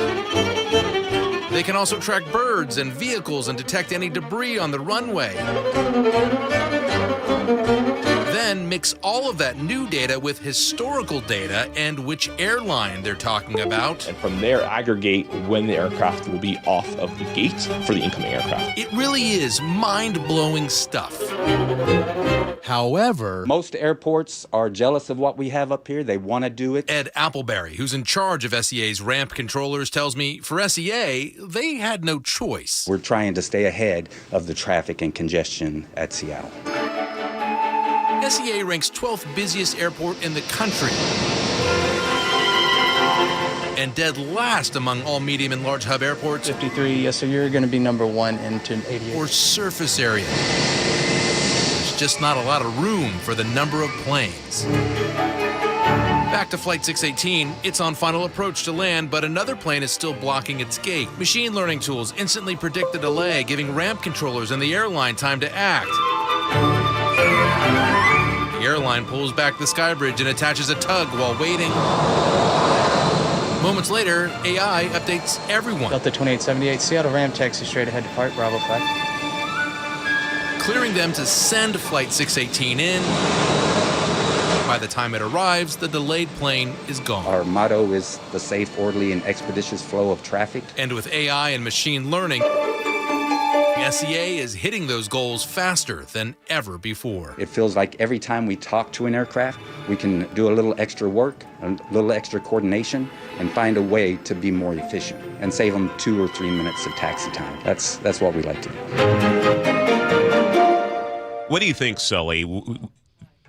They can also track birds and vehicles and detect any debris on the runway. Then mix all of that new data with historical data and which airline they're talking about. And from there, aggregate when the aircraft will be off of the gate for the incoming aircraft. It really is mind-blowing stuff. However, most airports are jealous of what we have up here. They want to do it. Ed Appleberry, who's in charge of SEA's ramp controllers, tells me for SEA, they had no choice. We're trying to stay ahead of the traffic and congestion at Seattle. SEA ranks 12th busiest airport in the country and dead last among all medium and large hub airports. 53, yes, so you're going to be number 1 into 88. Or surface area. There's just not a lot of room for the number of planes. Back to Flight 618, it's on final approach to land, but another plane is still blocking its gate. Machine learning tools instantly predict the delay, giving ramp controllers and the airline time to act. The airline pulls back the skybridge and attaches a tug while waiting. Moments later, AI updates everyone. Delta 2878, Seattle ramp taxi straight ahead, depart Bravo 5. Clearing them to send Flight 618 in. By the time it arrives, the delayed plane is gone. Our motto is the safe, orderly, and expeditious flow of traffic. And with AI and machine learning, SEA is hitting those goals faster than ever before. It feels like every time we talk to an aircraft, we can do a little extra work, a little extra coordination, and find a way to be more efficient and save them 2 or 3 minutes of taxi time. That's what we like to do. What do you think, Sully?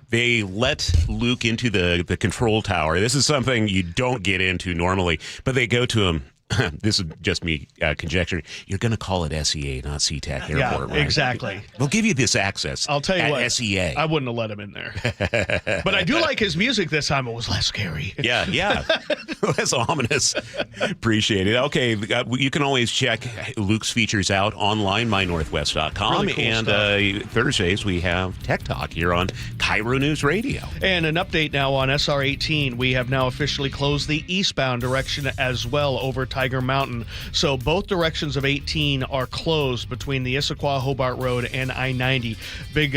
They let Luke into the control tower. This is something you don't get into normally, but they go to him. This is just me conjecturing. You're going to call it SEA, not SeaTac Airport, right? Exactly. They'll give you this access. I'll tell you what, SEA. I wouldn't have let him in there. But I do like his music this time. It was less scary. Yeah. Less ominous. Appreciate it. Okay, you can always check Luke's features out online, mynorthwest.com. Really cool and Thursdays, we have Tech Talk here on KIRO News Radio. And an update now on SR-18. We have now officially closed the eastbound direction as well over Tiger Mountain. So both directions of 18 are closed between the Issaquah Hobart Road and I-90. Big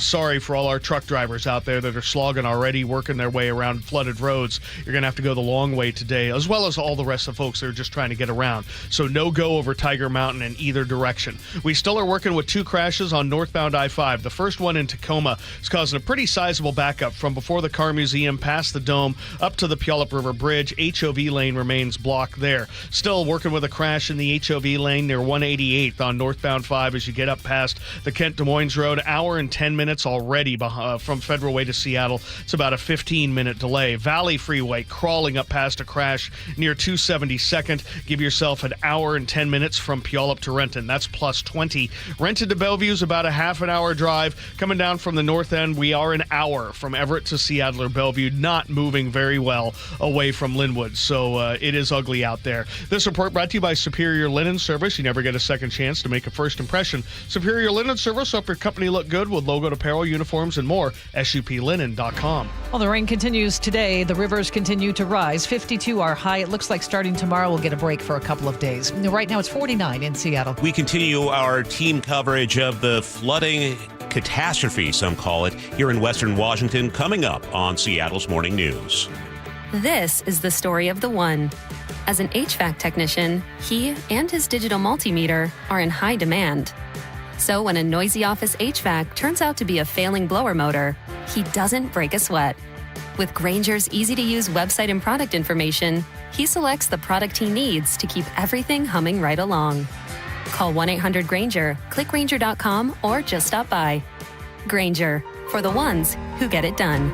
sorry for all our truck drivers out there that are slogging already, working their way around flooded roads. You're going to have to go the long way today, as well as all the rest of the folks that are just trying to get around. So no go over Tiger Mountain in either direction. We still are working with 2 crashes on northbound I-5. The first one in Tacoma is causing a pretty sizable backup from before the Car Museum, past the Dome, up to the Puyallup River Bridge. HOV lane remains blocked there. Still working with a crash in the HOV lane near 188th on northbound 5 as you get up past the Kent Des Moines Road. Hour and 10 minutes already from Federal Way to Seattle. It's about a 15-minute delay. Valley Freeway crawling up past a crash near 272nd. Give yourself an hour and 10 minutes from Puyallup to Renton. That's plus 20. Renton to Bellevue is about a half an hour drive. Coming down from the north end, we are an hour from Everett to Seattle or Bellevue. Not moving very well away from Linwood. So it is ugly out there. This report brought to you by Superior Linen Service. You never get a second chance to make a first impression. Superior Linen Service, help your company look good with logoed apparel, uniforms, and more. SUPlinen.com. Well, the rain continues today. The rivers continue to rise. 52 are high. It looks like starting tomorrow we'll get a break for a couple of days. Right now it's 49 in Seattle. We continue our team coverage of the flooding catastrophe, some call it, here in Western Washington, coming up on Seattle's Morning News. This is the story of the one. As an HVAC technician, he and his digital multimeter are in high demand. So when a noisy office HVAC turns out to be a failing blower motor, he doesn't break a sweat. With Grainger's easy-to-use website and product information, he selects the product he needs to keep everything humming right along. Call 1-800-GRAINGER, click Grainger.com, or just stop by. Grainger, for the ones who get it done.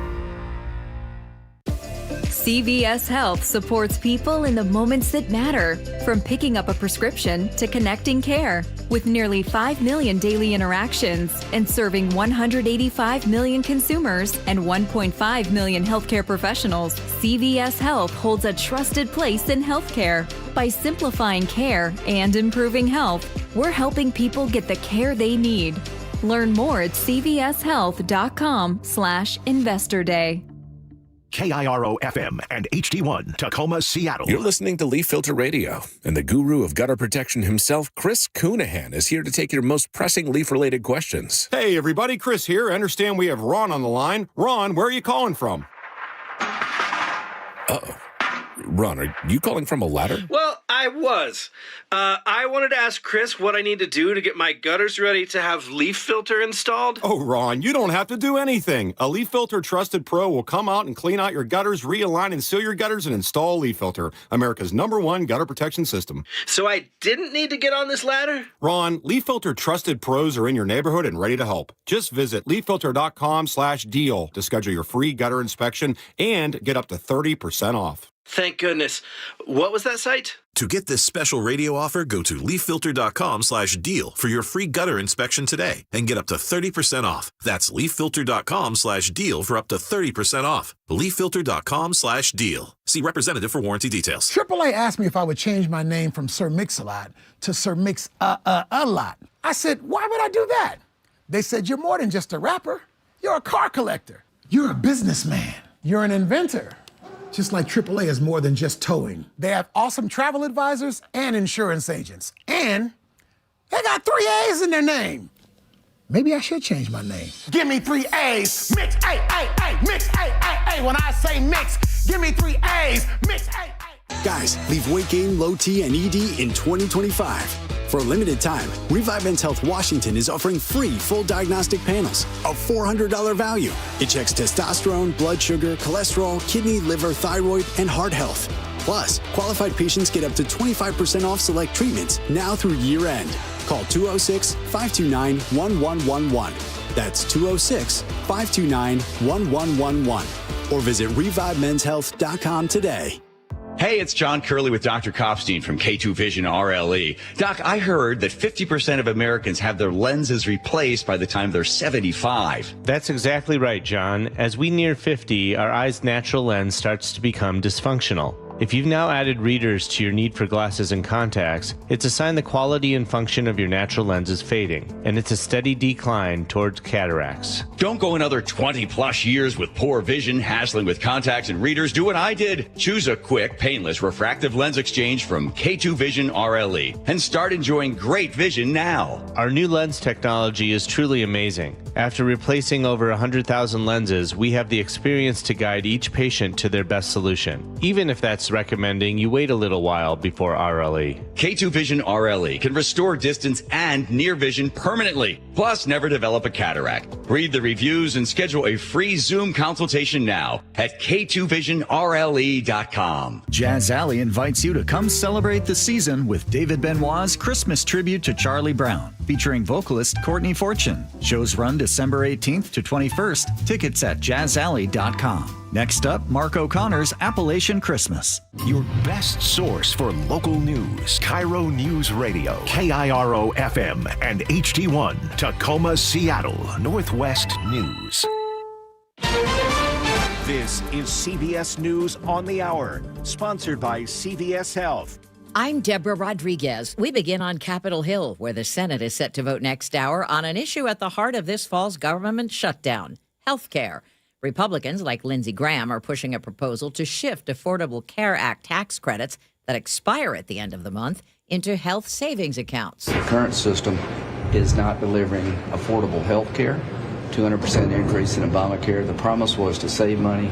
CVS Health supports people in the moments that matter, from picking up a prescription to connecting care. With nearly 5 million daily interactions and serving 185 million consumers and 1.5 million healthcare professionals, CVS Health holds a trusted place in healthcare. By simplifying care and improving health, we're helping people get the care they need. Learn more at cvshealth.com/Investor Day. KIRO FM and HD1, Tacoma, Seattle. You're listening to Leaf Filter Radio, and the guru of gutter protection himself, Chris Coonahan, is here to take your most pressing leaf-related questions. Hey, everybody, Chris here. I understand we have Ron on the line. Ron, where are you calling from? Uh-oh. Ron, are you calling from a ladder? Well, I was. I wanted to ask Chris what I need to do to get my gutters ready to have Leaf Filter installed. Oh, Ron, you don't have to do anything. A Leaf Filter Trusted Pro will come out and clean out your gutters, realign and seal your gutters, and install Leaf Filter, America's #1 gutter protection system. So I didn't need to get on this ladder? Ron, Leaf Filter Trusted Pros are in your neighborhood and ready to help. Just visit leaffilter.com/deal to schedule your free gutter inspection and get up to 30% off. Thank goodness. What was that site? To get this special radio offer, go to leaffilter.com/deal for your free gutter inspection today and get up to 30% off. That's leaffilter.com/deal for up to 30% off. leaffilter.com/deal. See representative for warranty details. AAA asked me if I would change my name from Sir Mix-a-Lot to Sir Mix-a-Lot. I said, why would I do that? They said, you're more than just a rapper. You're a car collector. You're a businessman. You're an inventor. Just like AAA is more than just towing. They have awesome travel advisors and insurance agents. And they got 3 A's in their name. Maybe I should change my name. Give me 3 A's. Mix, A, mix, A. When I say mix, give me 3 A's. Mix, A. Guys, leave weight gain, low T, and ED in 2025. For a limited time, Revive Men's Health Washington is offering free full diagnostic panels, a $400 value. It checks testosterone, blood sugar, cholesterol, kidney, liver, thyroid, and heart health. Plus, qualified patients get up to 25% off select treatments now through year end. Call 206-529-1111. That's 206-529-1111. Or visit ReviveMen'sHealth.com today. Hey, it's John Curley with Dr. Kopstein from K2 Vision RLE. Doc, I heard that 50% of Americans have their lenses replaced by the time they're 75. That's exactly right, John. As we near 50, our eye's natural lens starts to become dysfunctional. If you've now added readers to your need for glasses and contacts, it's a sign the quality and function of your natural lens is fading, and it's a steady decline towards cataracts. Don't go another 20 plus years with poor vision, hassling with contacts and readers. Do what I did. Choose a quick, painless refractive lens exchange from K2 Vision RLE and start enjoying great vision now. Our new lens technology is truly amazing. After replacing over 100,000 lenses, we have the experience to guide each patient to their best solution, even if that's recommending you wait a little while before RLE. K2 Vision RLE can restore distance and near vision permanently, plus never develop a cataract. Read the reviews and schedule a free Zoom consultation now at k2visionrle.com. Jazz Alley invites you to come celebrate the season with David Benoit's Christmas tribute to Charlie Brown, featuring vocalist Courtney Fortune. Shows run December 18th to 21st. Tickets at jazzalley.com. Next up, Mark O'Connor's Appalachian Christmas. Your best source for local news. KIRO Newsradio, KIRO FM and HD1, Tacoma, Seattle, Northwest News. This is CBS News on the Hour, sponsored by CVS Health. I'm Deborah Rodriguez. We begin on Capitol Hill, where the Senate is set to vote next hour on an issue at the heart of this fall's government shutdown, health care. Republicans like Lindsey Graham are pushing a proposal to shift Affordable Care Act tax credits that expire at the end of the month into health savings accounts. The current system is not delivering affordable health care. 200% increase in Obamacare. The promise was to save money.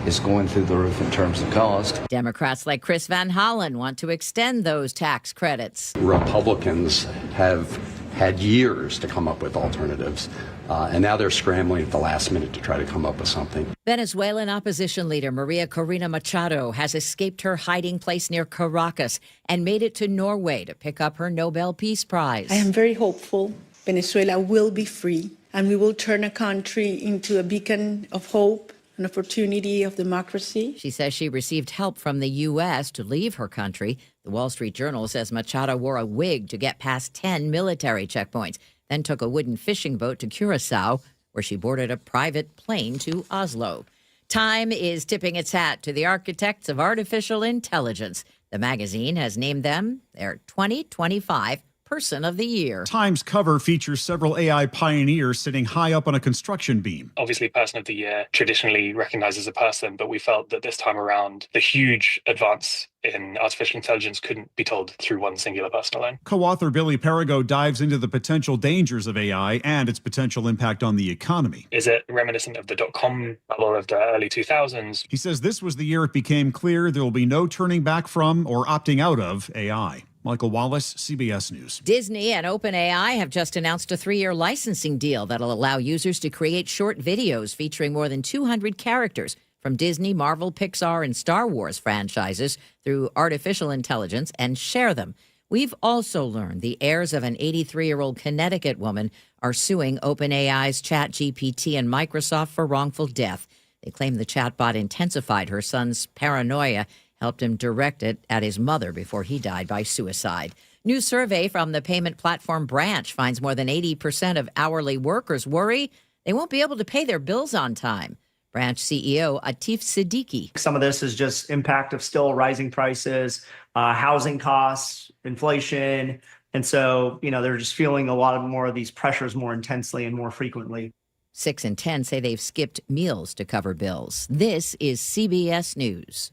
It's going through the roof in terms of cost. Democrats like Chris Van Hollen want to extend those tax credits. Republicans have had years to come up with alternatives, and now they're scrambling at the last minute to try to come up with something. Venezuelan opposition leader Maria Corina Machado has escaped her hiding place near Caracas and made it to Norway to pick up her Nobel Peace Prize. I am very hopeful Venezuela will be free, and we will turn a country into a beacon of hope, an opportunity of democracy. She says she received help from the U.S. to leave her country. The Wall Street Journal says Machado wore a wig to get past 10 military checkpoints, then took a wooden fishing boat to Curacao, where she boarded a private plane to Oslo. Time is tipping its hat to the architects of artificial intelligence. The magazine has named them their 2025 Person of the Year. Time's cover features several AI pioneers sitting high up on a construction beam. Obviously, Person of the Year traditionally recognized as a person, but we felt that this time around, the huge advance in artificial intelligence couldn't be told through one singular person alone. Co-author Billy Perigo dives into the potential dangers of AI and its potential impact on the economy. Is it reminiscent of the dot-com bubble of the early 2000s? He says this was the year it became clear there will be no turning back from or opting out of AI. Michael Wallace, CBS News. Disney and OpenAI have just announced a 3-year licensing deal that'll allow users to create short videos featuring more than 200 characters from Disney, Marvel, Pixar, and Star Wars franchises through artificial intelligence and share them. We've also learned the heirs of an 83-year-old Connecticut woman are suing OpenAI's ChatGPT and Microsoft for wrongful death. They claim the chatbot intensified her son's paranoia, helped him direct it at his mother before he died by suicide. New survey from the payment platform Branch finds more than 80% of hourly workers worry they won't be able to pay their bills on time. Branch CEO Atif Siddiqui. Some of this is just impact of still rising prices, housing costs, inflation. And so, they're just feeling a lot more of these pressures more intensely and more frequently. 6 in 10 say they've skipped meals to cover bills. This is CBS News.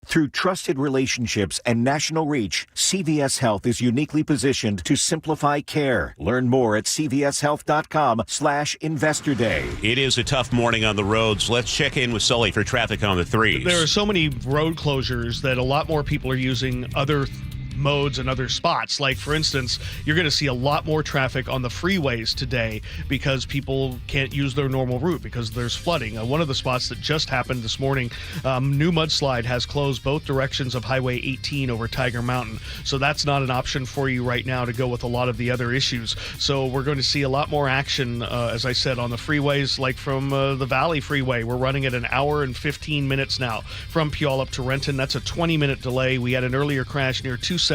Through trusted relationships and national reach, CVS Health is uniquely positioned to simplify care. Learn more at cvshealth.com/investor day. It is a tough morning on the roads. Let's check in with Sully for traffic on the 3s. There are so many road closures that a lot more people are using other modes and other spots. Like, for instance, you're going to see a lot more traffic on the freeways today because people can't use their normal route because there's flooding. One of the spots that just happened this morning, new mudslide has closed both directions of Highway 18 over Tiger Mountain. So that's not an option for you right now to go with a lot of the other issues. So we're going to see a lot more action, as I said, on the freeways, like from the Valley Freeway. We're running at an hour and 15 minutes now from Puyallup to Renton. That's a 20-minute delay. We had an earlier crash near 277th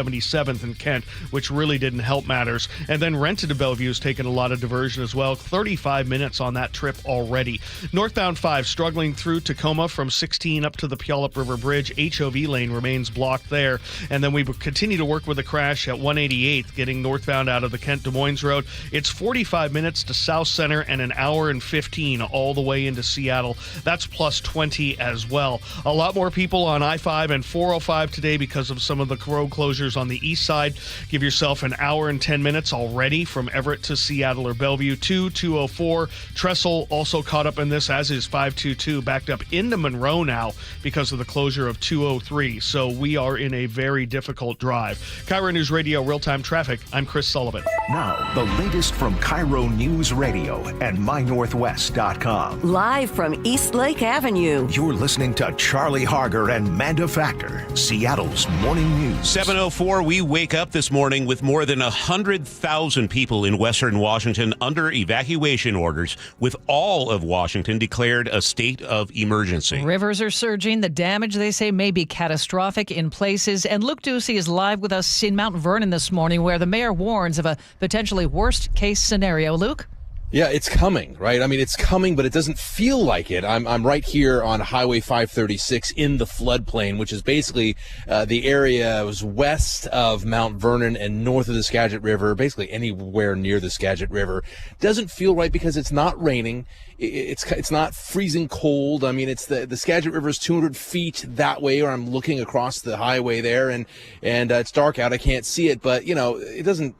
in Kent, which really didn't help matters. And then Renton to Bellevue has taken a lot of diversion as well. 35 minutes on that trip already. Northbound 5 struggling through Tacoma from 16 up to the Puyallup River Bridge. HOV lane remains blocked there. And then we continue to work with a crash at 188th, getting northbound out of the Kent Des Moines Road. It's 45 minutes to South Center and an hour and 15 all the way into Seattle. That's plus 20 as well. A lot more people on I-5 and 405 today because of some of the road closures on the east side. Give yourself an hour and 10 minutes already from Everett to Seattle or Bellevue. 204. Trestle also caught up in this, as is 522, backed up into Monroe now because of the closure of 203. So we are in a very difficult drive. KIRO News Radio real-time traffic. I'm Chris Sullivan. Now, the latest from KIRO News Radio and MyNorthwest.com. Live from East Lake Avenue. You're listening to Charlie Harger and Manda Factor, Seattle's morning news. 7:04, we wake up this morning with more than 100,000 people in western Washington under evacuation orders, with all of Washington declared a state of emergency. Rivers are surging. The damage, they say, may be catastrophic in places. And Luke Ducey is live with us in Mount Vernon this morning, where the mayor warns of a potentially worst-case scenario. Luke? Yeah, it's coming, right? I mean, it's coming, but it doesn't feel like it. I'm right here on Highway 536 in the floodplain, which is basically the area was west of Mount Vernon and north of the Skagit River, basically anywhere near the Skagit River. Doesn't feel right because it's not raining. It's not freezing cold. I mean, it's the Skagit River is 200 feet that way, or I'm looking across the highway there, and it's dark out. I can't see it, but it doesn't.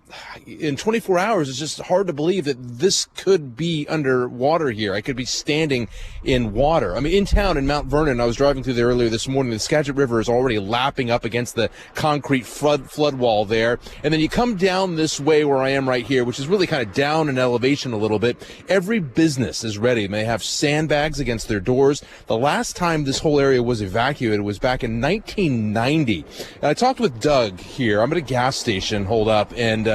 In 24 hours, it's just hard to believe that this could be underwater here. I could be standing in water. I mean, in town in Mount Vernon, I was driving through there earlier this morning. The Skagit River is already lapping up against the concrete flood wall there. And then you come down this way where I am right here, which is really kind of down in elevation a little bit. Every business is ready. They have sandbags against their doors. The last time this whole area was evacuated was back in 1990. And I talked with Doug here. I'm at a gas station, hold up, and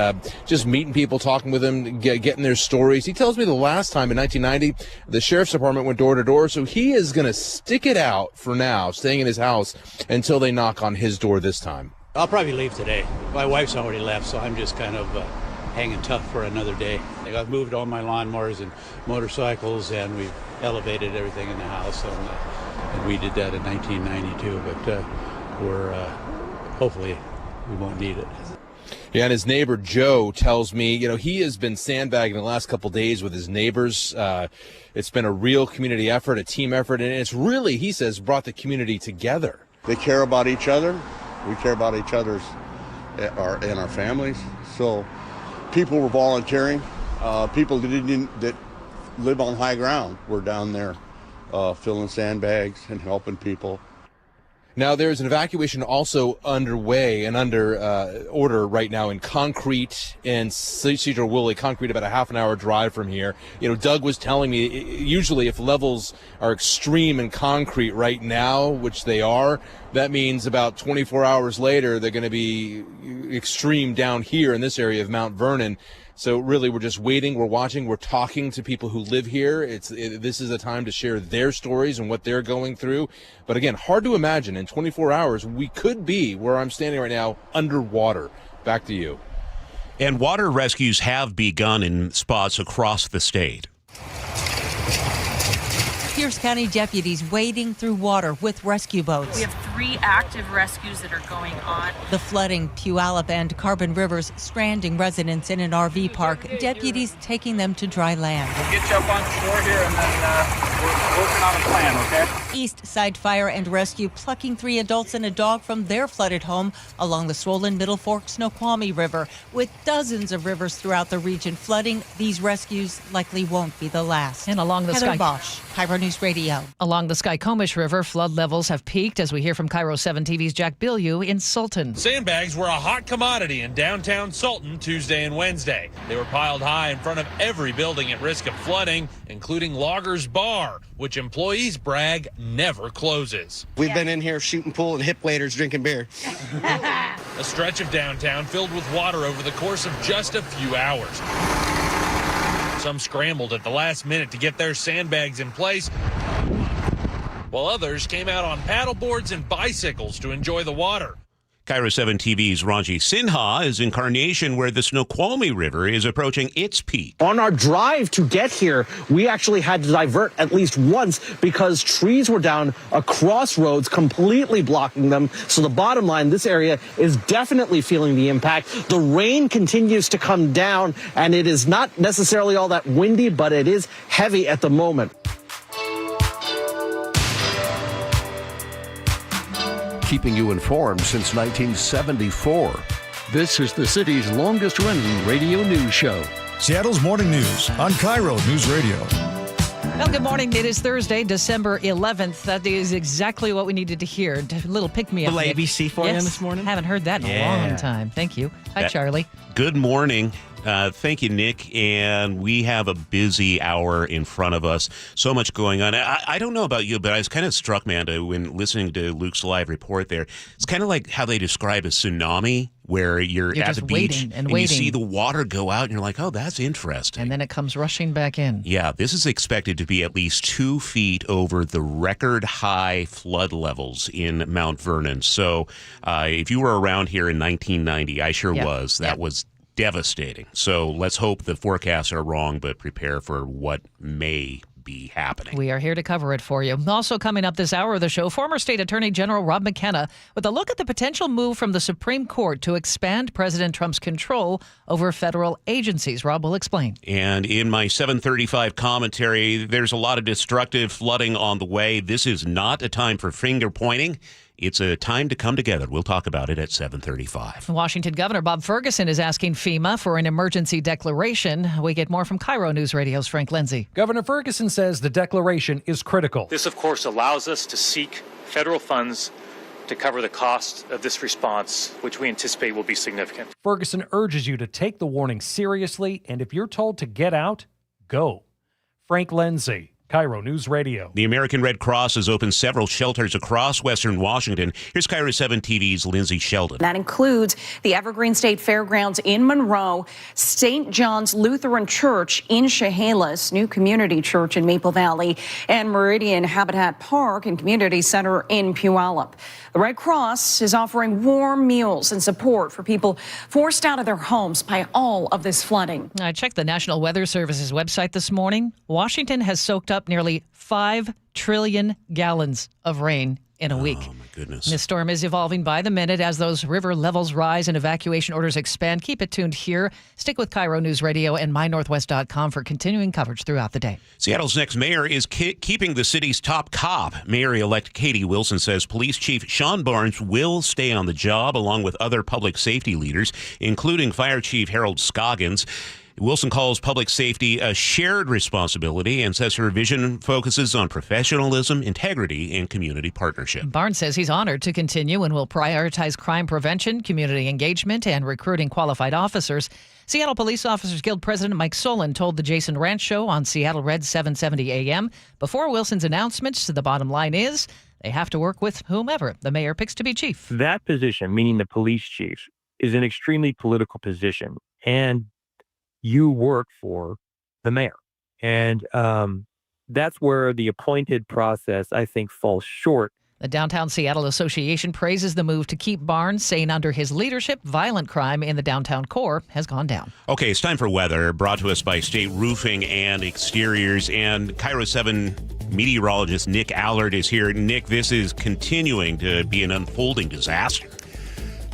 just meeting people, talking with them, getting their stories. He tells me the last time in 1990, the sheriff's department went door to door, so he is going to stick it out for now, staying in his house until they knock on his door this time. I'll probably leave today. My wife's already left, so I'm just kind of hanging tough for another day. I've moved all my lawnmowers and motorcycles, and we've elevated everything in the house, and we did that in 1992, but we're hopefully we won't need it. Yeah, and his neighbor Joe tells me, he has been sandbagging the last couple days with his neighbors. It's been a real community effort, a team effort, and it's really, he says, brought the community together. They care about each other. We care about each other's and our families. So people were volunteering. People that live on high ground were down there filling sandbags and helping people. Now, there's an evacuation also underway and under order right now in Concrete and Cedar Woolley. Concrete, about a half an hour drive from here. Doug was telling me, usually if levels are extreme in Concrete right now, which they are, that means about 24 hours later, they're going to be extreme down here in this area of Mount Vernon. So really, we're just waiting, we're watching, we're talking to people who live here. This is a time to share their stories and what they're going through. But again, hard to imagine in 24 hours, we could be where I'm standing right now, underwater. Back to you. And water rescues have begun in spots across the state. Pierce County deputies wading through water with rescue boats. We have 3 active rescues that are going on. The flooding Puyallup and Carbon Rivers stranding residents in an RV park. Deputies taking them to dry land. We'll get you up on shore here and then we're working on a plan, okay? East Side Fire and Rescue plucking 3 adults and a dog from their flooded home along the swollen Middle Fork Snoqualmie River. With dozens of rivers throughout the region flooding, these rescues likely won't be the last. And along the Heather sky. Bosch, KIRO Newsradio. Along the Skycomish River, flood levels have peaked, as we hear from KIRO 7 TV's Jack Bilyeu in Sultan. Sandbags were a hot commodity in downtown Sultan Tuesday and Wednesday. They were piled high in front of every building at risk of flooding, including Loggers Bar, which employees brag never closes. We've been in here shooting pool and hip waders drinking beer. A stretch of downtown filled with water over the course of just a few hours. Some scrambled at the last minute to get their sandbags in place, while others came out on paddleboards and bicycles to enjoy the water. KIRO 7 TV's Ranji Sinha is in Carnation, where the Snoqualmie River is approaching its peak. On our drive to get here, we actually had to divert at least once because trees were down across roads, completely blocking them. So the bottom line, this area is definitely feeling the impact. The rain continues to come down, and it is not necessarily all that windy, but it is heavy at the moment. Keeping you informed since 1974. This is the city's longest-running radio news show. Seattle's Morning News on KIRO News Radio. Well, good morning. It is Thursday, December 11th. That is exactly what we needed to hear. A little pick-me-up. Little ABC for you this morning? Haven't heard that in a long time. Thank you. Hi, Charlie. Good morning. Thank you, Nick. And we have a busy hour in front of us. So much going on. I don't know about you, but I was kind of struck, Manda, when listening to Luke's live report there. It's kind of like how they describe a tsunami, where you're at the beach and you see the water go out and you're like, oh, that's interesting. And then it comes rushing back in. Yeah, this is expected to be at least 2 feet over the record high flood levels in Mount Vernon. So if you were around here in 1990, I sure was. That was devastating. So let's hope the forecasts are wrong, but prepare for what may be happening. We are here to cover it for you. Also coming up this hour of the show, former State Attorney General Rob McKenna with a look at the potential move from the Supreme Court to expand President Trump's control over federal agencies. Rob will explain. And in my 7:35 commentary, there's a lot of destructive flooding on the way. This is not a time for finger pointing. It's a time to come together. We'll talk about it at 7:35. Washington Governor Bob Ferguson is asking FEMA for an emergency declaration. We get more from KIRO News Radio's Frank Lindsay. Governor Ferguson says the declaration is critical. This, of course, allows us to seek federal funds to cover the cost of this response, which we anticipate will be significant. Ferguson urges you to take the warning seriously, and if you're told to get out, go. Frank Lindsay, KIRO News Radio. The American Red Cross has opened several shelters across Western Washington. Here's KIRO 7 TV's Lindsay Sheldon. That includes the Evergreen State Fairgrounds in Monroe, St. John's Lutheran Church in Chehalis, New Community Church in Maple Valley, and Meridian Habitat Park and Community Center in Puyallup. The Red Cross is offering warm meals and support for people forced out of their homes by all of this flooding. I checked the National Weather Service's website this morning. Washington has soaked up nearly 5 trillion gallons of rain in a week. Oh, my goodness. This storm is evolving by the minute as those river levels rise and evacuation orders expand. Keep it tuned here. Stick with KIRO News Radio and mynorthwest.com for continuing coverage throughout the day. Seattle's next mayor is keeping the city's top cop. Mayor-elect Katie Wilson says Police Chief Sean Barnes will stay on the job along with other public safety leaders, including Fire Chief Harold Scoggins. Wilson calls public safety a shared responsibility and says her vision focuses on professionalism, integrity, and community partnership. Barnes says he's honored to continue and will prioritize crime prevention, community engagement, and recruiting qualified officers. Seattle Police Officers Guild President Mike Solon told the Jason Ranch Show on Seattle Red 770 AM. Before Wilson's announcements, the bottom line is they have to work with whomever the mayor picks to be chief. That position, meaning the police chief, is an extremely political position. And you work for the mayor. And that's where the appointed process, I think, falls short. The Downtown Seattle Association praises the move to keep Barnes, saying under his leadership, violent crime in the downtown core has gone down. Okay, it's time for weather, brought to us by State Roofing and Exteriors. And KIRO 7 meteorologist Nick Allard is here. Nick, this is continuing to be an unfolding disaster.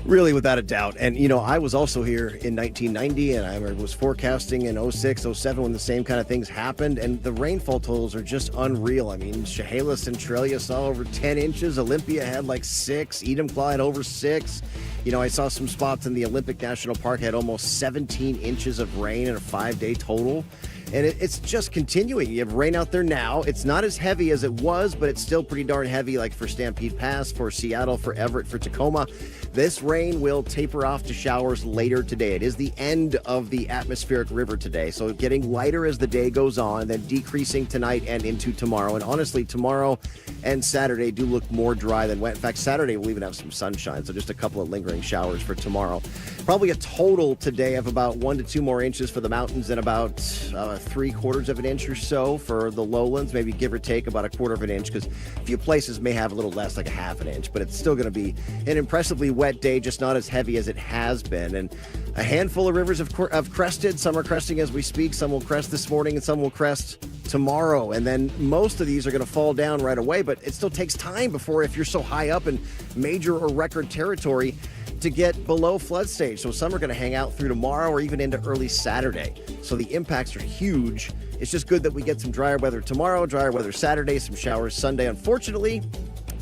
Really, without a doubt. And, you know, I was also here in 1990, and I was forecasting in 06, 07 when the same kind of things happened, and the rainfall totals are just unreal. I mean, Chehalis, Centralia saw over 10 inches. Olympia had like 6. Enumclaw had over 6. You know, I saw some spots in the Olympic National Park had almost 17 inches of rain in a 5-day total. And it's just continuing. You have rain out there now. It's not as heavy as it was, but it's still pretty darn heavy, like for Stampede Pass, for Seattle, for Everett, for Tacoma. This rain will taper off to showers later today. It is the end of the atmospheric river today, so getting lighter as the day goes on, then decreasing tonight and into tomorrow. And honestly, tomorrow and Saturday do look more dry than wet. In fact, Saturday we'll even have some sunshine, so just a couple of lingering showers for tomorrow. Probably a total today of about 1 to 2 more inches for the mountains and about 3/4 of an inch or so for the lowlands, maybe give or take about 1/4 of an inch, because a few places may have a little less, like 1/2 inch, but it's still going to be an impressively wet day, just not as heavy as it has been. And a handful of rivers have crested. Some are cresting as we speak. Some will crest this morning and some will crest tomorrow. And then most of these are going to fall down right away, but it still takes time before, if you're so high up in major or record territory, to get below flood stage. So some are going to hang out through tomorrow or even into early Saturday. So the impacts are huge. It's just good that we get some drier weather tomorrow, drier weather Saturday, some showers Sunday. Unfortunately,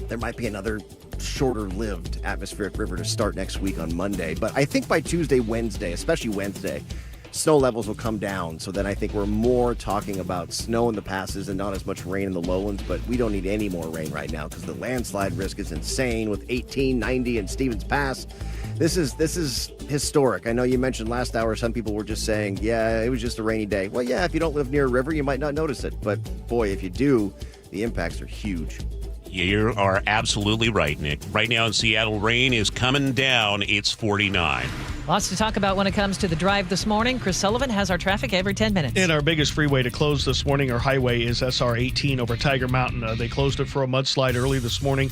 there might be another shorter-lived atmospheric river to start next week on Monday. But I think by Tuesday, Wednesday, especially Wednesday, snow levels will come down. So then I think we're more talking about snow in the passes and not as much rain in the lowlands. But we don't need any more rain right now because the landslide risk is insane with 18, 90, and Stevens Pass. This is historic. I know you mentioned last hour some people were just saying, yeah, it was just a rainy day. Well, yeah, if you don't live near a river, you might not notice it. But boy, if you do, the impacts are huge. You are absolutely right, Nick. Right now in Seattle, rain is coming down. It's 49. Lots to talk about when it comes to the drive this morning. Chris Sullivan has our traffic every 10 minutes. And our biggest freeway to close this morning, or highway, is SR 18 over Tiger Mountain. They closed it for a mudslide early this morning,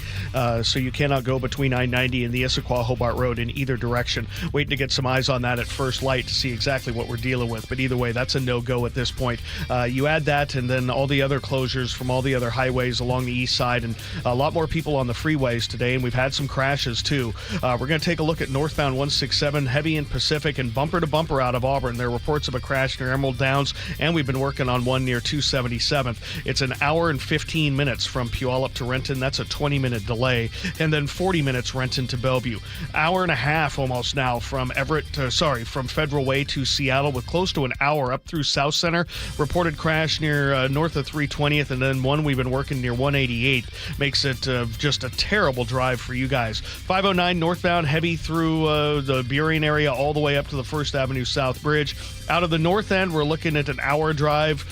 so you cannot go between I-90 and the Issaquah-Hobart Road in either direction. Waiting to get some eyes on that at first light to see exactly what we're dealing with. But either way, that's a no-go at this point. You add that and then all the other closures from all the other highways along the east side, and a lot more people on the freeways today, and we've had some crashes too. We're going to take a look at northbound 167 heading heavy in Pacific and bumper to bumper out of Auburn. There are reports of a crash near Emerald Downs, and we've been working on one near 277th. It's an hour and 15 minutes from Puyallup to Renton. That's a 20-minute delay. And then 40 minutes Renton to Bellevue. Hour and a half almost now from from Federal Way to Seattle, with close to an hour up through South Center. Reported crash near north of 320th, and then one we've been working near 188. Makes it just a terrible drive for you guys. 509 northbound, heavy through the Burien area all the way up to the 1st Avenue South Bridge. Out of the north end, we're looking at an hour drive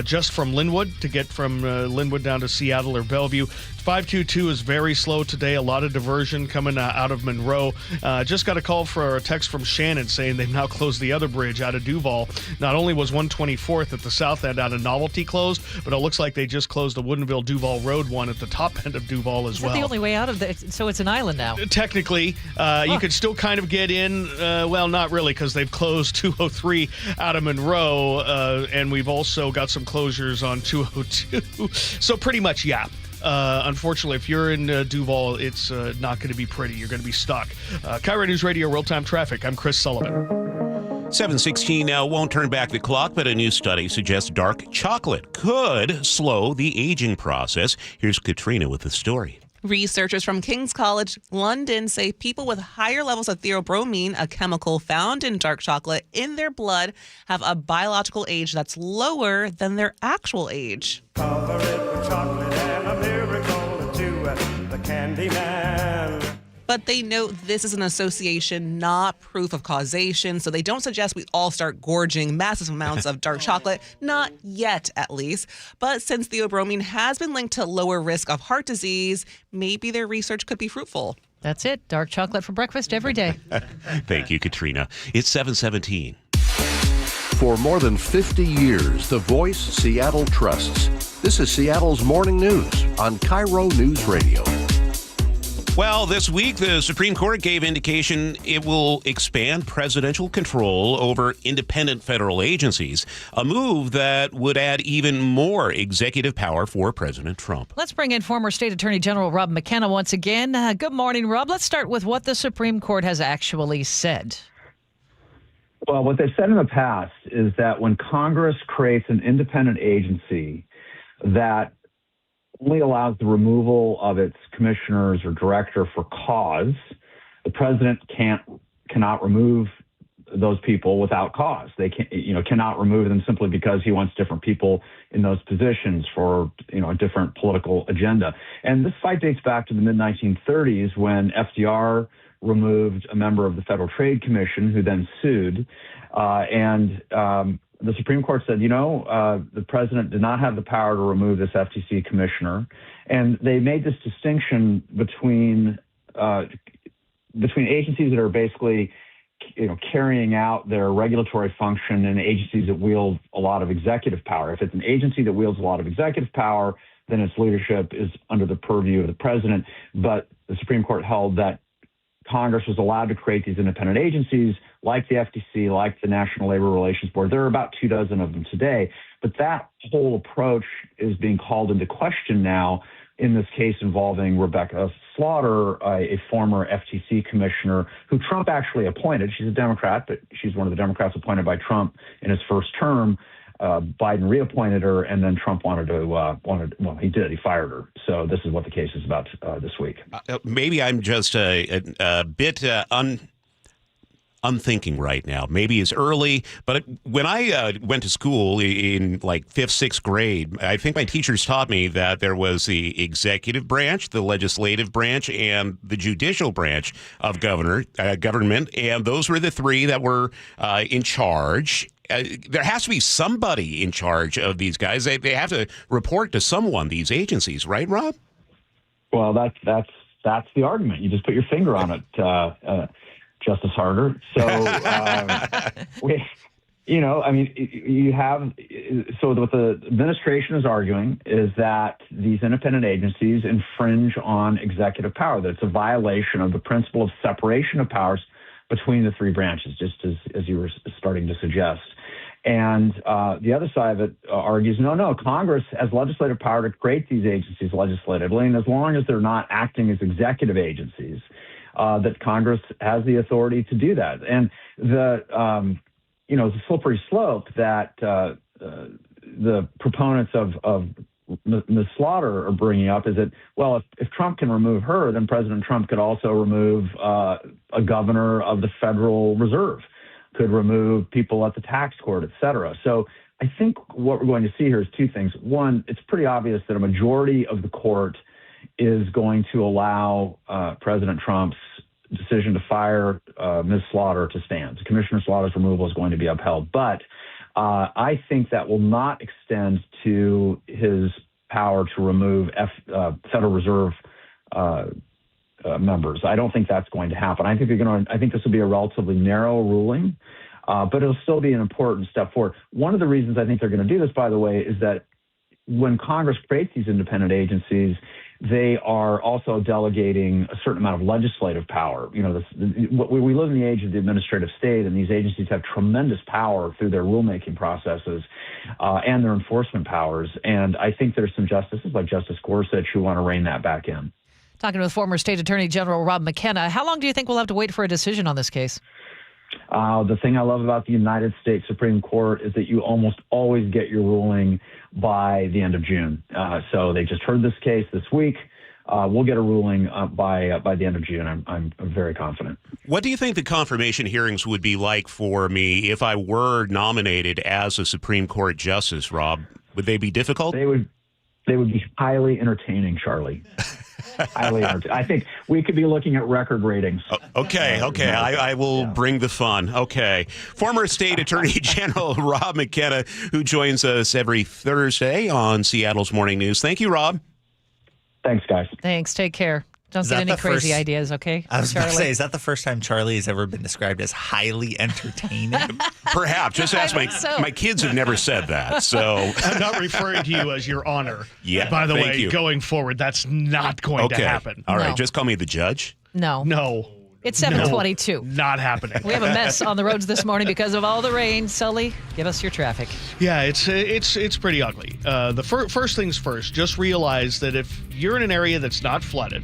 just from Linwood to get from Linwood down to Seattle or Bellevue. 522 is very slow today. A lot of diversion coming out of Monroe. Just got a call for a text from Shannon saying they've now closed the other bridge out of Duval. Not only was 124th at the south end out of Novelty closed, but it looks like they just closed the Woodinville-Duval Road one at the top end of Duval as well. Is that the only way out of the? So it's an island now. Technically, you could still kind of get in. Well, not really, because they've closed 203 out of Monroe, and we've also got some closures on 202. So pretty much, yeah. Unfortunately, if you're in Duval, it's not going to be pretty. You're going to be stuck. KIRO News Radio real-time traffic. I'm Chris Sullivan. 7:16 now. Won't turn back the clock, but a new study suggests dark chocolate could slow the aging process. Here's Katrina with the story. Researchers from King's College London say people with higher levels of theobromine, a chemical found in dark chocolate, in their blood have a biological age that's lower than their actual age. Cover it with chocolate and a miracle to the candy man. But they note this is an association, not proof of causation, so they don't suggest we all start gorging massive amounts of dark chocolate, not yet at least. But since theobromine has been linked to lower risk of heart disease, maybe their research could be fruitful. That's it. Dark chocolate for breakfast every day. Thank you, Katrina. It's 7:17. For more than 50 years, the voice Seattle trusts. This is Seattle's Morning News on KIRO News Radio. Well, this week, the Supreme Court gave indication it will expand presidential control over independent federal agencies, a move that would add even more executive power for President Trump. Let's bring in former State Attorney General Rob McKenna once again. Good morning, Rob. Let's start with what the Supreme Court has actually said. Well, what they've said in the past is that when Congress creates an independent agency that only allows the removal of its commissioners or director for cause, the president cannot remove those people without cause. They cannot remove them simply because he wants different people in those positions for a different political agenda. And this fight dates back to the mid-1930s when FDR removed a member of the Federal Trade Commission who then sued. The Supreme Court said, the president did not have the power to remove this FTC commissioner. And they made this distinction between agencies that are basically, carrying out their regulatory function and agencies that wield a lot of executive power. If it's an agency that wields a lot of executive power, then its leadership is under the purview of the president. But the Supreme Court held that Congress was allowed to create these independent agencies like the FTC, like the National Labor Relations Board. There are about 24 of them today. But that whole approach is being called into question now in this case involving Rebecca Slaughter, a former FTC commissioner who Trump actually appointed. She's a Democrat, but she's one of the Democrats appointed by Trump in his first term. Biden reappointed her, and then Trump he did. He fired her. So this is what the case is about this week. Maybe I'm just a bit unthinking right now. Maybe it's early, but when I went to school in like 5th, 6th grade, I think my teachers taught me that there was the executive branch, the legislative branch, and the judicial branch of government, and those were the three that were in charge. There has to be somebody in charge of these guys. They have to report to someone, these agencies, right, Rob? Well, that's the argument. You just put your finger on it, Justice Harger. So, what the administration is arguing is that these independent agencies infringe on executive power, that it's a violation of the principle of separation of powers between the three branches, just as you were starting to suggest. And the other side of it argues, no, Congress has legislative power to create these agencies legislatively, and as long as they're not acting as executive agencies, that Congress has the authority to do that. And the it's a slippery slope that the proponents of Ms. Slaughter are bringing up is that, well, if Trump can remove her, then President Trump could also remove a governor of the Federal Reserve, could remove people at the tax court, et cetera. So I think what we're going to see here is two things. One, it's pretty obvious that a majority of the court is going to allow President Trump's decision to fire Ms. Slaughter to stand. Commissioner Slaughter's removal is going to be upheld. But I think that will not extend to his power to remove Federal Reserve members. I don't think that's going to happen. I think this will be a relatively narrow ruling, but it'll still be an important step forward. One of the reasons I think they're going to do this, by the way, is that when Congress creates these independent agencies, they are also delegating a certain amount of legislative power. We live in the age of the administrative state, and these agencies have tremendous power through their rulemaking processes and their enforcement powers. And I think there's some justices like Justice Gorsuch who want to rein that back in. Talking with former State Attorney General Rob McKenna, how long do you think we'll have to wait for a decision on this case? The thing I love about the United States Supreme Court is that you almost always get your ruling by the end of June. So they just heard this case this week. We'll get a ruling by the end of June. I'm very confident. What do you think the confirmation hearings would be like for me if I were nominated as a Supreme Court justice, Rob? Would they be difficult? They would be highly entertaining, Charlie. Highly entertaining. I think we could be looking at record ratings. Okay. I will bring the fun. Okay. Former State Attorney General Rob McKenna, who joins us every Thursday on Seattle's Morning News. Thank you, Rob. Thanks, guys. Thanks. Take care. Don't get any crazy ideas, okay? I was going to say, is that the first time Charlie has ever been described as highly entertaining? Perhaps. Just ask my kids have never said that. So I'm not referring to you as your honor. Yeah. By the way, going forward, that's not going to happen. All right. Just call me the judge. No. It's 7:22. Not happening. We have a mess on the roads this morning because of all the rain. Sully, give us your traffic. Yeah, it's pretty ugly. The first things first, just realize that if you're in an area that's not flooded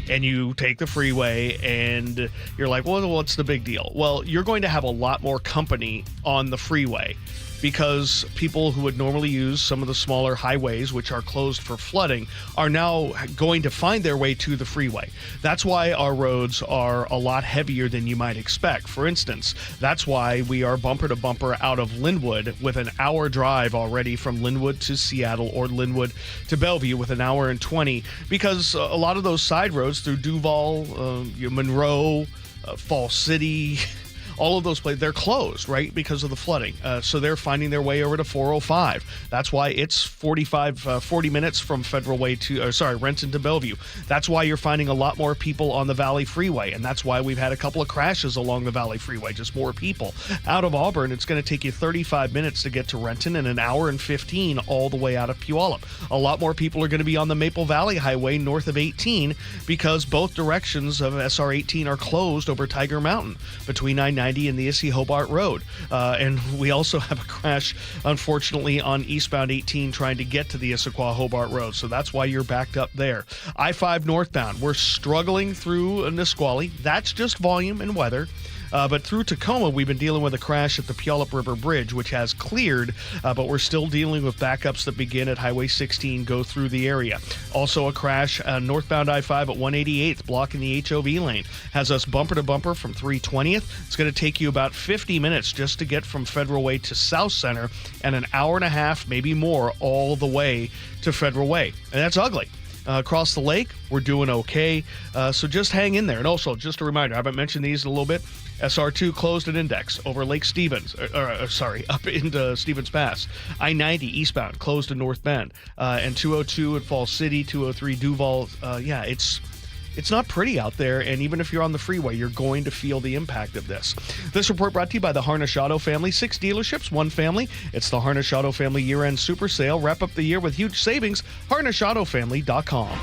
and you take the freeway and you're like, well, what's the big deal? Well, you're going to have a lot more company on the freeway because people who would normally use some of the smaller highways, which are closed for flooding, are now going to find their way to the freeway. That's why our roads are a lot heavier than you might expect. For instance, that's why we are bumper to bumper out of Linwood with an hour drive already from Linwood to Seattle or Linwood to Bellevue with an hour and 20, because a lot of those side roads through Duval, Monroe, Fall City, all of those places, they're closed, right, because of the flooding. So they're finding their way over to 405. That's why it's 40 minutes from Renton to Bellevue. That's why you're finding a lot more people on the Valley Freeway, and that's why we've had a couple of crashes along the Valley Freeway, just more people. Out of Auburn, it's going to take you 35 minutes to get to Renton and an hour and 15 all the way out of Puyallup. A lot more people are going to be on the Maple Valley Highway north of 18 because both directions of SR 18 are closed over Tiger Mountain between 990 and the Issy Hobart Road. And we also have a crash, unfortunately, on eastbound 18 trying to get to the Issaquah Hobart Road. So that's why you're backed up there. I-5 northbound, we're struggling through Nisqually. That's just volume and weather. But through Tacoma, we've been dealing with a crash at the Puyallup River Bridge, which has cleared, but we're still dealing with backups that begin at Highway 16, go through the area. Also a crash northbound I-5 at 188th, blocking the HOV lane. Has us bumper to bumper from 320th. It's going to take you about 50 minutes just to get from Federal Way to South Center, and an hour and a half, maybe more, all the way to Federal Way. And that's ugly. Across the lake, we're doing okay. So just hang in there. And also, just a reminder, I haven't mentioned these in a little bit. SR2 closed at Index over Lake Stevens, up into Stevens Pass. I-90 eastbound closed in North Bend. And 202 at Falls City, 203 Duval. It's not pretty out there, and even if you're on the freeway, you're going to feel the impact of this. This report brought to you by the Harnish Auto family. 6 dealerships, 1 family. It's the Harnish Auto Family year-end super sale. Wrap up the year with huge savings. HarnishAutoFamily.com.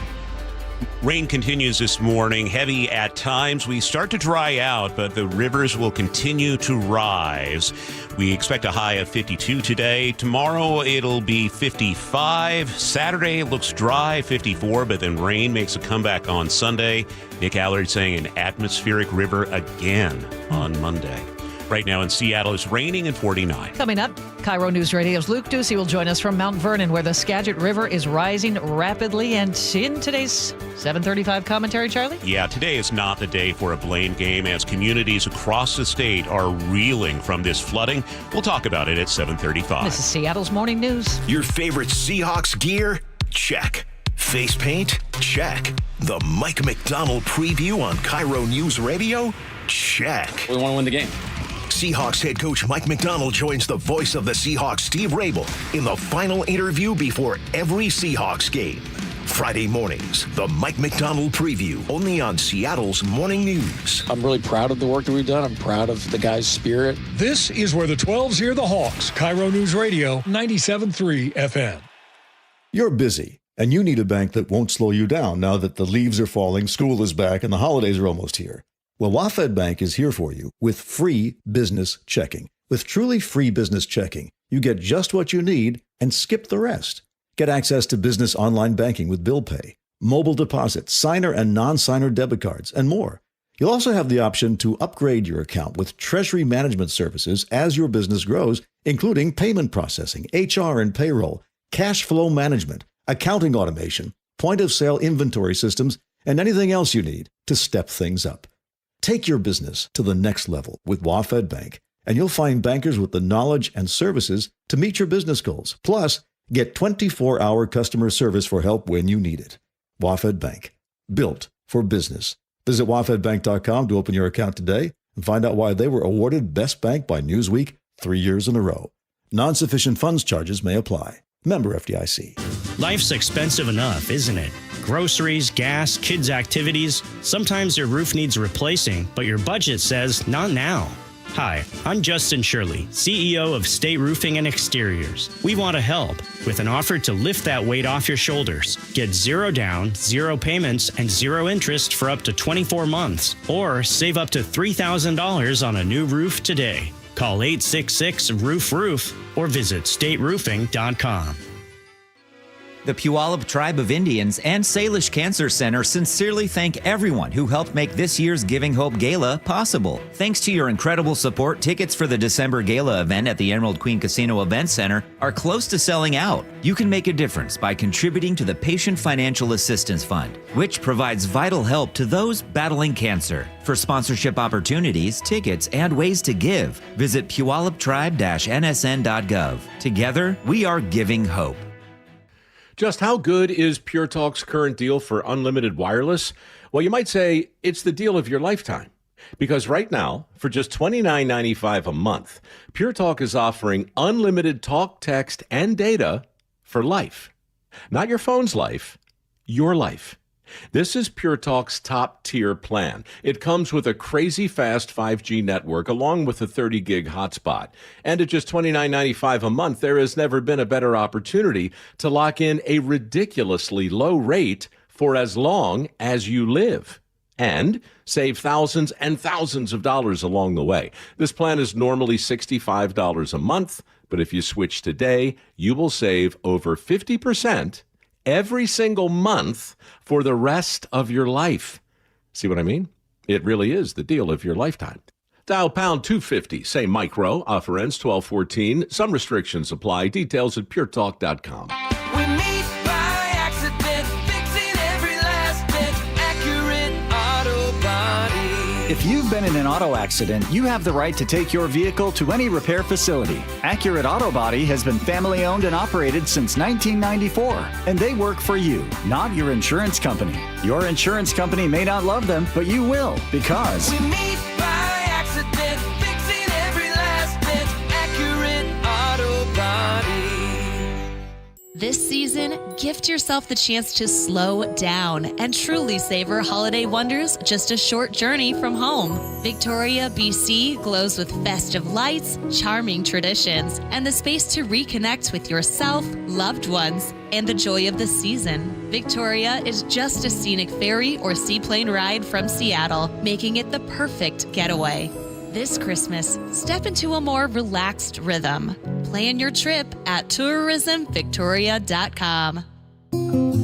Rain continues this morning, heavy at times. We start to dry out, but the rivers will continue to rise. We expect a high of 52 today. Tomorrow it'll be 55. Saturday it looks dry, 54, but then rain makes a comeback on Sunday. Nick Allard saying an atmospheric river again on Monday. Right now in Seattle, it's raining and 49. Coming up, KIRO News Radio's Luke Ducey will join us from Mount Vernon, where the Skagit River is rising rapidly. And in today's 7:35 commentary, Charlie? Yeah, today is not the day for a blame game as communities across the state are reeling from this flooding. We'll talk about it at 7:35. This is Seattle's Morning News. Your favorite Seahawks gear? Check. Face paint? Check. The Mike McDonald preview on KIRO News Radio? Check. We want to win the game. Seahawks head coach Mike McDonald joins the voice of the Seahawks, Steve Rabel, in the final interview before every Seahawks game. Friday mornings, the Mike McDonald preview, only on Seattle's Morning News. I'm really proud of the work that we've done. I'm proud of the guys' spirit. This is where the 12s hear the Hawks. KIRO News Radio, 97.3 FM. You're busy, and you need a bank that won't slow you down now that the leaves are falling, school is back, and the holidays are almost here. Well, WaFd Bank is here for you with free business checking. With truly free business checking, you get just what you need and skip the rest. Get access to business online banking with bill pay, mobile deposits, signer and non-signer debit cards, and more. You'll also have the option to upgrade your account with treasury management services as your business grows, including payment processing, HR and payroll, cash flow management, accounting automation, point-of-sale inventory systems, and anything else you need to step things up. Take your business to the next level with WaFd Bank, and you'll find bankers with the knowledge and services to meet your business goals. Plus, get 24-hour customer service for help when you need it. WaFd Bank, built for business. Visit wafdbank.com to open your account today and find out why they were awarded Best Bank by Newsweek 3 years in a row. Non-sufficient funds charges may apply. Member FDIC. Life's expensive enough, isn't it? Groceries, gas, kids' activities. Sometimes your roof needs replacing, but your budget says not now. Hi, I'm Justin Shirley, CEO of State Roofing and Exteriors. We want to help with an offer to lift that weight off your shoulders. Get 0 down, 0 payments, and 0 interest for up to 24 months. Or save up to $3,000 on a new roof today. Call 866-ROOF-ROOF or visit stateroofing.com. The Puyallup Tribe of Indians and Salish Cancer Center sincerely thank everyone who helped make this year's Giving Hope Gala possible. Thanks to your incredible support, tickets for the December Gala event at the Emerald Queen Casino Event Center are close to selling out. You can make a difference by contributing to the Patient Financial Assistance Fund, which provides vital help to those battling cancer. For sponsorship opportunities, tickets, and ways to give, visit puyalluptribe-nsn.gov. Together, we are giving hope. Just how good is Pure Talk's current deal for unlimited wireless? Well, you might say it's the deal of your lifetime. Because right now, for just $29.95 a month, Pure Talk is offering unlimited talk, text, and data for life. Not your phone's life, your life. This is Pure Talk's top-tier plan. It comes with a crazy fast 5G network along with a 30-gig hotspot. And at just $29.95 a month, there has never been a better opportunity to lock in a ridiculously low rate for as long as you live. And save thousands and thousands of dollars along the way. This plan is normally $65 a month, but if you switch today, you will save over 50% every single month for the rest of your life. See what I mean? It really is the deal of your lifetime. Dial pound 250, say micro, offer ends 12/14. Some restrictions apply. Details at puretalk.com. We meet by accident, fixing every last bit, Accurate Auto Body. If you've been in an auto accident, you have the right to take your vehicle to any repair facility. Accurate Auto Body has been family owned and operated since 1994, and they work for you, not your insurance company. Your insurance company may not love them, but you will, because We meet by accident, fixing every last bit, Accurate Auto Body. This season, gift yourself the chance to slow down and truly savor holiday wonders just a short journey from home. Victoria, BC glows with festive lights, charming traditions, and the space to reconnect with yourself, loved ones, and the joy of the season. Victoria is just a scenic ferry or seaplane ride from Seattle, making it the perfect getaway. This Christmas, step into a more relaxed rhythm. Plan your trip at tourismvictoria.com.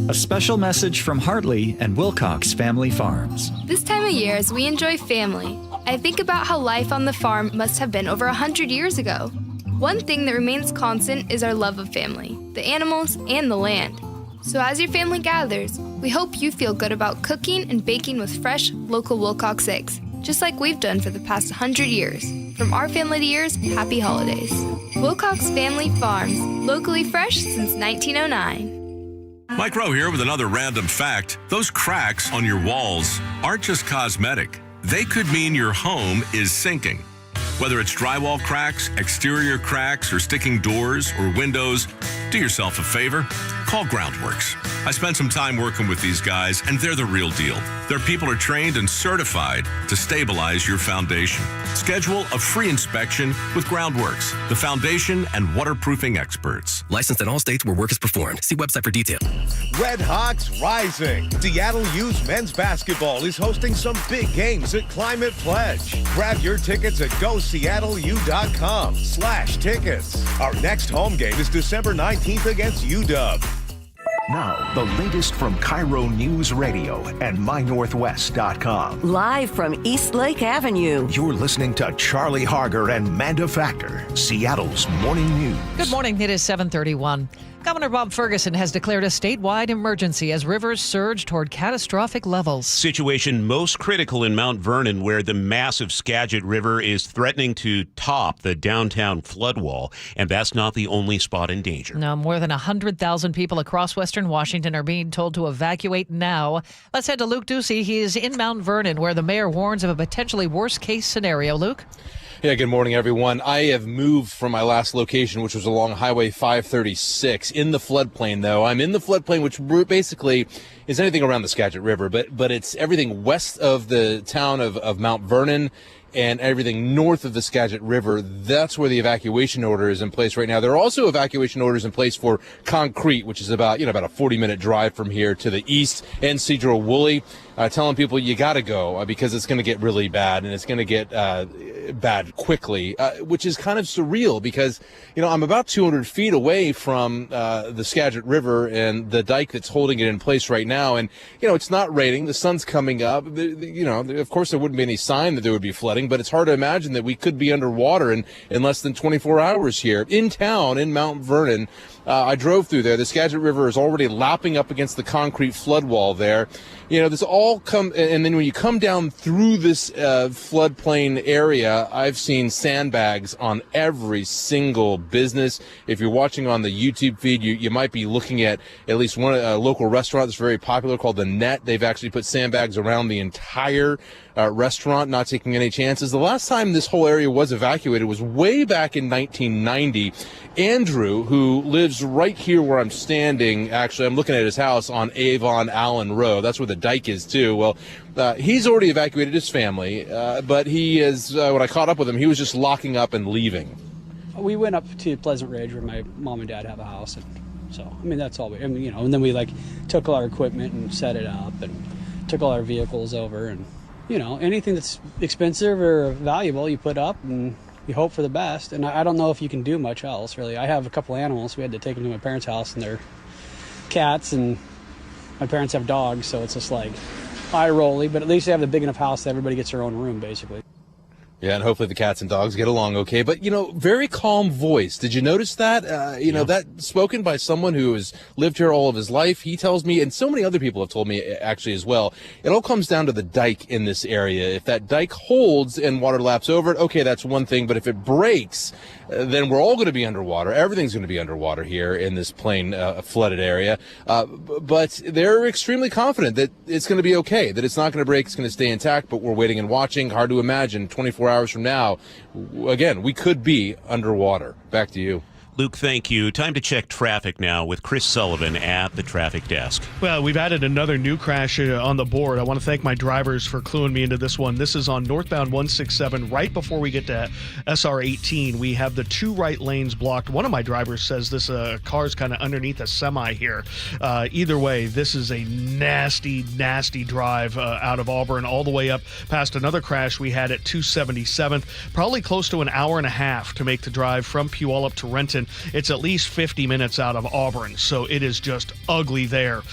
A special message from Hartley and Wilcox Family Farms. This time of year, as we enjoy family, I think about how life on the farm must have been over 100 years ago. One thing that remains constant is our love of family, the animals, and the land. So as your family gathers, we hope you feel good about cooking and baking with fresh, local Wilcox eggs, just like we've done for the past 100 years. From our family to yours, happy holidays. Wilcox Family Farms, locally fresh since 1909. Mike Rowe here with another random fact. Those cracks on your walls aren't just cosmetic. They could mean your home is sinking. Whether it's drywall cracks, exterior cracks, or sticking doors or windows, do yourself a favor. Call Groundworks. I spent some time working with these guys, and they're the real deal. Their people are trained and certified to stabilize your foundation. Schedule a free inspection with Groundworks, the foundation and waterproofing experts. Licensed in all states where work is performed. See website for details. Red Hawks rising. Seattle U's men's basketball is hosting some big games at Climate Pledge. Grab your tickets at GoSeattleU.com/tickets. Our next home game is December 19th against UW. Now, the latest from KIRO Newsradio and MyNorthwest.com. Live from East Lake Avenue. You're listening to Charlie Harger and Manda Factor, Seattle's morning news. Good morning. It is 7:31. Governor Bob Ferguson has declared a statewide emergency as rivers surge toward catastrophic levels. Situation most critical in Mount Vernon, where the massive Skagit River is threatening to top the downtown flood wall. And that's not the only spot in danger. No, more than 100,000 people across western Washington are being told to evacuate now. Let's head to Luke Ducey. He is in Mount Vernon, where the mayor warns of a potentially worst-case scenario. Luke? Yeah, good morning, everyone. I have moved from my last location, which was along Highway 536 in the floodplain, though. I'm in the floodplain, which basically is anything around the Skagit River, but it's everything west of the town of Mount Vernon and everything north of the Skagit River. That's where the evacuation order is in place right now. There are also evacuation orders in place for Concrete, which is about a 40-minute drive from here to the east, and Cedro Woolley, telling people you got to go because it's going to get really bad, and it's going to get bad quickly, which is kind of surreal because, I'm about 200 feet away from the Skagit River and the dike that's holding it in place right now. And, it's not raining. The sun's coming up. Of course, there wouldn't be any sign that there would be flooding, but it's hard to imagine that we could be underwater in less than 24 hours here in town in Mount Vernon. I drove through there. The Skagit River is already lapping up against the concrete flood wall there. This all and then when you come down through this floodplain area, I've seen sandbags on every single business. If you're watching on the YouTube feed, you might be looking at least one local restaurant that's very popular called The Net. They've actually put sandbags around the entire restaurant, not taking any chances. The last time this whole area was evacuated was way back in 1990. Andrew, who lives right here where I'm standing, actually, I'm looking at his house on Avon Allen Road. That's where the dike is, too. Well, he's already evacuated his family, but he is, when I caught up with him, he was just locking up and leaving. We went up to Pleasant Ridge where my mom and dad have a house. And so, that's all and then we took all our equipment and set it up and took all our vehicles over and, anything that's expensive or valuable, you put up and you hope for the best. And I don't know if you can do much else, really. I have a couple animals. We had to take them to my parents' house, and they're cats, and my parents have dogs, so it's just eye-rolly. But at least they have a big enough house that everybody gets their own room, basically. Yeah, and hopefully the cats and dogs get along okay. But, very calm voice. Did you notice that? That spoken by someone who has lived here all of his life. He tells me, and so many other people have told me actually as well, it all comes down to the dike in this area. If that dike holds and water laps over it, okay, that's one thing. But if it breaks, then we're all going to be underwater. Everything's going to be underwater here in this plain flooded area. But they're extremely confident that it's going to be okay, that it's not going to break, it's going to stay intact. But we're waiting and watching. Hard to imagine 24 hours from now, again, we could be underwater. Back to you. Luke, thank you. Time to check traffic now with Chris Sullivan at the traffic desk. Well, we've added another new crash on the board. I want to thank my drivers for cluing me into this one. This is on northbound 167 right before we get to SR 18. We have the two right lanes blocked. One of my drivers says this car's kind of underneath a semi here. Either way, this is a nasty, nasty drive out of Auburn all the way up past another crash we had at 277th. Probably close to an hour and a half to make the drive from Puyallup to Renton. It's at least 50 minutes out of Auburn, so it is just ugly there.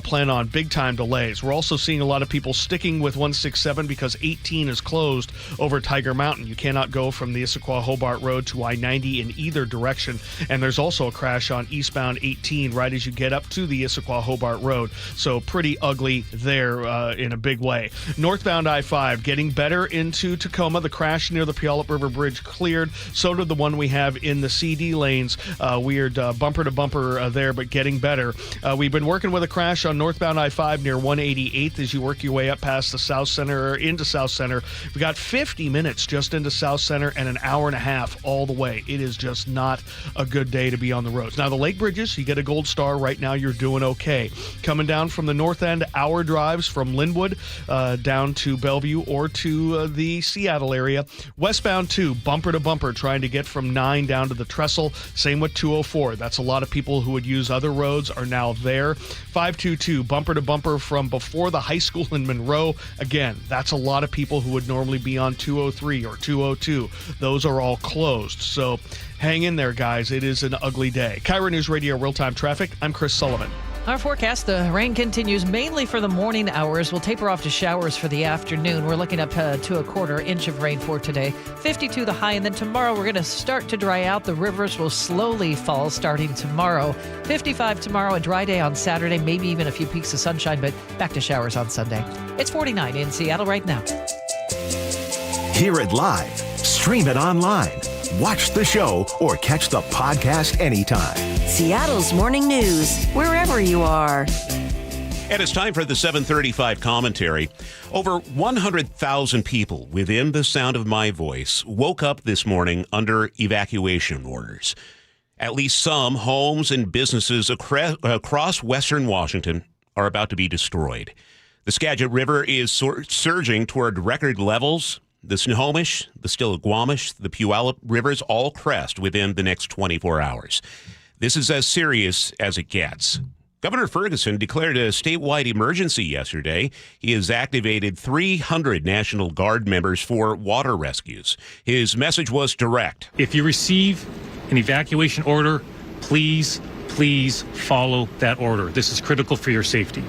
Plan on big-time delays. We're also seeing a lot of people sticking with 167 because 18 is closed over Tiger Mountain. You cannot go from the Issaquah-Hobart Road to I-90 in either direction, and there's also a crash on eastbound 18 right as you get up to the Issaquah-Hobart Road, so pretty ugly there in a big way. Northbound I-5 getting better into Tacoma. The crash near the Puyallup River Bridge cleared. So did the one we have in the CD lanes. Weird bumper to bumper there, but getting better. We've been working with a crash on northbound I-5 near 188th as you work your way up past the South Center or into South Center. We got 50 minutes just into South Center and an hour and a half all the way. It is just not a good day to be on the roads. Now, the Lake Bridges, you get a gold star. Right now, you're doing okay. Coming down from the north end, hour drives from Linwood down to Bellevue or to the Seattle area. Westbound 2, bumper to bumper, trying to get from 9 down to the Trestle. Same with 204. That's a lot of people who would use other roads are now there. 522, bumper to bumper from before the high school in Monroe. Again, that's a lot of people who would normally be on 203 or 202. Those are all closed. So hang in there, guys. It is an ugly day. KIRO News Radio Real-Time Traffic. I'm Chris Sullivan. Our forecast, the rain continues mainly for the morning hours. We'll taper off to showers for the afternoon. We're looking up to a quarter inch of rain for today. 52 the high, and then tomorrow we're going to start to dry out. The rivers will slowly fall starting tomorrow. 55 tomorrow, a dry day on Saturday, maybe even a few peaks of sunshine, but back to showers on Sunday. It's 49 in Seattle right now. Hear it live, stream it online, watch the show, or catch the podcast anytime. Seattle's morning news, wherever you are. And it's time for the 735 commentary. Over 100,000 people within the sound of my voice woke up this morning under evacuation orders. At least some homes and businesses across western Washington are about to be destroyed. The Skagit River is surging toward record levels. The Snohomish, the Stillaguamish, the Puyallup rivers all crest within the next 24 hours. This is as serious as it gets. Governor Ferguson declared a statewide emergency yesterday. He has activated 300 National Guard members for water rescues. His message was direct. If you receive an evacuation order, please follow that order. This is critical for your safety.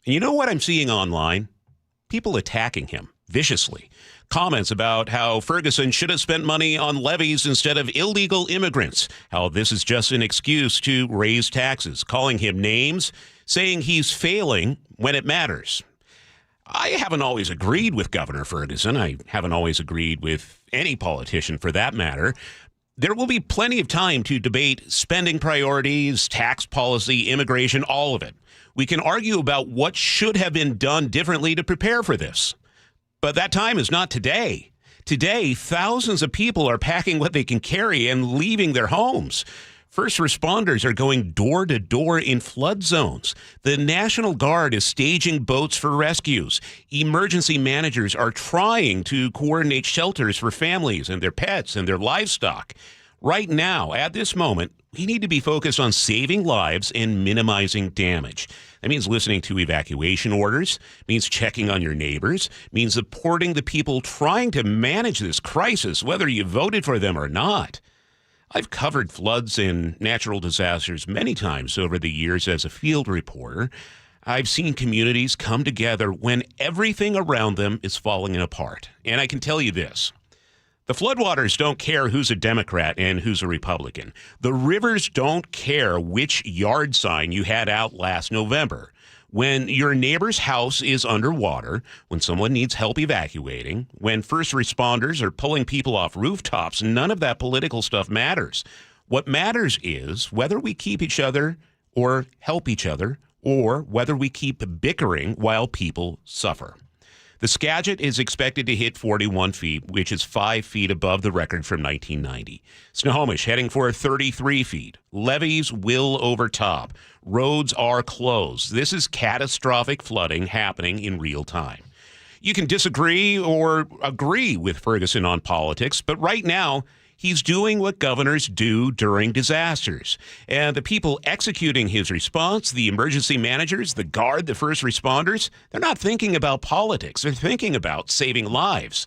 And you know what I'm seeing online? People attacking him viciously. Comments about how Ferguson should have spent money on levies instead of illegal immigrants, how this is just an excuse to raise taxes, calling him names, saying he's failing when it matters. I haven't always agreed with Governor Ferguson. I haven't always agreed with any politician for that matter. There will be plenty of time to debate spending priorities, tax policy, immigration, all of it. We can argue about what should have been done differently to prepare for this. But that time is not today. Today, thousands of people are packing what they can carry and leaving their homes. First responders are going door to door in flood zones. The National Guard is staging boats for rescues. Emergency managers are trying to coordinate shelters for families and their pets and their livestock. Right now, at this moment, we need to be focused on saving lives and minimizing damage. That means listening to evacuation orders, means checking on your neighbors, means supporting the people trying to manage this crisis, whether you voted for them or not. I've covered floods and natural disasters many times over the years as a field reporter. I've seen communities come together when everything around them is falling apart. And I can tell you this. The floodwaters don't care who's a Democrat and who's a Republican. The rivers don't care which yard sign you had out last November. When your neighbor's house is underwater, when someone needs help evacuating, when first responders are pulling people off rooftops, none of that political stuff matters. What matters is whether we keep each other or help each other, or whether we keep bickering while people suffer. The Skagit is expected to hit 41 feet, which is 5 feet above the record from 1990. Snohomish heading for 33 feet. Levees will overtop. Roads are closed. This is catastrophic flooding happening in real time. You can disagree or agree with Ferguson on politics, but right now, he's doing what governors do during disasters. And the people executing his response, the emergency managers, the Guard, the first responders, they're not thinking about politics. They're thinking about saving lives.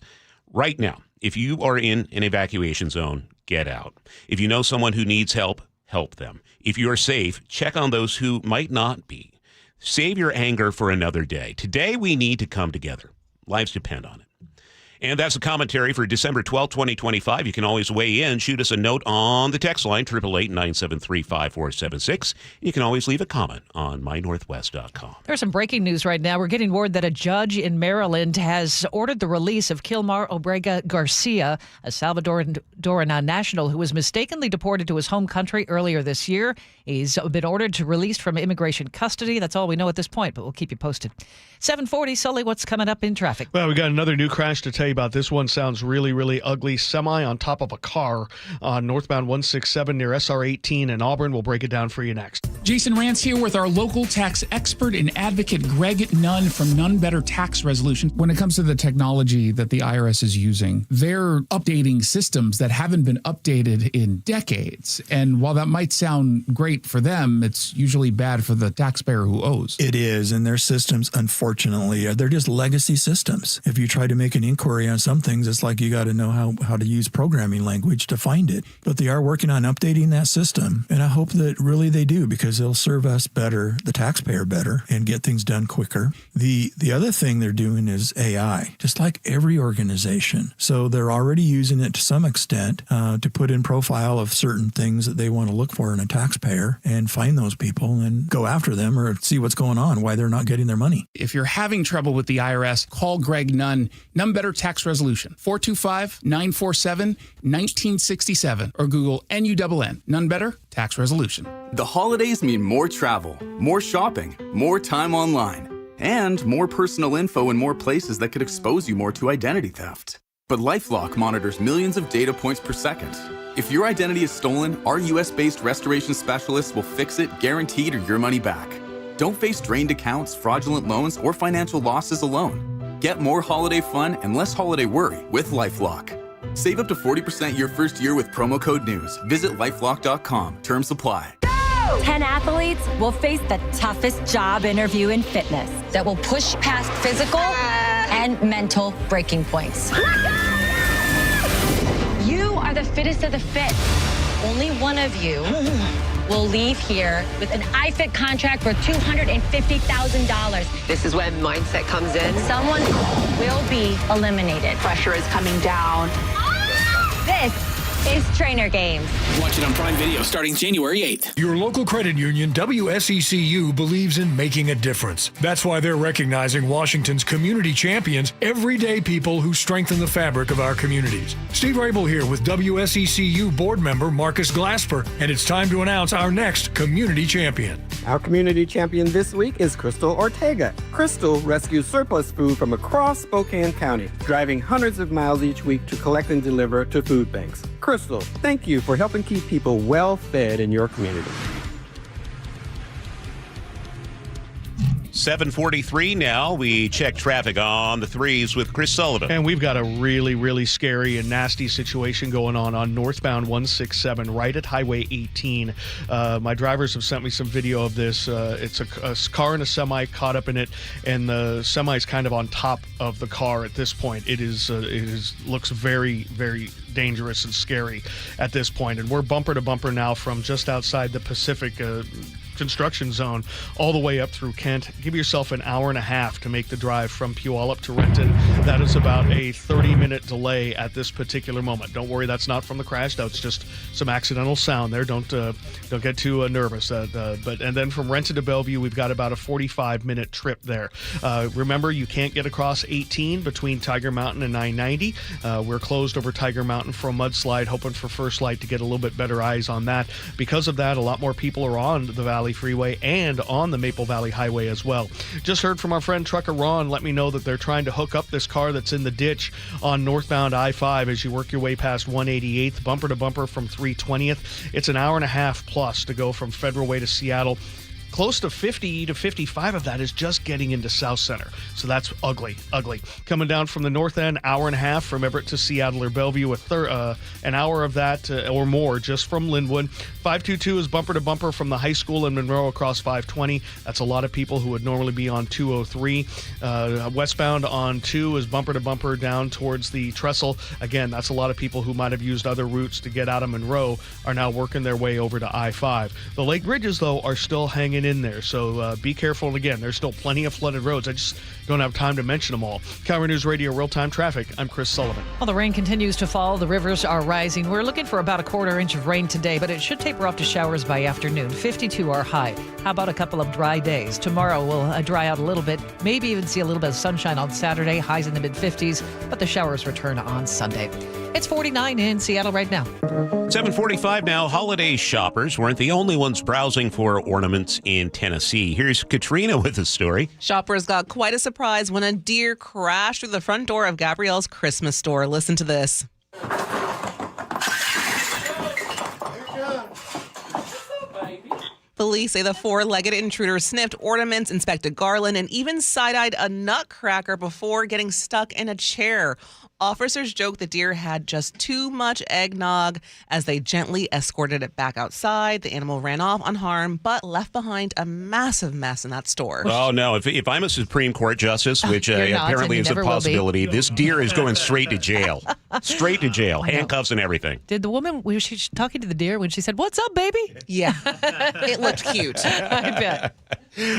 Right now, if you are in an evacuation zone, get out. If you know someone who needs help, help them. If you are safe, check on those who might not be. Save your anger for another day. Today, we need to come together. Lives depend on it. And that's a commentary for December 12, 2025. You can always weigh in. Shoot us a note on the text line, 888-973-5476. You can always leave a comment on mynorthwest.com. There's some breaking news right now. We're getting word that a judge in Maryland has ordered the release of Kilmar Obrega Garcia, a Salvadoran national who was mistakenly deported to his home country earlier this year. He's been ordered to release from immigration custody. That's all we know at this point, but we'll keep you posted. 740, Sully, what's coming up in traffic? Well, we got another new crash to tell you about. This one sounds really, really ugly. Semi on top of a car on northbound 167 near SR 18 in Auburn. We'll break it down for you next. Jason Rance here with our local tax expert and advocate Greg Nunn from None Better Tax Resolution. When it comes to the technology that the IRS is using, they're updating systems that haven't been updated in decades. And while that might sound great for them, it's usually bad for the taxpayer who owes. It is, and their systems, unfortunately, they're just legacy systems. If you try to make an inquiry on some things, it's like you got to know how to use programming language to find it. But they are working on updating that system, and I hope that really they do, because they'll serve us better, the taxpayer better, and get things done quicker. The other thing they're doing is AI, just like every organization. So they're already using it to some extent to put in profile of certain things that they want to look for in a taxpayer and find those people and go after them or see what's going on, why they're not getting their money. If you're having trouble with the IRS, call Greg Nunn, None Better Tax Resolution, 425-947-1967, or Google NUNN, None Better Tax Resolution. The holidays mean more travel, more shopping, more time online, and more personal info in more places that could expose you more to identity theft. But LifeLock monitors millions of data points per second. If your identity is stolen, our US-based restoration specialists will fix it, guaranteed, or your money back. Don't face drained accounts, fraudulent loans, or financial losses alone. Get more holiday fun and less holiday worry with LifeLock. Save up to 40% your first year with promo code NEWS. Visit lifelock.com. Terms apply. 10 athletes will face the toughest job interview in fitness that will push past physical and mental breaking points. You are the fittest of the fit. Only one of you will leave here with an iFit contract for $250,000. This is when mindset comes in. Someone will be eliminated. Pressure is coming down. This is Trainer Games. Watch it on Prime Video starting January 8th. Your local credit union, WSECU, believes in making a difference. That's why they're recognizing Washington's community champions, everyday people who strengthen the fabric of our communities. Steve Rabel here with WSECU board member Marcus Glasper, and it's time to announce our next community champion. Our community champion this week is Crystal Ortega. Crystal rescues surplus food from across Spokane County, driving hundreds of miles each week to collect and deliver to food banks. Crystal, thank you for helping keep people well fed in your community. 7:43 now. We check traffic on the threes with Chris Sullivan. And we've got a really, really scary and nasty situation going on northbound 167 right at Highway 18. My drivers have sent me some video of this. It's a car and a semi caught up in it, and the semi is kind of on top of the car at this point. It looks very, very dangerous and scary at this point. And we're bumper to bumper now from just outside the Pacific construction zone all the way up through Kent. Give yourself an hour and a half to make the drive from Puyallup to Renton. That is about a 30-minute delay at this particular moment. Don't worry, that's not from the crash. That's just some accidental sound there. Don't get too nervous. And then from Renton to Bellevue, we've got about a 45-minute trip there. Remember, you can't get across 18 between Tiger Mountain and 990. We're closed over Tiger Mountain for a mudslide, hoping for First Light to get a little bit better eyes on that. Because of that, a lot more people are on the Valley Valley Freeway and on the Maple Valley Highway as well. Just heard from our friend Trucker Ron. Let me know that they're trying to hook up this car that's in the ditch on northbound I-5 as you work your way past 188th, bumper to bumper from 320th. It's an hour and a half plus to go from Federal Way to Seattle. Close to 50 to 55 of that is just getting into South Center. So that's ugly. Coming down from the north end, hour and a half from Everett to Seattle or Bellevue, an hour of that or more just from Linwood. 522 is bumper to bumper from the high school in Monroe across 520. That's a lot of people who would normally be on 203. Westbound on 2 is bumper to bumper down towards the Trestle. Again, that's a lot of people who might have used other routes to get out of Monroe are now working their way over to I-5. The Lake Bridges, though, are still hanging in there, so be careful. And again, there's still plenty of flooded roads. I just don't have time to mention them all. KIRO News Radio real-time traffic. I'm Chris Sullivan. Well, the rain continues to fall. The rivers are rising. We're looking for about a quarter inch of rain today, but it should taper off to showers by afternoon. 52 are high. How about a couple of dry days? Tomorrow will dry out a little bit, maybe even see a little bit of sunshine on Saturday, highs in the mid-50s, but the showers return on Sunday. It's 49 in Seattle right now. 7:45 now. Holiday shoppers weren't the only ones browsing for ornaments in Tennessee. Here's Katrina with the story. Shoppers got quite a surprise when a deer crashed through the front door of Gabrielle's Christmas store. Listen to this. Police say the four-legged intruder sniffed ornaments, inspected garland, and even side-eyed a nutcracker before getting stuck in a chair. Officers joke the deer had just too much eggnog as they gently escorted it back outside. The animal ran off unharmed, but left behind a massive mess in that store. Oh, no. If I'm a Supreme Court justice, which apparently is a possibility, this deer is going straight to jail. Straight to jail. Handcuffs and everything. Did the woman, was she talking to the deer when she said, "What's up, baby?" Yeah. It looked cute. I bet.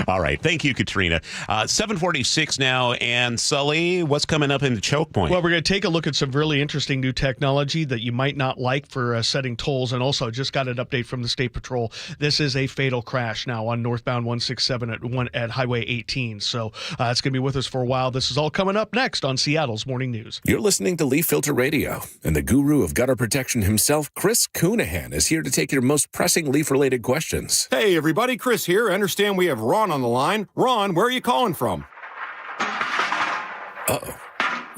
All right. Thank you, Katrina. 7:46 now. And Sully, what's coming up in the choke point? Well, we're going to take a look at some really interesting new technology that you might not like for setting tolls. And also just got an update from the State Patrol. This is a fatal crash now on northbound 167 at Highway 18. So it's going to be with us for a while. This is all coming up next on Seattle's Morning News. You're listening to Leaf Filter Radio, and the guru of gutter protection himself, Chris Coonahan, is here to take your most pressing leaf-related questions. Hey, everybody. Chris here. I understand we have Ron on the line. Ron, where are you calling from? Uh-oh.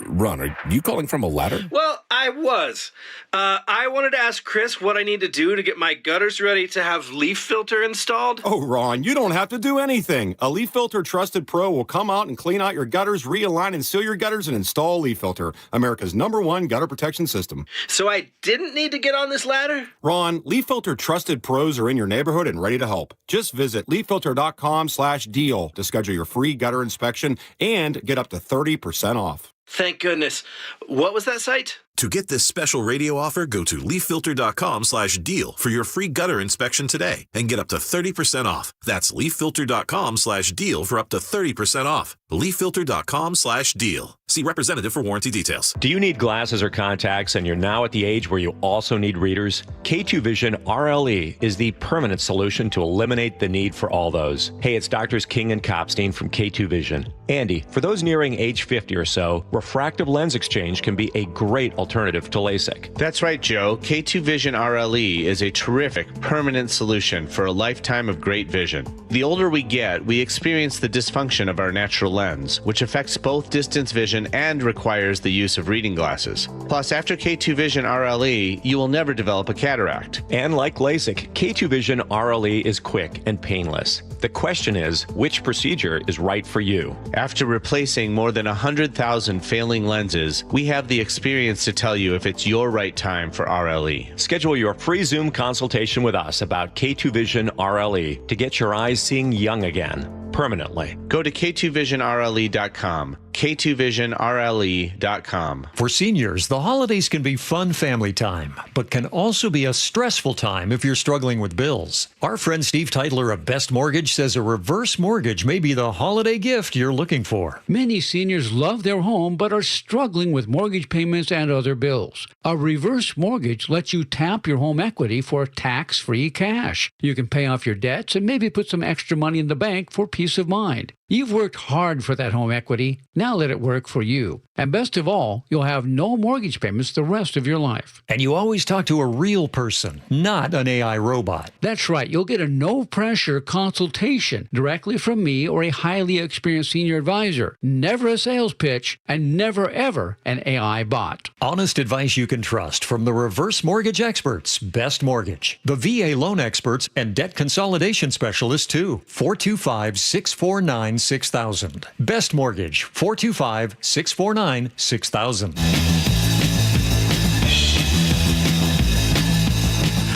Ron, are you calling from a ladder? Well, I was. I wanted to ask Chris what I need to do to get my gutters ready to have leaf filter installed. Oh, Ron, you don't have to do anything. A Leaf Filter Trusted Pro will come out and clean out your gutters, realign and seal your gutters, and install Leaf Filter, America's #1 gutter protection system. So I didn't need to get on this ladder? Ron, Leaf Filter Trusted Pros are in your neighborhood and ready to help. Just visit leaffilter.com/deal to schedule your free gutter inspection and get up to 30% off. Thank goodness. What was that site? To get this special radio offer, go to leaffilter.com/deal for your free gutter inspection today and get up to 30% off. That's leaffilter.com/deal for up to 30% off. leaffilter.com/deal. See representative for warranty details. Do you need glasses or contacts and you're now at the age where you also need readers? K2 Vision RLE is the permanent solution to eliminate the need for all those. Hey, it's Doctors King and Kopstein from K2 Vision. Andy, for those nearing age 50 or so, refractive lens exchange can be a great alternative to LASIK. That's right, Joe. K2 Vision RLE is a terrific permanent solution for a lifetime of great vision. The older we get, we experience the dysfunction of our natural lens, which affects both distance vision and requires the use of reading glasses. Plus, after K2 Vision RLE, you will never develop a cataract. And like LASIK, K2 Vision RLE is quick and painless. The question is, which procedure is right for you? After replacing more than 100,000 failing lenses, we have the experience to tell you if it's your right time for RLE. Schedule your free Zoom consultation with us about K2 Vision RLE to get your eyes seeing young again, permanently. Go to k2visionrle.com. k2visionrle.com. For seniors, the holidays can be fun family time, but can also be a stressful time if you're struggling with bills. Our friend Steve Teitler of Best Mortgage says a reverse mortgage may be the holiday gift you're looking for. Many seniors love their home but are struggling with mortgage payments and other bills. A reverse mortgage lets you tap your home equity for tax-free cash. You can pay off your debts and maybe put some extra money in the bank for peace of mind. You've worked hard for that home equity. Now let it work for you. And best of all, you'll have no mortgage payments the rest of your life. And you always talk to a real person, not an AI robot. That's right. You'll get a no-pressure consultation directly from me or a highly experienced senior advisor. Never a sales pitch and never, ever an AI bot. Honest advice you can trust from the reverse mortgage experts, Best Mortgage, the VA loan experts, and debt consolidation specialists, too. 425-649-6000. Best Mortgage, 425-649-6000.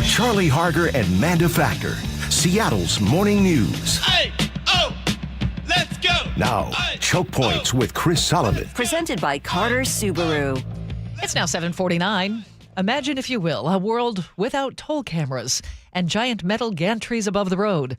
Charlie Harger and Manda Factor, Seattle's morning news. Hey, oh, let's go. Now, Choke Points with Chris Solomon. Presented by Carter Subaru. It's now 7:49. Imagine, if you will, a world without toll cameras and giant metal gantries above the road.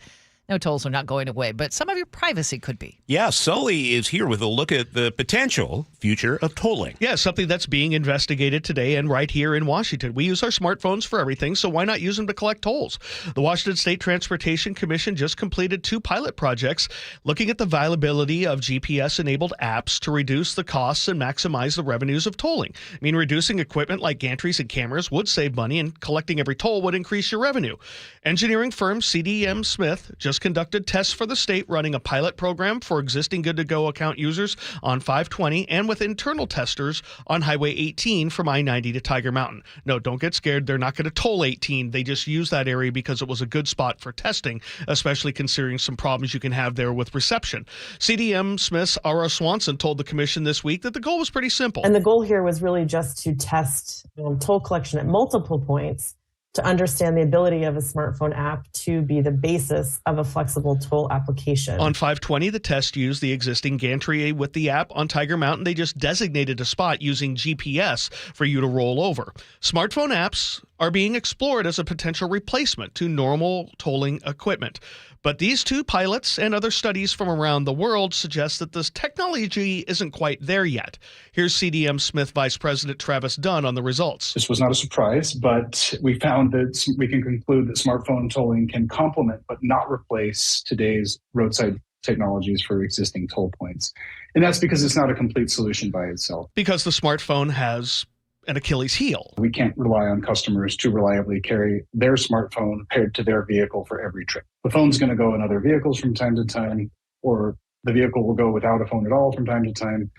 No, tolls are not going away, but some of your privacy could be. Yeah, Sully is here with a look at the potential future of tolling. Yeah, something that's being investigated today and right here in Washington. We use our smartphones for everything, so why not use them to collect tolls? The Washington State Transportation Commission just completed 2 pilot projects looking at the viability of GPS-enabled apps to reduce the costs and maximize the revenues of tolling. I mean, reducing equipment like gantries and cameras would save money, and collecting every toll would increase your revenue. Engineering firm CDM Smith just conducted tests for the state, running a pilot program for existing good-to-go account users on 520 and with internal testers on Highway 18 from I-90 to Tiger Mountain. No, don't get scared. They're not going to toll 18. They just use that area because it was a good spot for testing, especially considering some problems you can have there with reception. CDM Smith's Ara Swanson told the commission this week that the goal was pretty simple. And the goal here was really just to test toll collection at multiple points to understand the ability of a smartphone app to be the basis of a flexible toll application. On 520, the test used the existing gantry with the app. On Tiger Mountain, they just designated a spot using GPS for you to roll over. Smartphone apps are being explored as a potential replacement to normal tolling equipment. But these 2 pilots and other studies from around the world suggest that this technology isn't quite there yet. Here's CDM Smith Vice President Travis Dunn on the results. This was not a surprise, but we found that we can conclude that smartphone tolling can complement but not replace today's roadside technologies for existing toll points. And that's because it's not a complete solution by itself. Because the smartphone has an Achilles heel. We can't rely on customers to reliably carry their smartphone paired to their vehicle for every trip. The phone's going to go in other vehicles from time to time, or the vehicle will go without a phone at all from time to time.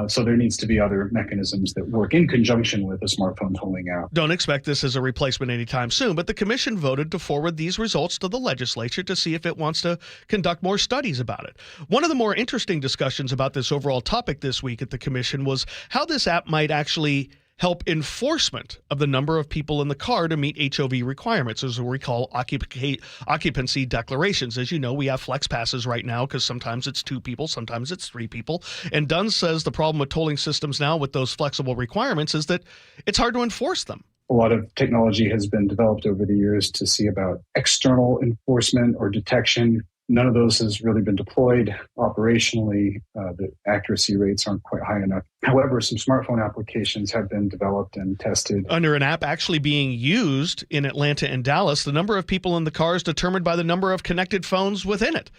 So there needs to be other mechanisms that work in conjunction with a smartphone tolling app. Don't expect this as a replacement anytime soon, but the commission voted to forward these results to the legislature to see if it wants to conduct more studies about it. One of the more interesting discussions about this overall topic this week at the commission was how this app might actually help enforcement of the number of people in the car to meet HOV requirements, as we call occupancy declarations. As you know, we have flex passes right now because sometimes it's 2 people, sometimes it's 3 people. And Dunn says the problem with tolling systems now with those flexible requirements is that it's hard to enforce them. A lot of technology has been developed over the years to see about external enforcement or detection. None of those has really been deployed operationally. The accuracy rates aren't quite high enough. However, some smartphone applications have been developed and tested. Under an app actually being used in Atlanta and Dallas, the number of people in the car is determined by the number of connected phones within it.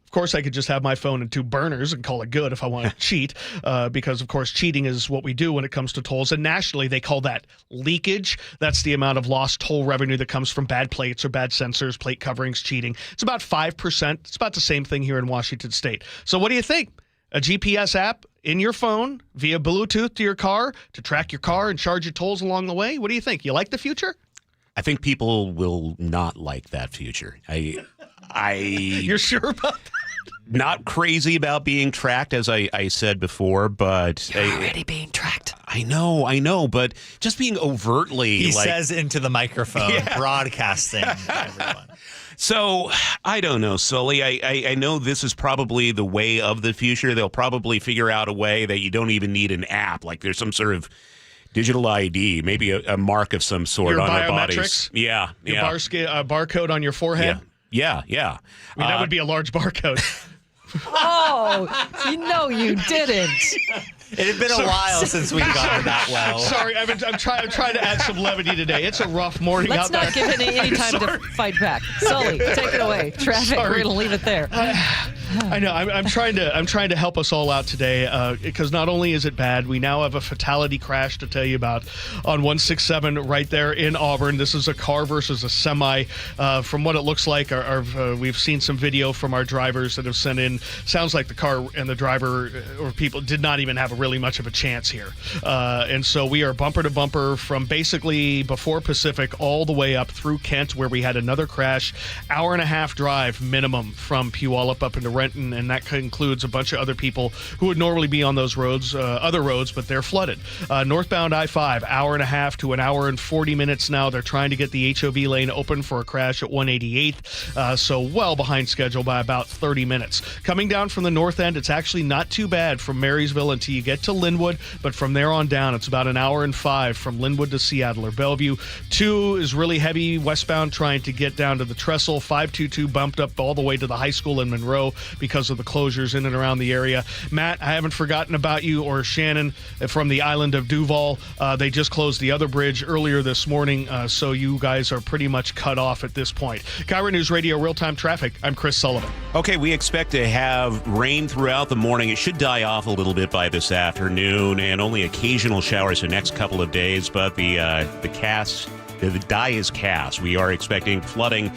Of course, I could just have my phone and 2 burners and call it good if I want to cheat, because, of course, cheating is what we do when it comes to tolls. And nationally, they call that leakage. That's the amount of lost toll revenue that comes from bad plates or bad sensors, plate coverings, cheating. It's about 5%. It's about the same thing here in Washington State. So what do you think? A GPS app in your phone via Bluetooth to your car to track your car and charge your tolls along the way? What do you think? You like the future? I think people will not like that future. You're sure about that? Not crazy about being tracked, as I said before, but you're already being tracked. I know, but just being overtly, he says into the microphone, broadcasting to everyone. So I don't know, Sully. I know this is probably the way of the future. They'll probably figure out a way that you don't even need an app, like there's some sort of digital ID, maybe a mark of some sort your on our biometrics? bodies. Yeah, your barcode on your forehead. Yeah. I mean, that would be a large barcode. Oh, you didn't. It had been a while since we've gotten that well. Sorry, I'm trying to add some levity today. It's a rough morning Let's out there. Let's not give any time to fight back. Sully, take it away. Traffic, we're going to leave it there. I know. I'm trying to help us all out today because not only is it bad, we now have a fatality crash to tell you about on 167 right there in Auburn. This is a car versus a semi. From what it looks like, we've seen some video from our drivers that have sent in. Sounds like the car and the driver or people did not even have really much of a chance here. And so we are bumper to bumper from basically before Pacific all the way up through Kent, where we had another crash. Hour and a half drive minimum from Puyallup up into Renton, and that includes a bunch of other people who would normally be on those roads, other roads, but they're flooded. Northbound I-5, hour and a half to an hour and 40 minutes now. They're trying to get the HOV lane open for a crash at 188th, so well behind schedule by about 30 minutes. Coming down from the north end, it's actually not too bad from Marysville until you get to Linwood, but from there on down, it's about an hour and 5 from Linwood to Seattle or Bellevue. 2 is really heavy westbound trying to get down to the Trestle. 522 bumped up all the way to the high school in Monroe because of the closures in and around the area. Matt, I haven't forgotten about you, or Shannon from the island of Duval. They just closed the other bridge earlier this morning, so you guys are pretty much cut off at this point. KIRO News Radio Real-Time Traffic. I'm Chris Sullivan. Okay, we expect to have rain throughout the morning. It should die off a little bit by this afternoon, and only occasional showers the next couple of days, but the die is cast. We are expecting flooding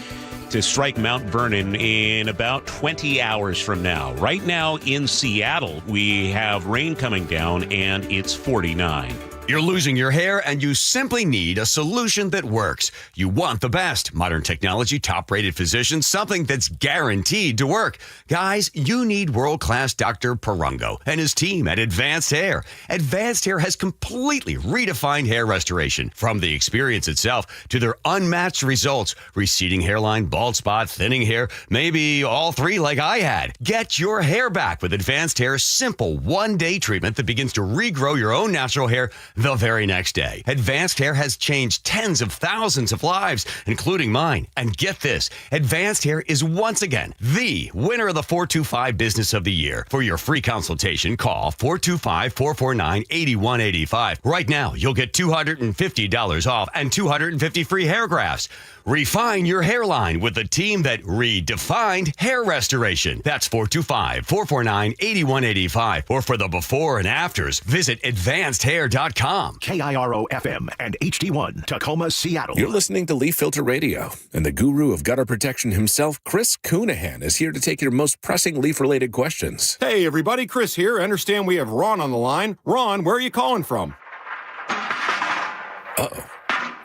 to strike Mount Vernon in about 20 hours from now. Right now in Seattle, we have rain coming down, and it's 49. You're losing your hair and you simply need a solution that works. You want the best. Modern technology, top-rated physicians, something that's guaranteed to work. Guys, you need world-class Dr. Perungo and his team at Advanced Hair. Advanced Hair has completely redefined hair restoration. From the experience itself to their unmatched results. Receding hairline, bald spot, thinning hair, maybe all three like I had. Get your hair back with Advanced Hair's simple one-day treatment that begins to regrow your own natural hair the very next day. Advanced Hair has changed tens of thousands of lives, including mine. And get this, Advanced Hair is once again the winner of the 425 Business of the Year. For your free consultation, call 425-449-8185. Right now, you'll get $250 off and 250 free hair grafts. Refine your hairline with the team that redefined hair restoration. That's 425-449-8185. Or for the before and afters, visit advancedhair.com. KIRO FM and HD1, Tacoma, Seattle. You're listening to Leaf Filter Radio, and the guru of gutter protection himself, Chris Cunahan, is here to take your most pressing leaf-related questions. Hey, everybody, Chris here. I understand we have Ron on the line. Ron, where are you calling from? Uh-oh.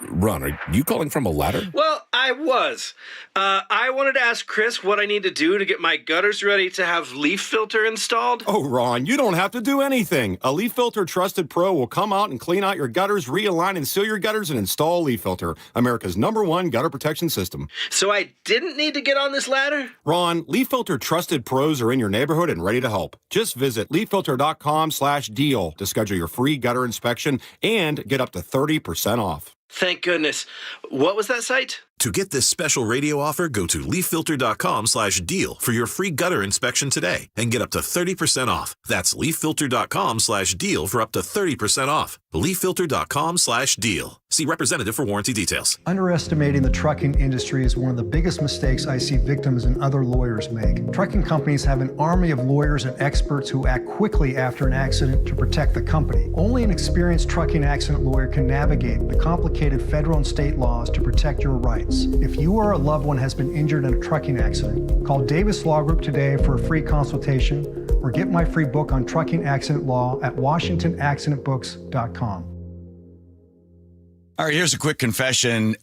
Ron, are you calling from a ladder? Well, I was. I wanted to ask Chris what I need to do to get my gutters ready to have leaf filter installed. Oh, Ron, you don't have to do anything. A Leaf Filter Trusted Pro will come out and clean out your gutters, realign and seal your gutters, and install Leaf Filter, America's #1 gutter protection system. So I didn't need to get on this ladder? Ron, Leaf Filter Trusted Pros are in your neighborhood and ready to help. Just visit leaffilter.com/deal to schedule your free gutter inspection and get up to 30% off. Thank goodness. What was that site? To get this special radio offer, go to leaffilter.com/deal for your free gutter inspection today and get up to 30% off. That's leaffilter.com/deal for up to 30% off. leaffilter.com/deal. See representative for warranty details. Underestimating the trucking industry is one of the biggest mistakes I see victims and other lawyers make. Trucking companies have an army of lawyers and experts who act quickly after an accident to protect the company. Only an experienced trucking accident lawyer can navigate the complicated federal and state laws to protect your rights. If you or a loved one has been injured in a trucking accident, call Davis Law Group today for a free consultation or get my free book on trucking accident law at washingtonaccidentbooks.com. All right, here's a quick confession.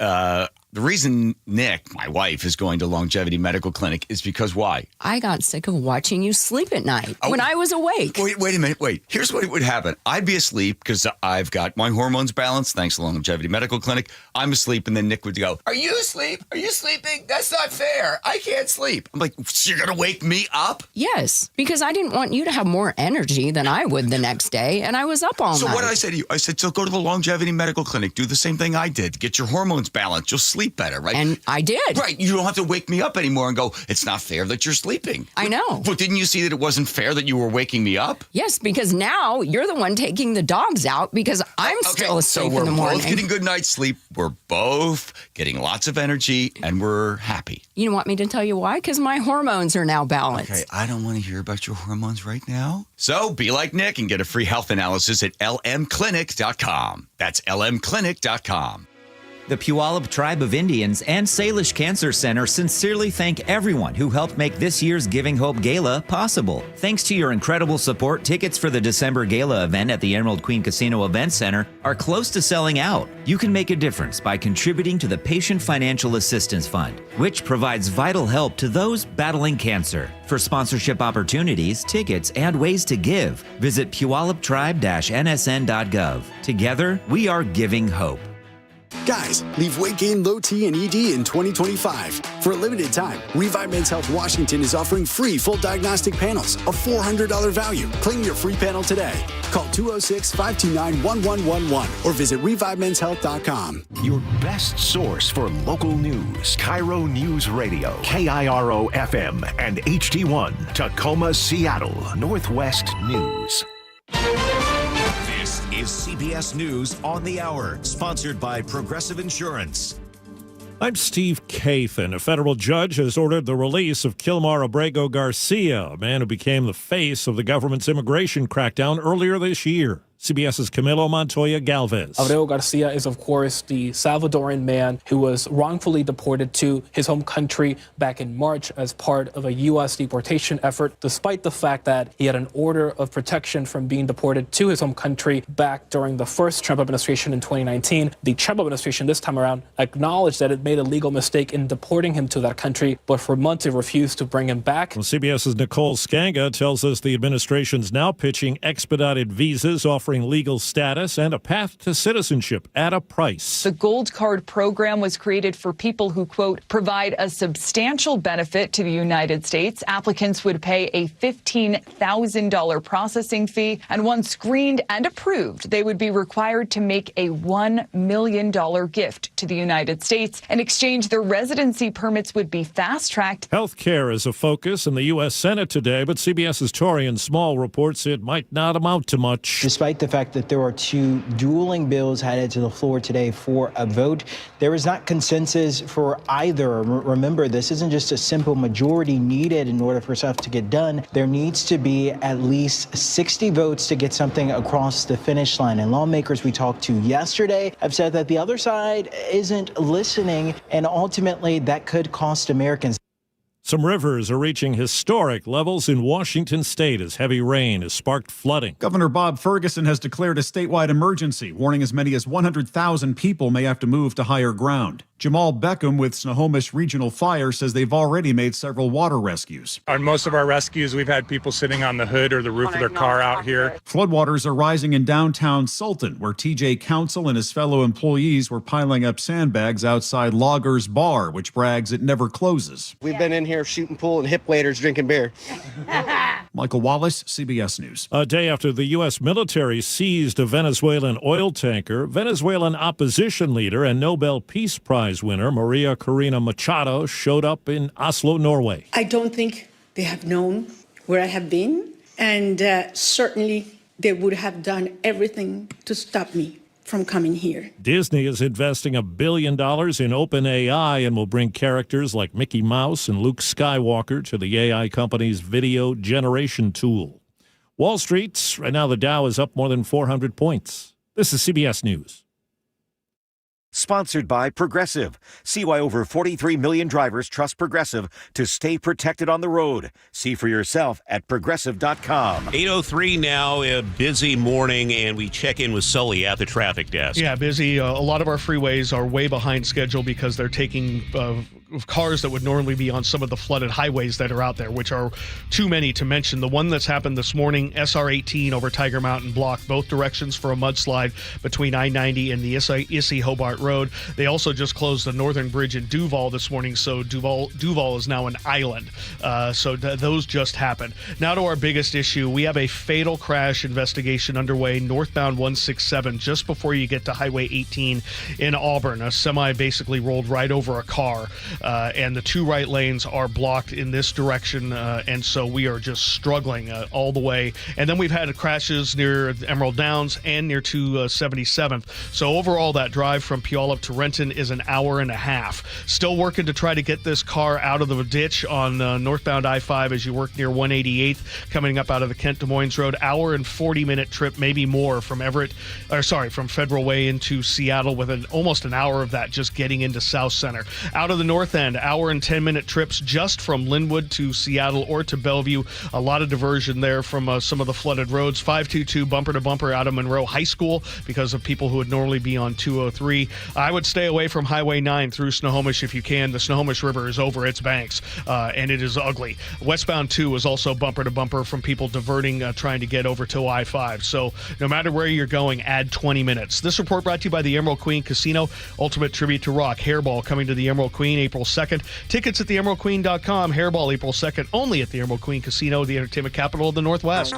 The reason Nick, my wife, is going to Longevity Medical Clinic is because why? I got sick of watching you sleep at night when I was awake. Wait a minute. Wait. Here's what would happen. I'd be asleep because I've got my hormones balanced thanks to Longevity Medical Clinic. I'm asleep, and then Nick would go, "Are you asleep? Are you sleeping? That's not fair. I can't sleep." I'm like, "So you're going to wake me up?" Yes, because I didn't want you to have more energy than I would the next day, and I was up all night. So what did I say to you? I said, so go to the Longevity Medical Clinic. Do the same thing I did. Get your hormones balanced. You'll sleep sleep better, right? And I did. Right. You don't have to wake me up anymore and go, it's not fair that you're sleeping. I know. But didn't you see that it wasn't fair that you were waking me up? Yes, because now you're the one taking the dogs out because I'm still asleep in the morning. So we're both getting good night's sleep. We're both getting lots of energy, and we're happy. You want me to tell you why? Because my hormones are now balanced. Okay, I don't want to hear about your hormones right now. So be like Nick and get a free health analysis at lmclinic.com. That's lmclinic.com. The Puyallup Tribe of Indians and Salish Cancer Center sincerely thank everyone who helped make this year's Giving Hope Gala possible. Thanks to your incredible support, tickets for the December Gala event at the Emerald Queen Casino Event Center are close to selling out. You can make a difference by contributing to the Patient Financial Assistance Fund, which provides vital help to those battling cancer. For sponsorship opportunities, tickets, and ways to give, visit puyalluptribe-nsn.gov. Together, we are giving hope. Guys, leave weight gain, low T, and ED in 2025. For a limited time, Revive Men's Health Washington is offering free full diagnostic panels, a $400 value. Claim your free panel today. Call 206-529-1111 or visit ReviveMen'sHealth.com. Your best source for local news. KIRO Newsradio, KIRO FM and HD1, Tacoma, Seattle, Northwest News. This is CBS News on the Hour, sponsored by Progressive Insurance. I'm Steve Kathan. A federal judge has ordered the release of Kilmar Abrego Garcia, a man who became the face of the government's immigration crackdown earlier this year. CBS's Camilo Montoya Galvez. Abrego Garcia is, of course, the Salvadoran man who was wrongfully deported to his home country back in March as part of a U.S. deportation effort, despite the fact that he had an order of protection from being deported to his home country back during the first Trump administration in 2019. The Trump administration this time around acknowledged that it made a legal mistake in deporting him to that country, but for months it refused to bring him back. Well, CBS's Nicole Skanga tells us the administration's now pitching expedited visas, offering legal status and a path to citizenship at a price. The Gold Card program was created for people who, quote, provide a substantial benefit to the United States. Applicants would pay a $15,000 processing fee, and once screened and approved, they would be required to make a $1 million gift to the United States. In exchange, their residency permits would be fast-tracked. Health care is a focus in the U.S. Senate today, but CBS's Torian Small reports it might not amount to much. Despite the fact that there are two dueling bills headed to the floor today for a vote, there is not consensus for either. Remember, this isn't just a simple majority needed in order for stuff to get done. There needs to be at least 60 votes to get something across the finish line. And lawmakers we talked to yesterday have said that the other side isn't listening, and ultimately that could cost Americans. Some rivers are reaching historic levels in Washington state as heavy rain has sparked flooding. Governor Bob Ferguson has declared a statewide emergency, warning as many as 100,000 people may have to move to higher ground. Jamal Beckham with Snohomish Regional Fire says they've already made several water rescues. On most of our rescues, we've had people sitting on the hood or the roof of their car out here. Floodwaters are rising in downtown Sultan, where TJ Council and his fellow employees were piling up sandbags outside Loggers Bar, which brags it never closes. We've been in here shooting pool and hip waders drinking beer. Michael Wallace, CBS News. A day after the U.S. military seized a Venezuelan oil tanker, Venezuelan opposition leader and Nobel Peace Prize winner Maria Corina Machado showed up in Oslo, Norway. I don't think they have known where I have been, and certainly they would have done everything to stop me from coming here. Disney is investing $1 billion in OpenAI and will bring characters like Mickey Mouse and Luke Skywalker to the AI company's video generation tool. Wall Street, right now the Dow is up more than 400 points. This is CBS News. Sponsored by Progressive. See why over 43 million drivers trust Progressive to stay protected on the road. See for yourself at Progressive.com. 8:03 now, a busy morning, and we check in with Sully at the traffic desk. Yeah, busy. A lot of our freeways are way behind schedule because they're taking cars that would normally be on some of the flooded highways that are out there, which are too many to mention. The one that's happened this morning, SR 18 over Tiger Mountain, blocked both directions for a mudslide between I-90 and the Issy Hobart Road. They also just closed the northern bridge in Duval this morning, so Duval is now an island. Those just happened. Now to our biggest issue. We have a fatal crash investigation underway northbound 167 just before you get to Highway 18 in Auburn. A semi basically rolled right over a car, and the two right lanes are blocked in this direction, and so we are just struggling all the way. And then we've had crashes near Emerald Downs and near 277th. So overall, that drive from Puyallup to Renton is an hour and a half. Still working to try to get this car out of the ditch on northbound I-5 as you work near 188th, coming up out of the Kent Des Moines Road. Hour and 40-minute trip, maybe more, from Federal Way into Seattle, with almost an hour of that just getting into South Center. Out of the north end, hour and 10-minute trips just from Linwood to Seattle or to Bellevue. A lot of diversion there from some of the flooded roads. 522 bumper to bumper out of Monroe High School because of people who would normally be on 203. I would stay away from Highway 9 through Snohomish if you can. The Snohomish River is over its banks, and it is ugly. Westbound 2 is also bumper to bumper from people diverting, trying to get over to I-5. So no matter where you're going, add 20 minutes. This report brought to you by the Emerald Queen Casino. Ultimate tribute to rock. Hairball coming to the Emerald Queen April 2nd. Tickets at theemeraldqueen.com. Hairball April 2nd, only at the Emerald Queen Casino, the entertainment capital of the Northwest.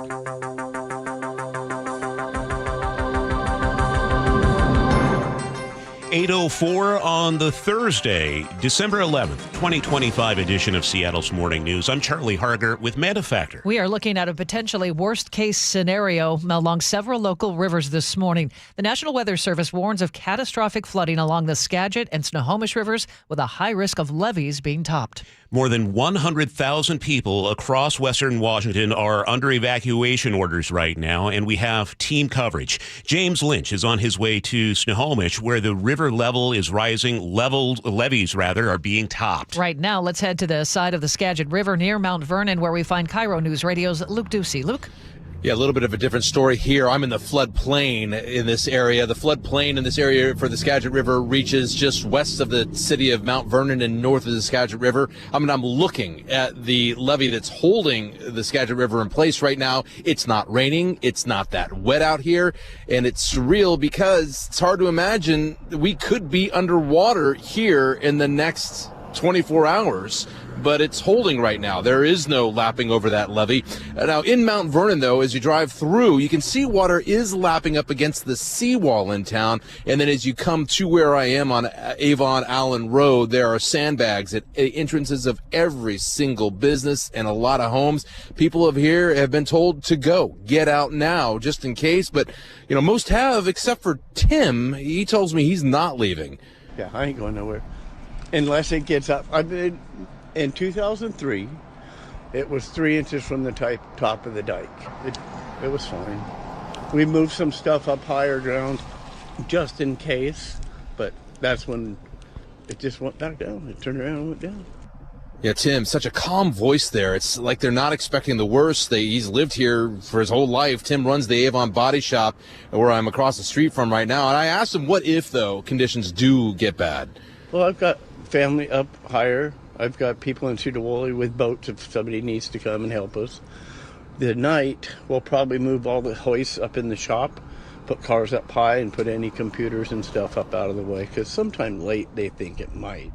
8:04 on the Thursday, December 11th, 2025 edition of Seattle's Morning News. I'm Charlie Harger with Manda Factor. We are looking at a potentially worst-case scenario along several local rivers this morning. The National Weather Service warns of catastrophic flooding along the Skagit and Snohomish rivers, with a high risk of levees being topped. More than 100,000 people across western Washington are under evacuation orders right now, and we have team coverage. James Lynch is on his way to Snohomish, where the river level is rising. Levees are being topped. Right now, let's head to the side of the Skagit River near Mount Vernon, where we find KIRO Newsradio's Luke Ducey. Luke? Yeah, a little bit of a different story here. I'm in the floodplain in this area. The floodplain in this area for the Skagit River reaches just west of the city of Mount Vernon and north of the Skagit River. I'm looking at the levee that's holding the Skagit River in place right now. It's not raining. It's not that wet out here. And it's surreal because it's hard to imagine we could be underwater here in the next 24 hours. But it's holding right now. There is no lapping over that levee. Now, in Mount Vernon, though, as you drive through, you can see water is lapping up against the seawall in town. And then as you come to where I am on Avon Allen Road, there are sandbags at entrances of every single business and a lot of homes. People of here have been told to go. Get out now, just in case. But, most have, except for Tim. He tells me he's not leaving. Yeah, I ain't going nowhere. Unless it gets up. In 2003, it was 3 inches from the top of the dike. It was fine. We moved some stuff up higher ground just in case, but that's when it just went back down. It turned around and went down. Yeah, Tim, such a calm voice there. It's like they're not expecting the worst. He's lived here for his whole life. Tim runs the Avon Body Shop, where I'm across the street from right now. And I asked him, what if, though, conditions do get bad? Well, I've got family up higher. I've got people in Tudawoli with boats if somebody needs to come and help us. The night, we'll probably move all the hoists up in the shop, put cars up high, and put any computers and stuff up out of the way, because sometime late they think it might.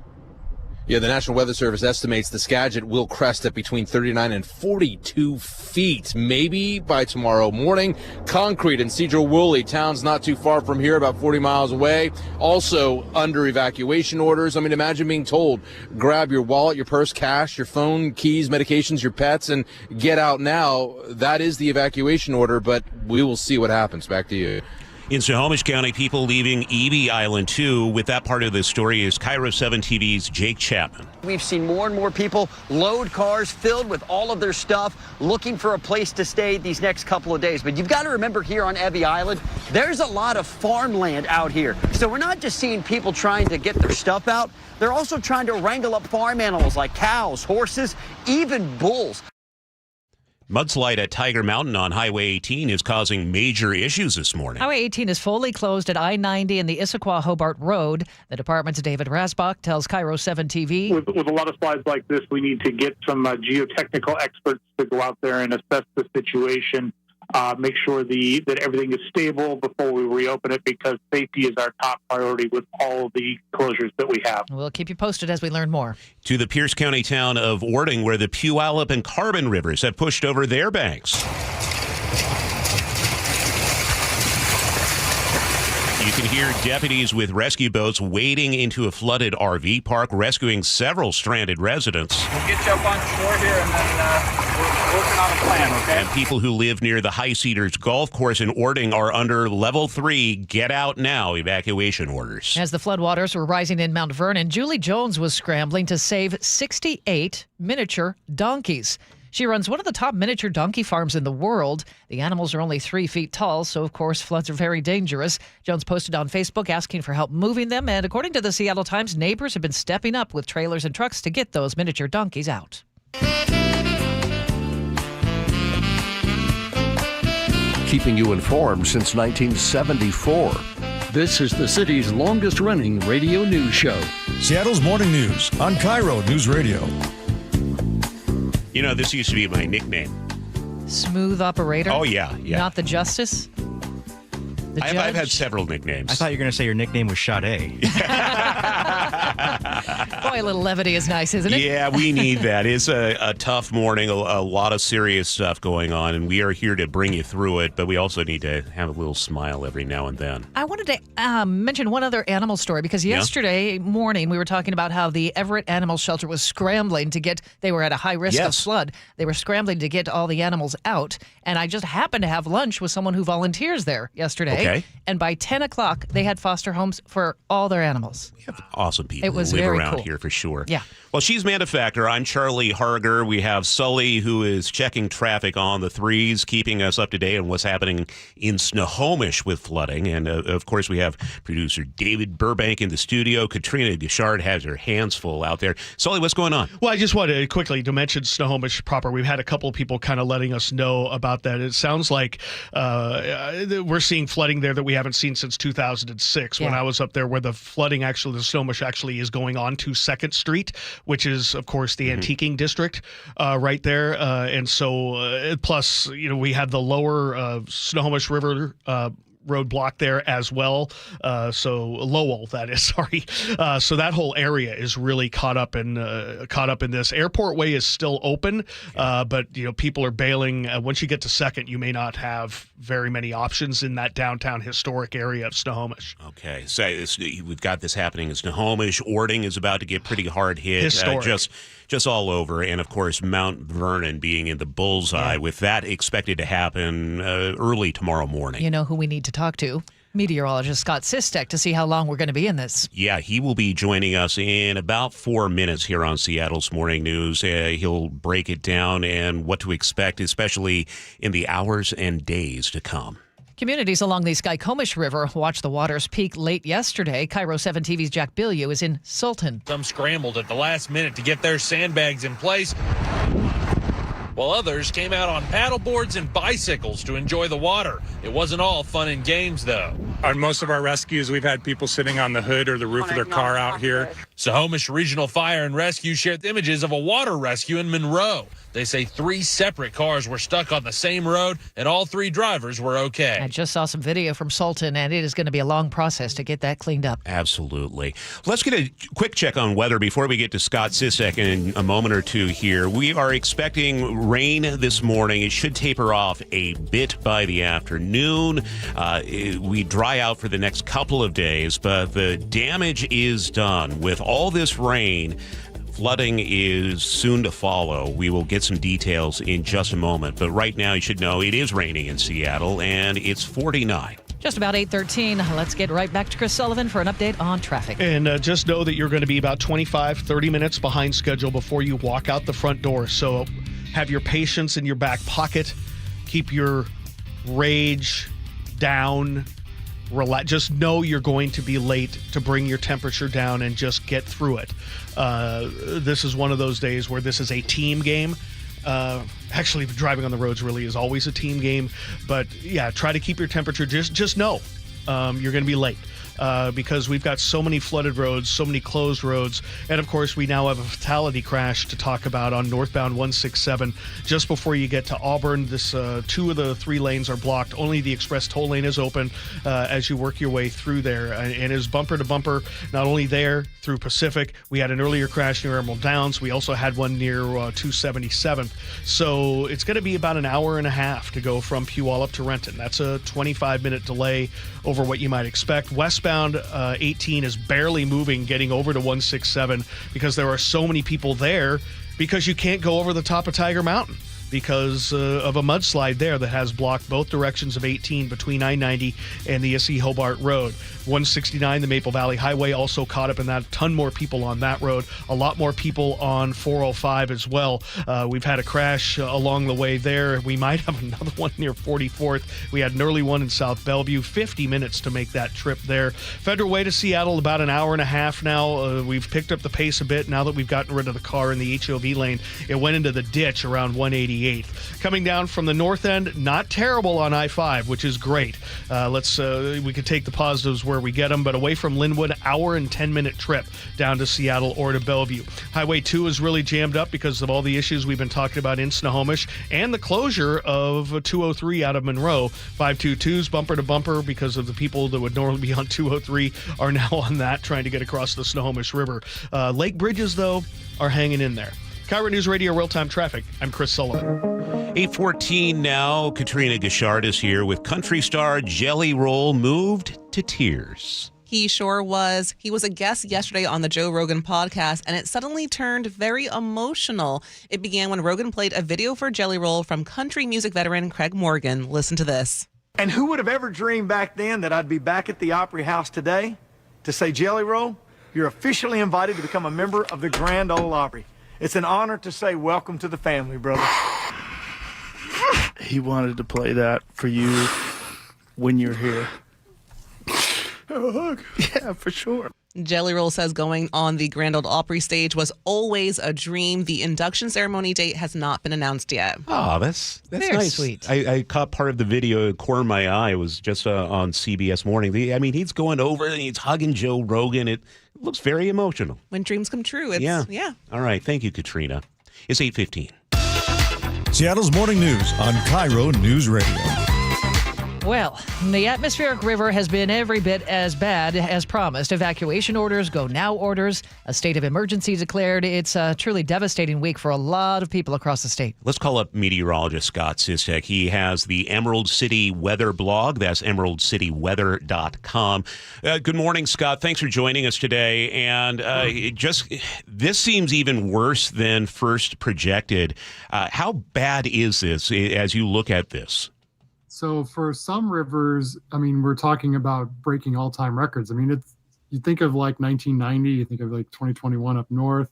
Yeah, the National Weather Service estimates the Skagit will crest at between 39 and 42 feet, maybe by tomorrow morning. Concrete and Cedro-Woolley, towns not too far from here, about 40 miles away, also under evacuation orders. Imagine being told, grab your wallet, your purse, cash, your phone, keys, medications, your pets, and get out now. That is the evacuation order, but we will see what happens. Back to you. In Snohomish County, people leaving Eby Island, too. With that part of the story is KIRO 7 TV's Jake Chapman. We've seen more and more people load cars filled with all of their stuff, looking for a place to stay these next couple of days. But you've got to remember, here on Eby Island, there's a lot of farmland out here. So we're not just seeing people trying to get their stuff out. They're also trying to wrangle up farm animals like cows, horses, even bulls. Mudslide at Tiger Mountain on Highway 18 is causing major issues this morning. Highway 18 is fully closed at I-90 and the Issaquah-Hobart Road. The department's David Rasbach tells KIRO 7 TV. With a lot of slides like this, we need to get some geotechnical experts to go out there and assess the situation, make sure that everything is stable before we reopen it, because safety is our top priority with all the closures that we have. We'll keep you posted as we learn more. To the Pierce County town of Ording, where the Puyallup and Carbon rivers have pushed over their banks. You can hear deputies with rescue boats wading into a flooded RV park, rescuing several stranded residents. We'll get you up on shore here, and then we're working on a plan, okay? And people who live near the High Cedars Golf Course in Ording are under level 3 get out now evacuation orders. As the floodwaters were rising in Mount Vernon, Julie Jones was scrambling to save 68 miniature donkeys. She runs one of the top miniature donkey farms in the world. The animals are only 3 feet tall, so of course floods are very dangerous. Jones posted on Facebook asking for help moving them, and according to the Seattle Times, neighbors have been stepping up with trailers and trucks to get those miniature donkeys out. Keeping you informed since 1974. This is the city's longest-running radio news show. Seattle's Morning News on KIRO Newsradio. You know, this used to be my nickname. Smooth operator? Oh, yeah. Not the justice? The judge? I've had several nicknames. I thought you were going to say your nickname was Sade. Boy, a little levity is nice, isn't it? Yeah, we need that. It's a tough morning, a lot of serious stuff going on, and we are here to bring you through it, but we also need to have a little smile every now and then. I wanted to mention one other animal story, because yesterday morning we were talking about how the Everett Animal Shelter was scrambling to get, they were at a high risk of flood. They were scrambling to get all the animals out, and I just happened to have lunch with someone who volunteers there yesterday. Okay. And by 10 o'clock, they had foster homes for all their animals. We have awesome people It was who live very around cool. here for sure. Yeah. Well, she's Manda Factor. I'm Charlie Harger. We have Sully, who is checking traffic on the 3s, keeping us up to date on what's happening in Snohomish with flooding. And, of course, we have producer David Burbank in the studio. Katrina Gishard has her hands full out there. Sully, what's going on? Well, I just wanted quickly to mention Snohomish proper. We've had a couple of people kind of letting us know about that. It sounds like we're seeing flooding there that we haven't seen since 2006 when I was up there, where the flooding the Snohomish actually is going on to 2nd Street, which is, of course, the antiquing district right there. And so plus, we had the lower Snohomish River roadblock there as well. So Lowell, that is, sorry. So that whole area is really caught up in this. Airport Way is still open, but people are bailing. Once you get to 2nd, you may not have very many options in that downtown historic area of Snohomish. Okay, so we've got this happening in Snohomish. Ording is about to get pretty hard hit. Just all over, and of course Mount Vernon being in the bullseye, with that expected to happen early tomorrow morning. You know who we need to talk to? Meteorologist Scott Sistek, to see how long we're going to be in this. Yeah, he will be joining us in about 4 minutes here on Seattle's Morning News. He'll break it down and what to expect, especially in the hours and days to come. Communities along the Skykomish River watched the waters peak late yesterday. KIRO 7 TV's Jack Bilyeu is in Sultan. Some scrambled at the last minute to get their sandbags in place, while others came out on paddleboards and bicycles to enjoy the water. It wasn't all fun and games, though. On most of our rescues, we've had people sitting on the hood or the roof of their car out here. Snohomish Regional Fire and Rescue shared images of a water rescue in Monroe. They say 3 separate cars were stuck on the same road, and all 3 drivers were okay. I just saw some video from Sultan, and it is going to be a long process to get that cleaned up. Absolutely. Let's get a quick check on weather before we get to Scott Sistek in a moment or two here. We are expecting rain this morning. It should taper off a bit by the afternoon. We dry out for the next couple of days, but the damage is done. With all this rain, flooding is soon to follow. We will get some details in just a moment. But right now, you should know it is raining in Seattle, and it's 49. Just about 8:13. Let's get right back to Chris Sullivan for an update on traffic. And just know that you're going to be about 25-30 minutes behind schedule before you walk out the front door. So have your patience in your back pocket. Keep your rage down. Relax. Just know you're going to be late to bring your temperature down and just get through it. This is one of those days where this is a team game. Actually, driving on the roads really is always a team game. But yeah, try to keep your temperature. Just know you're going to be late. Because we've got so many flooded roads, so many closed roads, and of course we now have a fatality crash to talk about on northbound 167 just before you get to Auburn. This 2 of the 3 lanes are blocked. Only the express toll lane is open as you work your way through there, and it is bumper to bumper. Not only there through Pacific, we had an earlier crash near Emerald Downs. We also had one near 277th. So it's going to be about an hour and a half to go from Puyallup to Renton. That's a 25-minute delay over what you might expect. Westbound 18 is barely moving, getting over to 167 because there are so many people there because you can't go over the top of Tiger Mountain because of a mudslide there that has blocked both directions of 18 between I-90 and the SE Hobart Road. 169, the Maple Valley Highway, also caught up in that. A ton more people on that road. A lot more people on 405 as well. We've had a crash along the way there. We might have another one near 44th. We had an early one in South Bellevue. 50 minutes to make that trip there. Federal Way to Seattle, about an hour and a half now. We've picked up the pace a bit now that we've gotten rid of the car in the HOV lane. It went into the ditch around 188th. Coming down from the north end, not terrible on I-5, which is great. We could take the positives where we get them, but away from Linwood, hour and 10-minute trip down to Seattle or to Bellevue. Highway 2 is really jammed up because of all the issues we've been talking about in Snohomish and the closure of 203 out of Monroe. 522's bumper to bumper because of the people that would normally be on 203 are now on that, trying to get across the Snohomish River. Lake bridges, though, are hanging in there. KIRO News Radio Real-Time Traffic. I'm Chris Sullivan. 8:14 now. Katrina Gashard is here with country star Jelly Roll moved to tears. He sure was. He was a guest yesterday on the Joe Rogan podcast, and it suddenly turned very emotional. It began when Rogan played a video for Jelly Roll from country music veteran Craig Morgan. Listen to this. And who would have ever dreamed back then that I'd be back at the Opry House today to say, Jelly Roll, you're officially invited to become a member of the Grand Ole Opry. It's an honor to say welcome to the family, brother. He wanted to play that for you when you're here. Have a hug. Yeah, for sure. Jelly Roll says going on the Grand Ole Opry stage was always a dream. The induction ceremony date has not been announced yet. Oh, that's Very nice. sweet. I caught part of the video. It cornered my eye. It was just on CBS Morning. He's going over and he's hugging Joe Rogan. It looks very emotional. When dreams come true. Yeah. All right. Thank you, Katrina. It's 8:15. Seattle's morning news on KIRO News Radio. Well, the atmospheric river has been every bit as bad as promised. Evacuation orders, go now orders, a state of emergency declared. It's a truly devastating week for a lot of people across the state. Let's call up meteorologist Scott Sistek. He has the Emerald City Weather blog. That's emeraldcityweather.com. Good morning, Scott. Thanks for joining us today. And this seems even worse than first projected. How bad is this as you look at this? So for some rivers, we're talking about breaking all-time records. You think of like 1990, you think of like 2021 up north,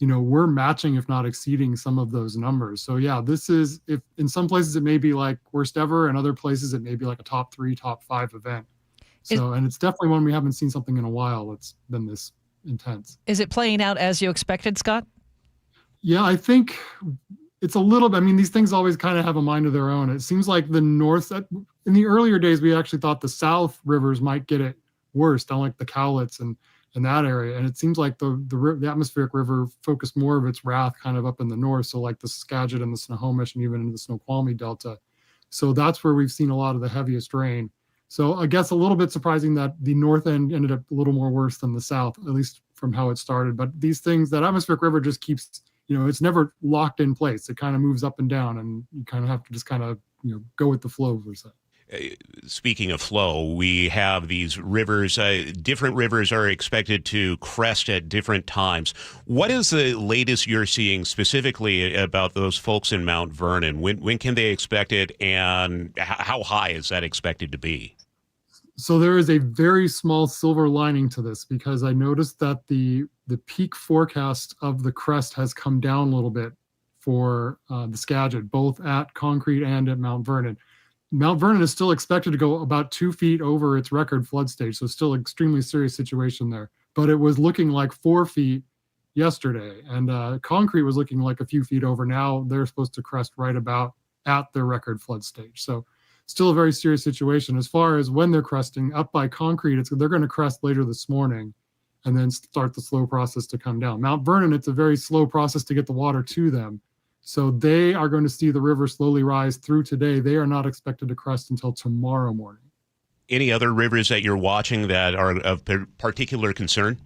we're matching, if not exceeding some of those numbers. So yeah, this is, if in some places it may be like worst ever, in other places it may be like a top 3, top 5 event. So, and it's definitely one we haven't seen something in a while that's been this intense. Is it playing out as you expected, Scott? Yeah, I think it's a little bit, these things always kind of have a mind of their own. It seems like the north, in the earlier days, we actually thought the south rivers might get it worse, down like the Cowlitz and that area. And it seems like the atmospheric river focused more of its wrath kind of up in the north. So like the Skagit and the Snohomish and even into the Snoqualmie Delta. So that's where we've seen a lot of the heaviest rain. So I guess a little bit surprising that the north end ended up a little more worse than the south, at least from how it started. But these things, that atmospheric river just keeps, it's never locked in place. It kind of moves up and down, and you kind of have to just kind of, go with the flow per se. Speaking of flow, we have these rivers. Different rivers are expected to crest at different times. What is the latest you're seeing specifically about those folks in Mount Vernon? When can they expect it, and how high is that expected to be? So there is a very small silver lining to this, because I noticed that the peak forecast of the crest has come down a little bit for the Skagit, both at Concrete and at Mount Vernon. Mount Vernon is still expected to go about 2 feet over its record flood stage, so still extremely serious situation there. But it was looking like 4 feet, yesterday, and concrete was looking like a few feet over. Now they're supposed to crest right about at their record flood stage. So still a very serious situation. As far as when they're cresting up by concrete, they're going to crest later this morning and then start the slow process to come down. Mount Vernon, it's a very slow process to get the water to them. So they are going to see the river slowly rise through today. They are not expected to crest until tomorrow morning. Any other rivers that you're watching that are of particular concern?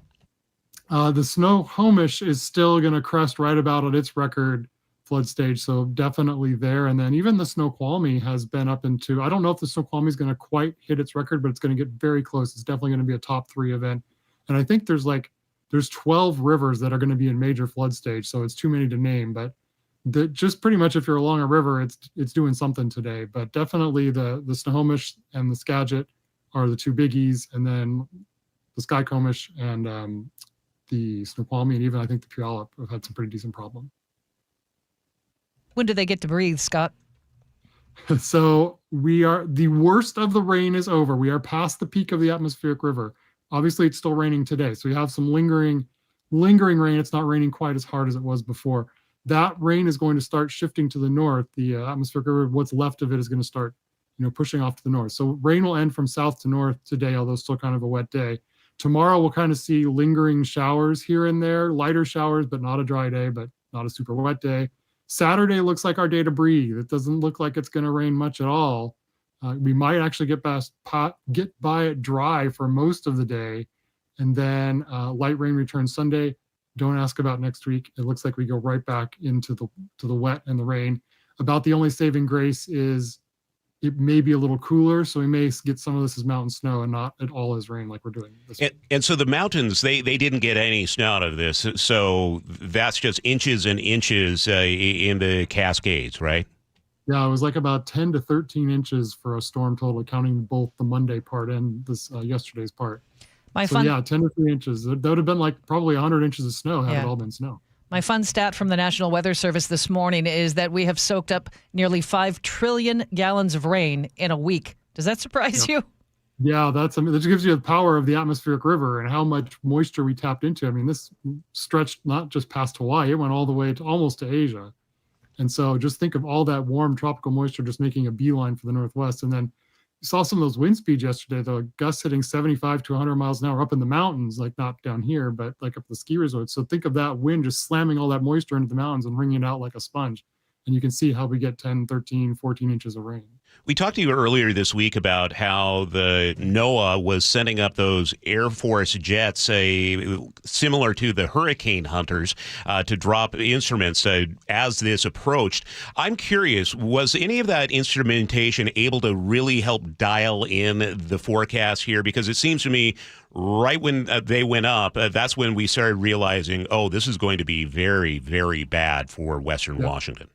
The Snohomish is still going to crest right about at its record flood stage, so definitely there. And then even the Snoqualmie has been up into, I don't know if the Snoqualmie is going to quite hit its record, but it's going to get very close. It's definitely going to be a top 3 event. And I think there's 12 rivers that are going to be in major flood stage, so it's too many to name. But just pretty much if you're along a river, it's doing something today. But definitely the Snohomish and the Skagit are the 2 biggies, and then the Skykomish and the Snoqualmie, and even I think the Puyallup have had some pretty decent problem. When do they get to breathe, Scott? So the worst of the rain is over. We are past the peak of the atmospheric river. Obviously, it's still raining today, so we have some lingering rain. It's not raining quite as hard as it was before. That rain is going to start shifting to the north. The atmospheric river, what's left of it, is going to start, pushing off to the north. So rain will end from south to north today, although still kind of a wet day. Tomorrow, we'll kind of see lingering showers here and there, lighter showers, but not a dry day, but not a super wet day. Saturday looks like our day to breathe. It doesn't look like it's going to rain much at all. We might actually get by it dry for most of the day, and then light rain returns Sunday. Don't ask about next week. It looks like we go right back into the wet and the rain. About the only saving grace is it may be a little cooler, so we may get some of this as mountain snow and not at all as rain like we're doing this week. And so the mountains, they didn't get any snow out of this, so that's just inches and inches in the Cascades, right? Yeah, it was like about 10 to 13 inches for a storm total, counting both the Monday part and this yesterday's part. 10 to 3 inches. That would have been like probably 100 inches of snow had it all been snow. My fun stat from the National Weather Service this morning is that we have soaked up nearly 5 trillion gallons of rain in a week. Does that surprise you? Yeah, that just gives you the power of the atmospheric river and how much moisture we tapped into. I mean, this stretched not just past Hawaii, it went all the way to almost to Asia. And so just think of all that warm tropical moisture just making a beeline for the Northwest. And then you saw some of those wind speeds yesterday, though, gusts hitting 75 to 100 miles an hour up in the mountains, like not down here, but like up the ski resorts. So think of that wind just slamming all that moisture into the mountains and wringing it out like a sponge. And you can see how we get 10, 13, 14 inches of rain. We talked to you earlier this week about how the NOAA was sending up those Air Force jets, similar to the hurricane hunters, to drop instruments as this approached. I'm curious, was any of that instrumentation able to really help dial in the forecast here? Because it seems to me right when they went up, that's when we started realizing, this is going to be very, very bad for Western Washington.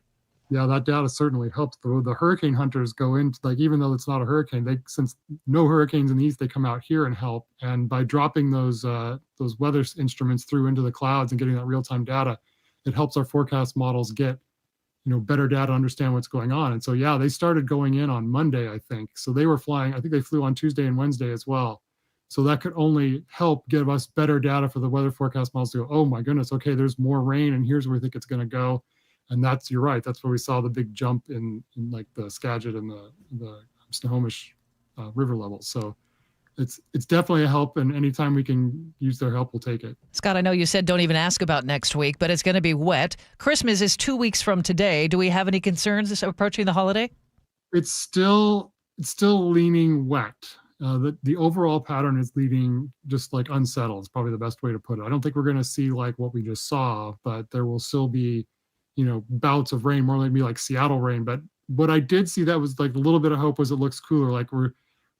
Yeah, that data certainly helps. The hurricane hunters go into, even though it's not a hurricane, since no hurricanes in the east, they come out here and help. And by dropping those weather instruments through into the clouds and getting that real-time data, it helps our forecast models get, better data to understand what's going on. And so, they started going in on Monday, I think. So they were flying, I think they flew on Tuesday and Wednesday as well. So that could only help give us better data for the weather forecast models to go, oh my goodness, okay, there's more rain and here's where we think it's going to go. And you're right. That's where we saw the big jump in like the Skagit and the Snohomish river levels. So it's definitely a help. And anytime we can use their help, we'll take it. Scott, I know you said don't even ask about next week, but it's going to be wet. Christmas is 2 weeks from today. Do we have any concerns approaching the holiday? It's still leaning wet. The overall pattern is leading just like unsettled. It's probably the best way to put it. I don't think we're going to see like what we just saw, but there will still be bouts of rain, more likely like Seattle rain. But what I did see that was like a little bit of hope was it looks cooler. Like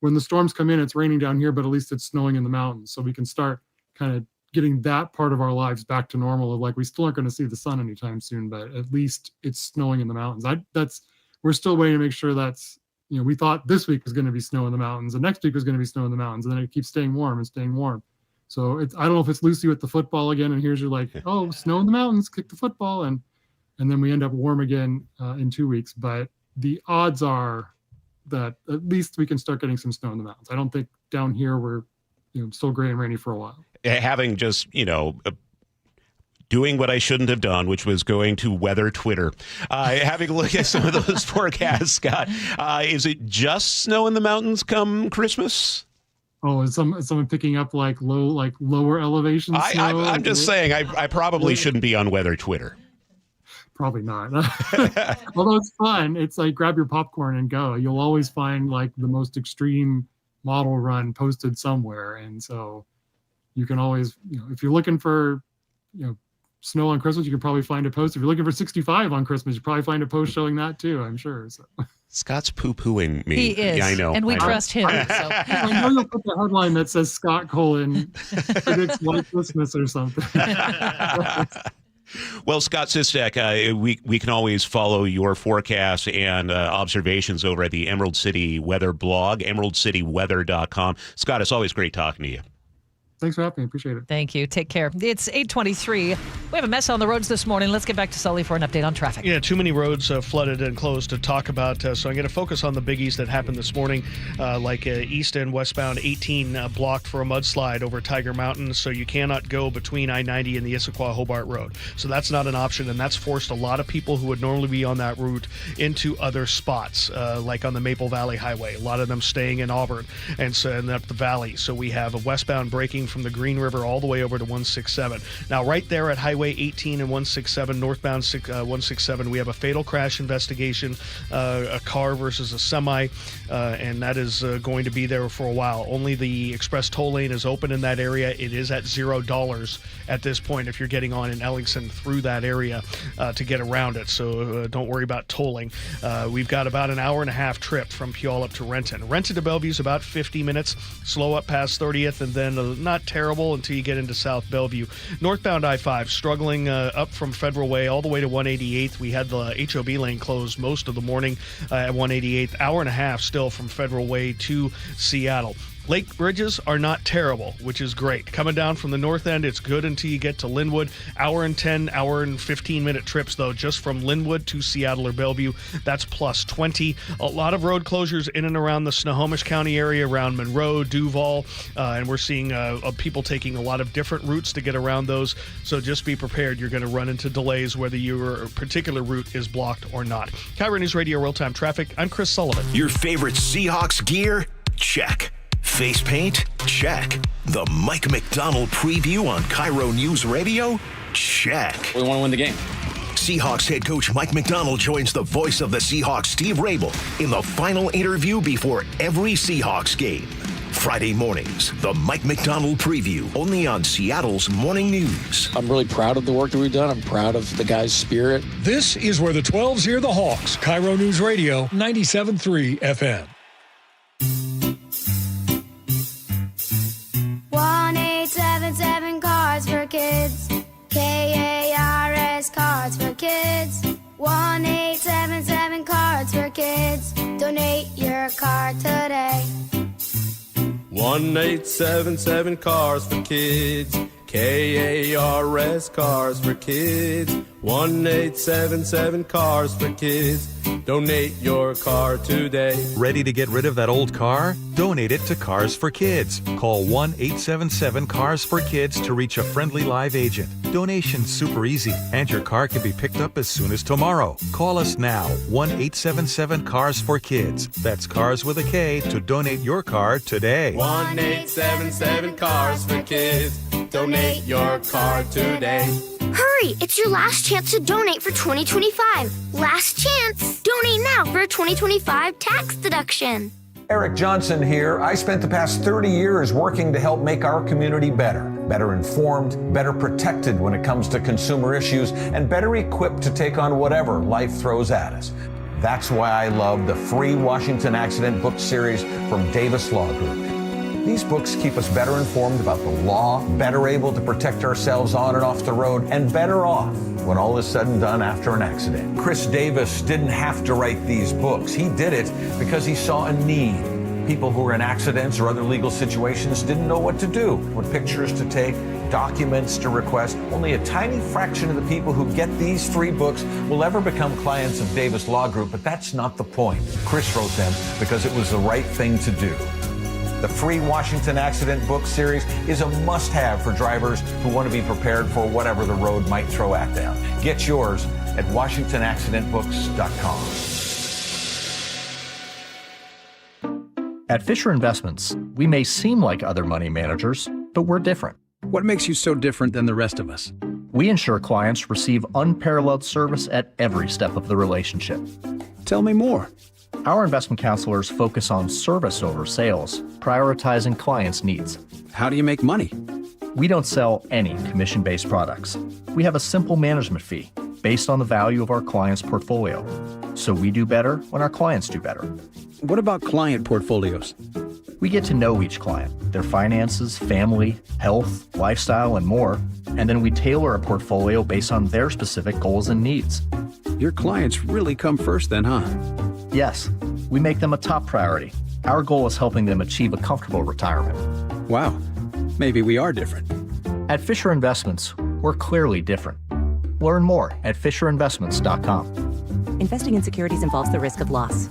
when the storms come in, it's raining down here, but at least it's snowing in the mountains. So we can start kind of getting that part of our lives back to normal of like, we still aren't going to see the sun anytime soon, but at least it's snowing in the mountains. We're still waiting to make sure that's, we thought this week was going to be snow in the mountains and next week was going to be snow in the mountains. And then it keeps staying warm and staying warm. So I don't know if it's Lucy with the football again. And here's you're like, oh, snow in the mountains, kick the football. And then we end up warm again in 2 weeks. But the odds are that at least we can start getting some snow in the mountains. I don't think down here we're still gray and rainy for a while. Having just, doing what I shouldn't have done, which was going to weather Twitter. Having a look at some of those forecasts, Scott, is it just snow in the mountains come Christmas? Oh, is someone picking up lower elevation snow? I'm just saying, I probably shouldn't be on weather Twitter. Probably not. Although it's fun. It's like grab your popcorn and go. You'll always find like the most extreme model run posted somewhere. And so you can always, if you're looking for, snow on Christmas, you can probably find a post. If you're looking for 65 on Christmas, you probably find a post showing that too, I'm sure. So. Scott's poo-pooing me. He is. Yeah, I know. And we trust him. So. I know you'll put the headline that says Scott predicts White Christmas or something. Well, Scott Sistek, we can always follow your forecasts and observations over at the Emerald City Weather blog, emeraldcityweather.com. Scott, it's always great talking to you. Thanks for having me. Appreciate it. Thank you. Take care. It's 8:23. We have a mess on the roads this morning. Let's get back to Sully for an update on traffic. Yeah, too many roads flooded and closed to talk about. So I'm going to focus on the biggies that happened this morning, like east and westbound 18 blocked for a mudslide over Tiger Mountain. So you cannot go between I-90 and the Issaquah-Hobart Road. So that's not an option, and that's forced a lot of people who would normally be on that route into other spots, like on the Maple Valley Highway. A lot of them staying in Auburn and up the valley. So we have a westbound braking from the Green River all the way over to 167. Now, right there at Highway 18 and 167, northbound 167, we have a fatal crash investigation, a car versus a semi, and that is going to be there for a while. Only the express toll lane is open in that area. It is at $0 at this point if you're getting on in Ellingson through that area to get around it, so don't worry about tolling. We've got about an hour and a half trip from Puyallup to Renton. Renton to Bellevue is about 50 minutes, slow up past 30th, and then not terrible until you get into South Bellevue. Northbound I-5 struggling up from Federal Way all the way to 188th. We had the HOB lane closed most of the morning at 188th. Hour and a half still from Federal Way to Seattle. Lake bridges are not terrible, which is great. Coming down from the north end, it's good until you get to Linwood. Hour and 15-minute trips, though, just from Linwood to Seattle or Bellevue. That's plus 20. A lot of road closures in and around the Snohomish County area, around Monroe, Duval, and we're seeing people taking a lot of different routes to get around those. So just be prepared. You're going to run into delays whether your particular route is blocked or not. KIRO Newsradio Real-Time Traffic. I'm Chris Sullivan. Your favorite Seahawks gear? Check. Face paint? Check. The Mike McDonald preview on KIRO News Radio? Check. We want to win the game. Seahawks head coach Mike McDonald joins the voice of the Seahawks, Steve Rabel, in the final interview before every Seahawks game. Friday mornings, the Mike McDonald preview, only on Seattle's Morning News. I'm really proud of the work that we've done. I'm proud of the guys' spirit. This is where the 12s hear the Hawks. KIRO News Radio, 97.3 FM. 1-877 Cards for Kids. KARS Cards for Kids. 1-877 Cards for Kids. Donate your card today. 1-877 Cars for Kids. KARS Cars for Kids. 1-877 Cars for Kids. Donate your car today. Ready to get rid of that old car? Donate it to Cars for Kids. Call 1-877-CARS-FOR-KIDS to reach a friendly live agent. Donation's super easy, and your car can be picked up as soon as tomorrow. Call us now, 1-877-CARS-FOR-KIDS. That's Cars with a K to donate your car today. 1-877 Cars for Kids. Donate your car today. Hurry! It's your last chance to donate for 2025. Last chance! Donate now for a 2025 tax deduction. Eric Johnson here. I spent the past 30 years working to help make our community better informed, better protected when it comes to consumer issues, and better equipped to take on whatever life throws at us. That's why I love the free Washington Accident book series from Davis Law Group. These books keep us better informed about the law, better able to protect ourselves on and off the road, and better off when all is said and done after an accident. Chris Davis didn't have to write these books. He did it because he saw a need. People who were in accidents or other legal situations didn't know what to do, what pictures to take, documents to request. Only a tiny fraction of the people who get these free books will ever become clients of Davis Law Group, but that's not the point. Chris wrote them because it was the right thing to do. The free Washington Accident Book Series is a must-have for drivers who want to be prepared for whatever the road might throw at them. Get yours at WashingtonAccidentBooks.com. At Fisher Investments, we may seem like other money managers, but we're different. What makes you so different than the rest of us? We ensure clients receive unparalleled service at every step of the relationship. Tell me more. Our investment counselors focus on service over sales, prioritizing clients' needs. How do you make money? We don't sell any commission-based products. We have a simple management fee based on the value of our client's portfolio. So we do better when our clients do better. What about client portfolios? We get to know each client, their finances, family, health, lifestyle, and more, and then we tailor a portfolio based on their specific goals and needs. Your clients really come first then, huh? Yes, we make them a top priority. Our goal is helping them achieve a comfortable retirement. Wow, maybe we are different. At Fisher Investments, we're clearly different. Learn more at FisherInvestments.com. Investing in securities involves the risk of loss.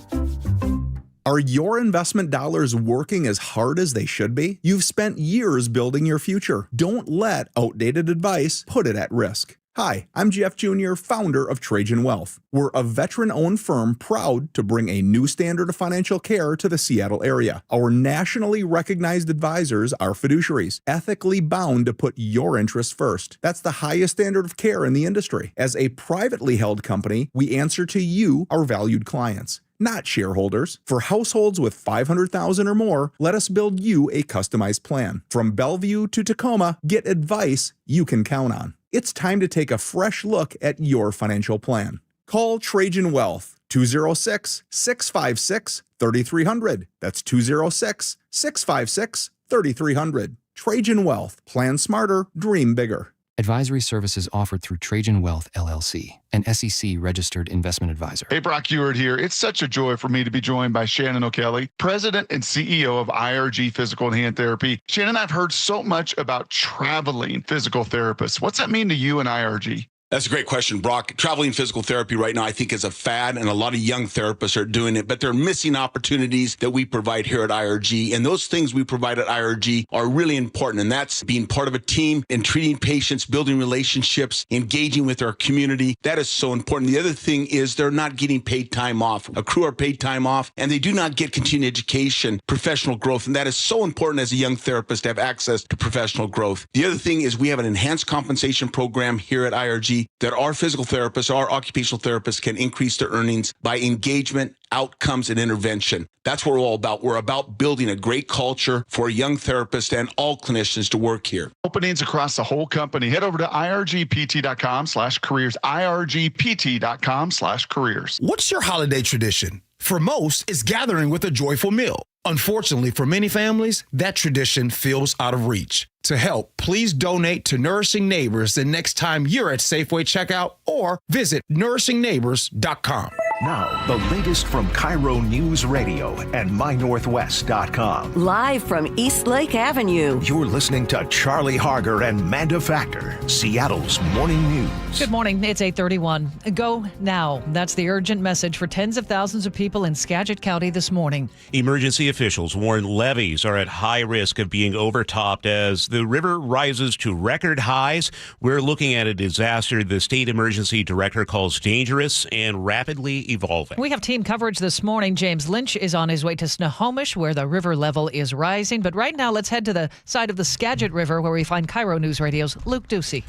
Are your investment dollars working as hard as they should be? You've spent years building your future. Don't let outdated advice put it at risk. Hi, I'm Jeff Jr., founder of Trajan Wealth. We're a veteran-owned firm proud to bring a new standard of financial care to the Seattle area. Our nationally recognized advisors are fiduciaries, ethically bound to put your interests first. That's the highest standard of care in the industry. As a privately held company, we answer to you, our valued clients, not shareholders. For households with $500,000 or more, let us build you a customized plan. From Bellevue to Tacoma, get advice you can count on. It's time to take a fresh look at your financial plan. Call Trajan Wealth, 206-656-3300. That's 206-656-3300. Trajan Wealth. Plan smarter, dream bigger. Advisory services offered through Trajan Wealth, LLC, an SEC-registered investment advisor. Hey, Brock Ewart here. It's such a joy for me to be joined by Shannon O'Kelly, President and CEO of IRG Physical and Hand Therapy. Shannon, I've heard so much about traveling physical therapists. What's that mean to you and IRG? That's a great question, Brock. Traveling physical therapy right now, I think, is a fad, and a lot of young therapists are doing it, but they're missing opportunities that we provide here at IRG. And those things we provide at IRG are really important, and that's being part of a team and treating patients, building relationships, engaging with our community. That is so important. The other thing is they're not getting paid time off. A crew are paid time off, and they do not get continuing education, professional growth, and that is so important as a young therapist to have access to professional growth. The other thing is we have an enhanced compensation program here at IRG that our physical therapists, our occupational therapists can increase their earnings by engagement, outcomes, and intervention. That's what we're all about. We're about building a great culture for young therapists and all clinicians to work here. Openings across the whole company. Head over to irgpt.com/careers, irgpt.com/careers. What's your holiday tradition? For most, it's gathering with a joyful meal. Unfortunately, for many families, that tradition feels out of reach. To help, please donate to Nourishing Neighbors the next time you're at Safeway checkout or visit nourishingneighbors.com. Now, the latest from KIRO Newsradio and MyNorthwest.com. Live from East Lake Avenue. You're listening to Charlie Harger and Manda Factor, Seattle's morning news. Good morning. It's 8:31. Go now. That's the urgent message for tens of thousands of people in Skagit County this morning. Emergency officials warn levees are at high risk of being overtopped as the river rises to record highs. We're looking at a disaster the state emergency director calls dangerous and rapidly evolving. We have team coverage this morning. James Lynch is on his way to Snohomish, where the river level is rising. But right now, let's head to the side of the Skagit River, where we find KIRO News Radio's Luke Ducey.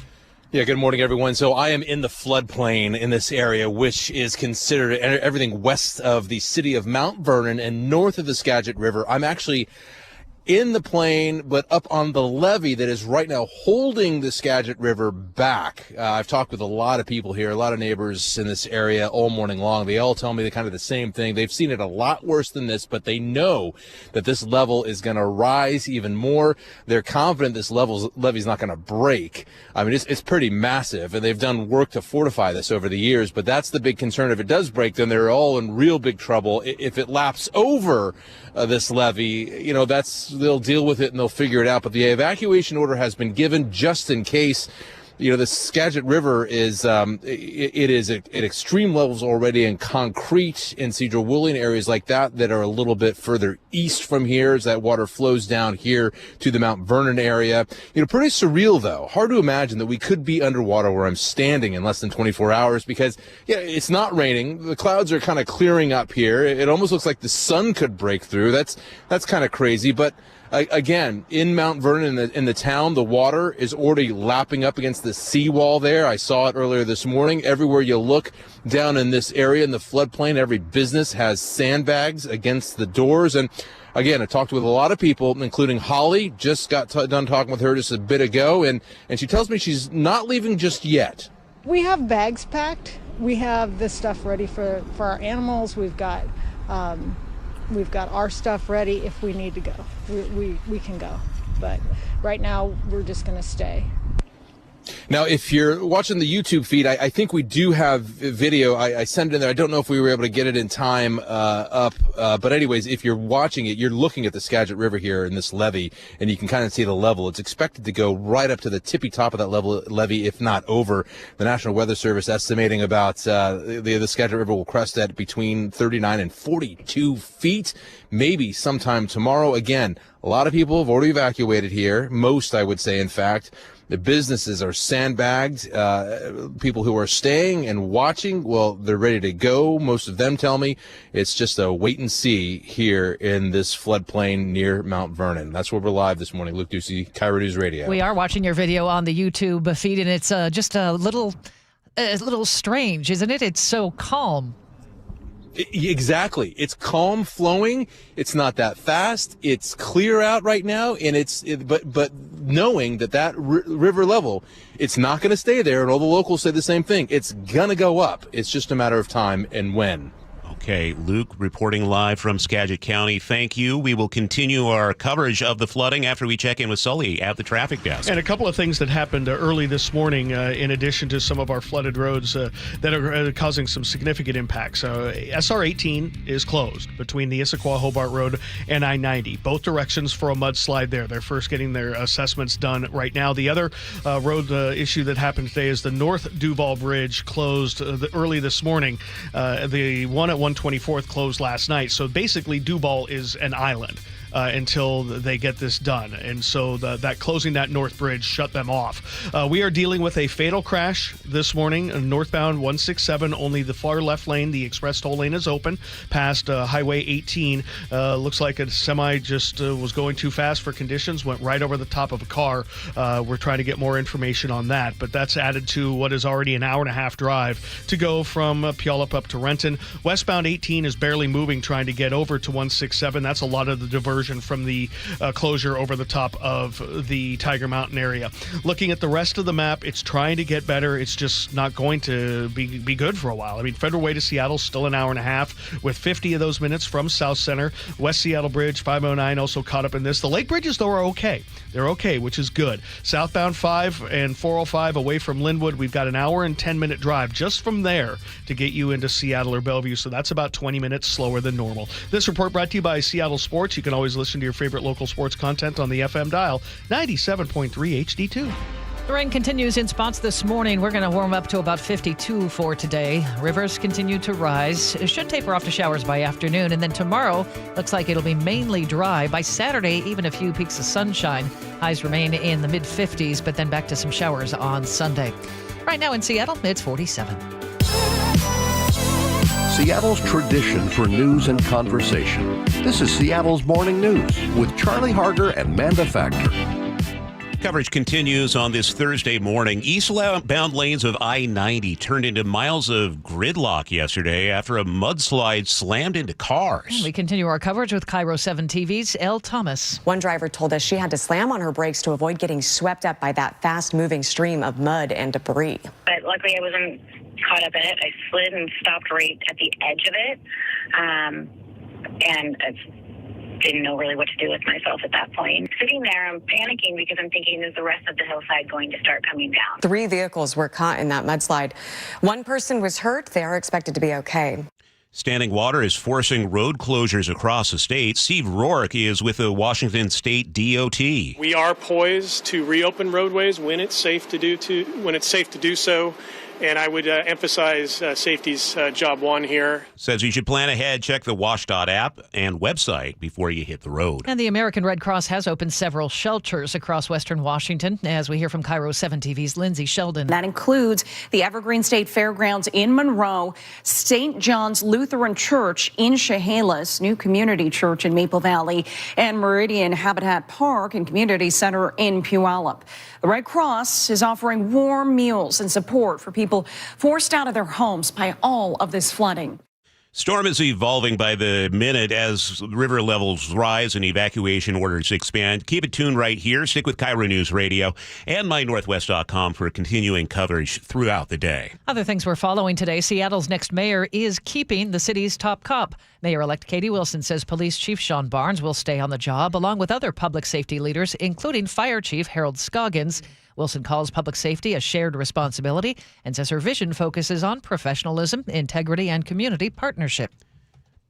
Yeah, good morning, everyone. So I am in the floodplain in this area, which is considered everything west of the city of Mount Vernon and north of the Skagit River. I'm actually in the plain, but up on the levee that is right now holding the Skagit River back. I've talked with a lot of people here, a lot of neighbors in this area all morning long. They all tell me the same thing. They've seen it a lot worse than this, but they know that this level is going to rise even more. They're confident this levee's not going to break. I mean, it's pretty massive, and they've done work to fortify this over the years, but that's the big concern. If it does break, then they're all in real big trouble. If it laps over this levee, they'll deal with it and they'll figure it out. But the evacuation order has been given just in case. The Skagit River is it is at extreme levels already in concrete in Cedar-Woolley, areas like that are a little bit further east from here as that water flows down here to the Mount Vernon area. Pretty surreal, though. Hard to imagine that we could be underwater where I'm standing in less than 24 hours because it's not raining. The clouds are kind of clearing up here. It almost looks like the sun could break through. That's kind of crazy, but again, in Mount Vernon, in the town, the water is already lapping up against the seawall there. I saw it earlier this morning. Everywhere you look down in this area in the floodplain, every business has sandbags against the doors. And again, I talked with a lot of people, including Holly. Just got done talking with her just a bit ago, and she tells me she's not leaving just yet. We have bags packed. We have this stuff ready for our animals. We've got our stuff ready if we need to go. We can go. But right now, we're just going to stay. Now, if you're watching the YouTube feed, I think we do have video. I sent it in there. I don't know if we were able to get it in time up. But anyways, if you're watching it, you're looking at the Skagit River here in this levee, and you can kind of see the level. It's expected to go right up to the tippy top of that levee, if not over. The National Weather Service estimating about the Skagit River will crest at between 39 and 42 feet, maybe sometime tomorrow. Again, a lot of people have already evacuated here. Most, I would say, in fact. The businesses are sandbagged. People who are staying and watching, well, they're ready to go. Most of them tell me it's just a wait and see here in this floodplain near Mount Vernon. That's where we're live this morning. Luke Ducey, KIRO News Radio. We are watching your video on the YouTube feed, and it's just a little strange, isn't it? It's so calm. Exactly. It's calm flowing. It's not that fast. It's clear out right now, and but knowing that river level, it's not going to stay there, and all the locals say the same thing. It's going to go up. It's just a matter of time and when. Okay, Luke reporting live from Skagit County. Thank you. We will continue our coverage of the flooding after we check in with Sully at the traffic desk. And a couple of things that happened early this morning, in addition to some of our flooded roads that are causing some significant impacts. SR 18 is closed between the Issaquah Hobart Road and I-90. Both directions for a mudslide there. They're first getting their assessments done right now. The other road issue that happened today is the North Duval Bridge closed early this morning. The one at 124th closed last night. So basically, Duval is an island until they get this done. And so that closing that North Bridge shut them off. We are dealing with a fatal crash this morning, northbound 167, only the far left lane, the express toll lane is open past Highway 18. Looks like a semi just was going too fast for conditions, went right over the top of a car. We're trying to get more information on that, but that's added to what is already an hour-and-a-half drive to go from Puyallup up to Renton. Westbound 18 is barely moving, trying to get over to 167. That's a lot of the diversion from the closure over the top of the Tiger Mountain area. Looking at the rest of the map, it's trying to get better. It's just not going to be good for a while. I mean, Federal Way to Seattle still an hour and a half with 50 of those minutes from South Center. West Seattle Bridge 509 also caught up in this. The Lake Bridges, though, are okay. They're okay, which is good. Southbound 5 and 405 away from Linwood, we've got an hour and 10-minute drive just from there to get you into Seattle or Bellevue, so that's about 20 minutes slower than normal. This report brought to you by Seattle Sports. You can always listen to your favorite local sports content on the FM dial, 97.3 HD2. The rain continues in spots this morning. We're going to warm up to about 52 for today. Rivers continue to rise. It should taper off to showers by afternoon. And then tomorrow, looks like it'll be mainly dry. By Saturday, even a few peaks of sunshine. Highs remain in the mid-50s, but then back to some showers on Sunday. Right now in Seattle, it's 47. Seattle's tradition for news and conversation. This is Seattle's Morning News with Charlie Harger and Manda Factor. Coverage continues on this Thursday morning. Eastbound lanes of I-90 turned into miles of gridlock yesterday after a mudslide slammed into cars. And we continue our coverage with KIRO 7 TV's Elle Thomas. One driver told us she had to slam on her brakes to avoid getting swept up by that fast-moving stream of mud and debris. But luckily I wasn't caught up in it. I slid and stopped right at the edge of it. And I didn't know really what to do with myself at that point. Sitting there, I'm panicking because I'm thinking, is the rest of the hillside going to start coming down? 3 vehicles were caught in that mudslide. One person was hurt. They are expected to be okay. Standing water is forcing road closures across the state. Steve Rourke is with the Washington State DOT. We are poised to reopen roadways when it's safe to do so. And I would emphasize safety's job one here. Says you should plan ahead. Check the WashDOT app and website before you hit the road. And the American Red Cross has opened several shelters across western Washington, as we hear from KIRO 7 TV's Lindsay Sheldon. That includes the Evergreen State Fairgrounds in Monroe, St. John's Lutheran Church in Chehalis, New Community Church in Maple Valley, and Meridian Habitat Park and Community Center in Puyallup. The Red Cross is offering warm meals and support for people forced out of their homes by all of this flooding. Storm is evolving by the minute as river levels rise and evacuation orders expand. Keep it tuned right here. Stick with KIRO News Radio and mynorthwest.com for continuing coverage throughout the day. Other things we're following today. Seattle's next mayor is keeping the city's top cop. Mayor-elect Katie Wilson says Police Chief Sean Barnes will stay on the job, along with other public safety leaders, including Fire Chief Harold Scoggins. Wilson calls public safety a shared responsibility and says her vision focuses on professionalism, integrity, and community partnership.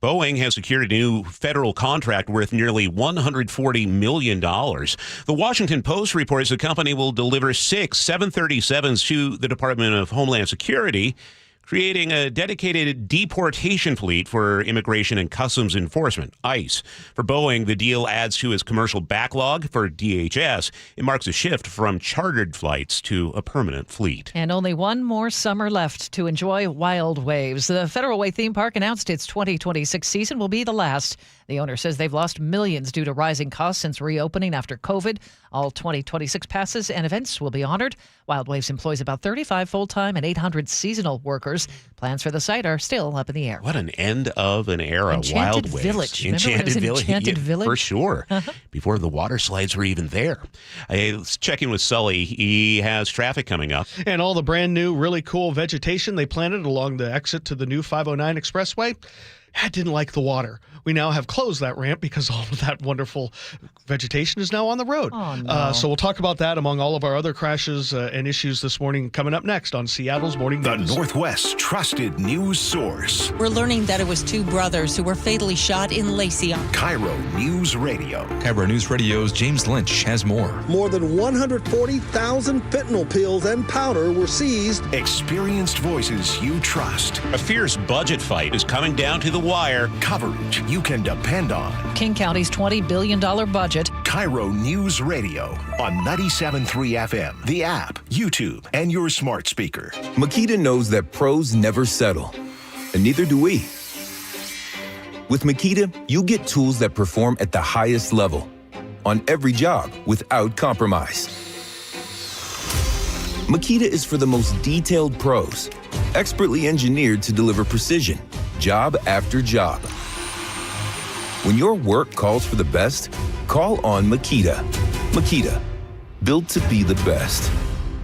Boeing has secured a new federal contract worth nearly $140 million. The Washington Post reports the company will deliver 6 737s to the Department of Homeland Security, creating a dedicated deportation fleet for Immigration and Customs Enforcement, ICE. For Boeing, the deal adds to its commercial backlog. For DHS, it marks a shift from chartered flights to a permanent fleet. And only one more summer left to enjoy Wild Waves. The Federal Way theme park announced its 2026 season will be the last. The owner says they've lost millions due to rising costs since reopening after COVID. All 2026 passes and events will be honored. Wild Waves employs about 35 full-time and 800 seasonal workers. Plans for the site are still up in the air. What an end of an era, Enchanted Wild Waves. Village. Enchanted Village. Yeah, Village? For sure. Before the water slides were even there. Let's check in with Sully. He has traffic coming up. And all the brand new, really cool vegetation they planted along the exit to the new 509 expressway. I didn't like the water. We now have closed that ramp because all of that wonderful vegetation is now on the road. Oh, no. So we'll talk about that among all of our other crashes and issues this morning coming up next on Seattle's Morning News. The Northwest's trusted news source. We're learning that it was 2 brothers who were fatally shot in Lacey. KIRO News Radio. KIRO News Radio's James Lynch has more. More than 140,000 fentanyl pills and powder were seized. Experienced voices you trust. A fierce budget fight is coming down to the wire. Coverage you can depend on. King County's $20 billion budget. KIRO News Radio on 97.3 FM, the app, YouTube, and your smart speaker. Makita knows that pros never settle, and neither do we. With Makita, you get tools that perform at the highest level on every job without compromise. Makita is for the most detailed pros, expertly engineered to deliver precision, job after job. When your work calls for the best, call on Makita. Makita, built to be the best.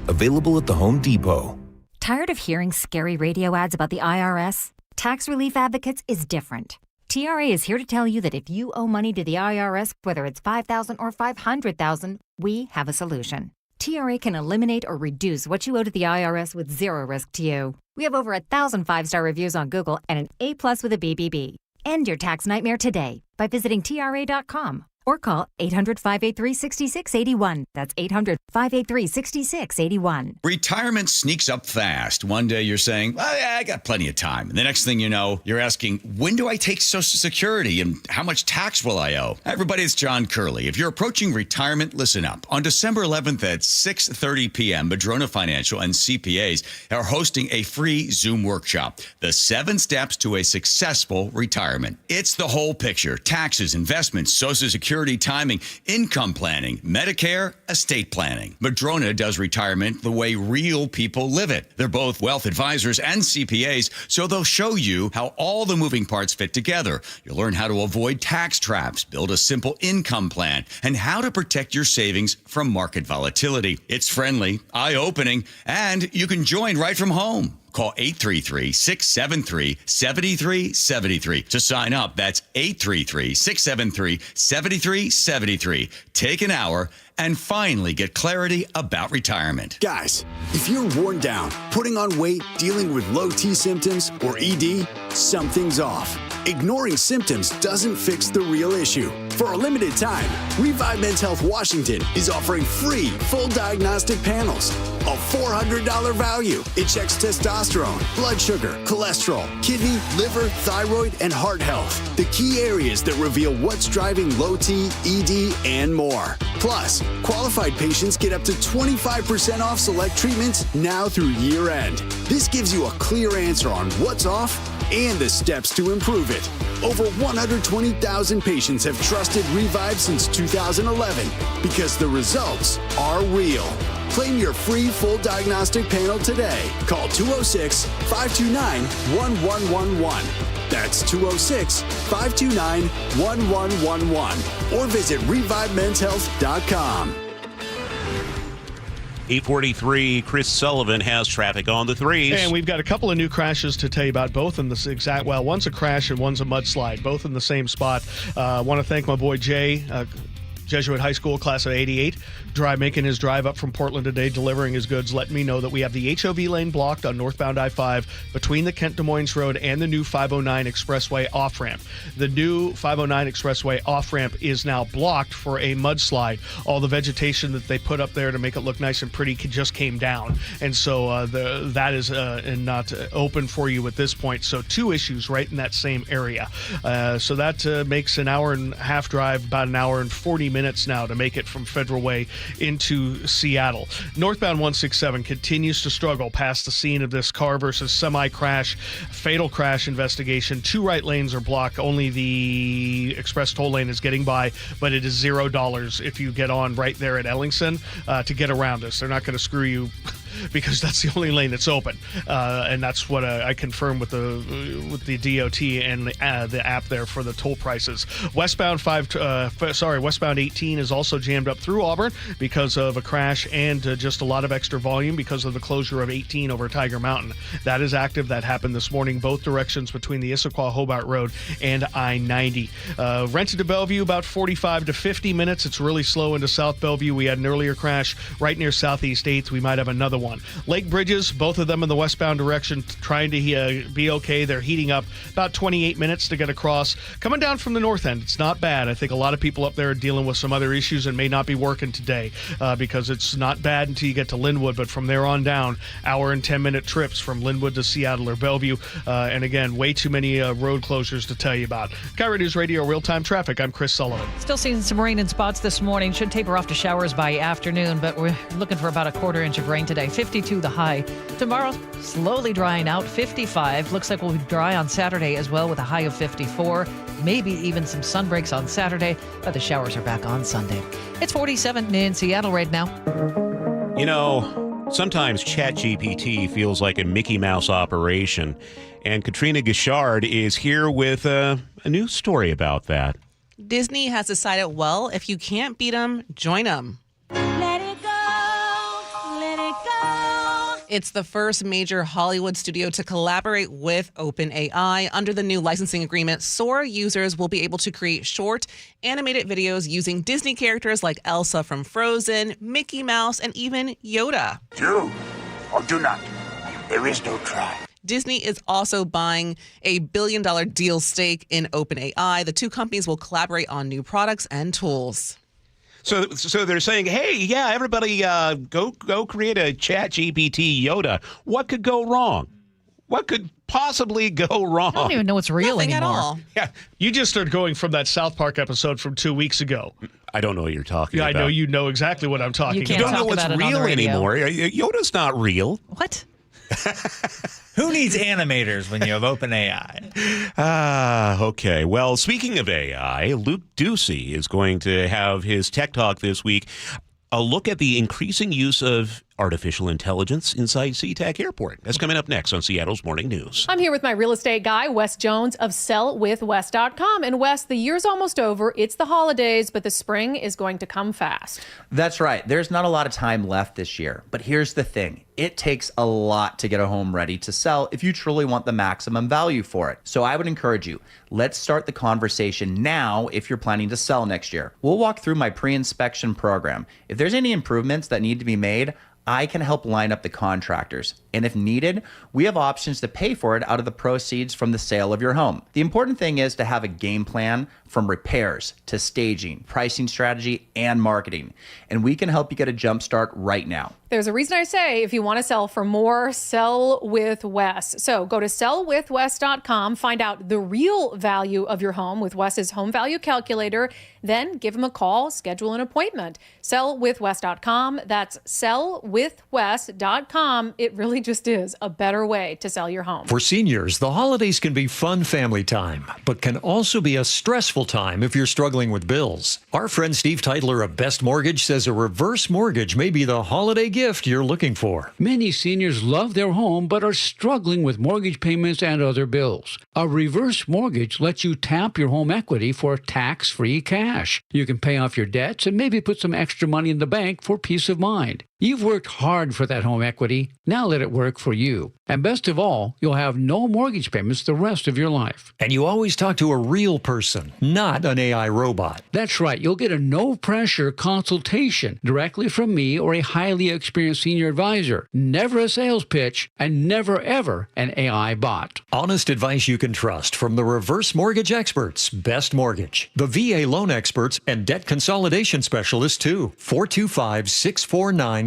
Available at the Home Depot. Tired of hearing scary radio ads about the IRS? Tax Relief Advocates is different. TRA is here to tell you that if you owe money to the IRS, whether it's $5,000 or $500,000, we have a solution. TRA can eliminate or reduce what you owe to the IRS with zero risk to you. We have over 1,000 5-star reviews on Google and an A+ with a BBB. End your tax nightmare today by visiting TRA.com or call 800-583-6681. That's 800-583-6681. Retirement sneaks up fast. One day you're saying, I got plenty of time. And the next thing you know, you're asking, when do I take Social Security and how much tax will I owe? Hi, everybody, it's John Curley. If you're approaching retirement, listen up. On December 11th at 6:30 p.m., Madrona Financial and CPAs are hosting a free Zoom workshop, The 7 Steps to a Successful Retirement. It's the whole picture. Taxes, investments, Social Security, timing, income planning, Medicare, estate planning. Madrona does retirement the way real people live it. They're both wealth advisors and CPAs, so they'll show you how all the moving parts fit together. You'll learn how to avoid tax traps, build a simple income plan, and how to protect your savings from market volatility. It's friendly, eye-opening, and you can join right from home. Call 833-673-7373 to sign up. That's 833-673-7373. Take an hour and finally get clarity about retirement. Guys, if you're worn down, putting on weight, dealing with low T symptoms, or ED, something's off. Ignoring symptoms doesn't fix the real issue. For a limited time, Revive Men's Health Washington is offering free full diagnostic panels. A $400 value. It checks testosterone, blood sugar, cholesterol, kidney, liver, thyroid, and heart health. The key areas that reveal what's driving low T, ED, and more. Plus, qualified patients get up to 25% off select treatments now through year end. This gives you a clear answer on what's off and the steps to improve it. Over 120,000 patients have trusted Revive since 2011 because the results are real. Claim your free full diagnostic panel today. Call 206-529-1111. That's 206-529-1111. Or visit ReviveMen'sHealth.com. 843, Chris Sullivan has traffic on the threes. And we've got a couple of new crashes to tell you about, both in the exact, well, one's a crash and one's a mudslide, both in the same spot. I want to thank my boy Jay, Jesuit High School, class of 88, making his drive up from Portland today, delivering his goods, letting me know that we have the HOV lane blocked on northbound I-5 between the Kent Des Moines Road and the new 509 Expressway off-ramp. The new 509 Expressway off-ramp is now blocked for a mudslide. All the vegetation that they put up there to make it look nice and pretty just came down, and so that is not open for you at this point. So two issues right in that same area. So that makes an hour and a half drive, about an hour and 40 minutes now to make it from Federal Way into Seattle. Northbound 167 continues to struggle past the scene of this car versus semi crash, fatal crash investigation. Two right lanes are blocked. Only the express toll lane is getting by, but it is $0 if you get on right there at Ellingson to get around us. They're not going to screw you because that's the only lane that's open, and that's what I confirmed with the DOT and the app there for the toll prices. Westbound 18 is also jammed up through Auburn because of a crash and just a lot of extra volume because of the closure of 18 over Tiger Mountain. That is active. That happened this morning, both directions between the Issaquah-Hobart Road and I-90. Rented to Bellevue, about 45 to 50 minutes. It's really slow into South Bellevue. We had an earlier crash right near Southeast 8th. We might have another one. Lake Bridges, both of them in the westbound direction, trying to be okay. They're heating up about 28 minutes to get across. Coming down from the north end, it's not bad. I think a lot of people up there are dealing with some other issues and may not be working today because it's not bad until you get to Linwood, but from there on down, hour and 10-minute trips from Linwood to Seattle or Bellevue. And again, way too many road closures to tell you about. KIRO Newsradio real-time traffic. I'm Chris Sullivan. Still seeing some rain in spots this morning. Should taper off to showers by afternoon, but we're looking for about a quarter inch of rain today. 52 the high. Tomorrow, slowly drying out, 55. Looks like we'll be dry on Saturday as well with a high of 54. Maybe even some sun breaks on Saturday, but the showers are back on Sunday. It's 47 in Seattle right now. You know, sometimes ChatGPT feels like a Mickey Mouse operation, and Katrina Gishard is here with a new story about that. Disney has decided, well, if you can't beat them, join them. Let it go, let it go. It's the first major Hollywood studio to collaborate with OpenAI. Under the new licensing agreement, Sora users will be able to create short, animated videos using Disney characters like Elsa from Frozen, Mickey Mouse, and even Yoda. Do or do not. There is no try. Disney is also buying a $1 billion deal stake in OpenAI. The two companies will collaborate on new products and tools. So they're saying, hey, yeah, everybody go create a ChatGPT Yoda. What could go wrong? What could possibly go wrong? I don't even know what's real Nothing anymore. At all. Yeah, you just started going from that South Park episode from 2 weeks ago. I don't know what you're talking about. Yeah, I know you know exactly what I'm talking about. You don't know what's real anymore. Yoda's not real. What? Who needs animators when you have OpenAI? Okay. Well, speaking of AI, Luke Ducey is going to have his Tech Talk this week. A look at the increasing use of Artificial intelligence inside SeaTac Airport. That's coming up next on Seattle's Morning News. I'm here with my real estate guy, Wes Jones of sellwithwes.com. And Wes, the year's almost over. It's the holidays, but the spring is going to come fast. That's right. There's not a lot of time left this year. But here's the thing. It takes a lot to get a home ready to sell if you truly want the maximum value for it. So I would encourage you, let's start the conversation now if you're planning to sell next year. We'll walk through my pre-inspection program. If there's any improvements that need to be made, I can help line up the contractors. And if needed, we have options to pay for it out of the proceeds from the sale of your home. The important thing is to have a game plan from repairs to staging, pricing strategy, and marketing. And we can help you get a jump start right now. There's a reason I say if you want to sell for more, sell with Wes. So go to sellwithwes.com, find out the real value of your home with Wes's home value calculator, then give him a call, schedule an appointment. Sellwithwes.com. That's sellwithwes.com. It really just is a better way to sell your home. For seniors, the holidays can be fun family time, but can also be a stressful time if you're struggling with bills. Our friend Steve Teitler of Best Mortgage says a reverse mortgage may be the holiday gift you're looking for. Many seniors love their home but are struggling with mortgage payments and other bills. A reverse mortgage lets you tap your home equity for tax-free cash. You can pay off your debts and maybe put some extra money in the bank for peace of mind. You've worked hard for that home equity. Now let it work for you. And best of all, you'll have no mortgage payments the rest of your life. And you always talk to a real person, not an AI robot. That's right. You'll get a no-pressure consultation directly from me or a highly experienced senior advisor. Never a sales pitch and never, ever an AI bot. Honest advice you can trust from the reverse mortgage experts, Best Mortgage, the VA loan experts, and debt consolidation specialists too. 425-649-6000.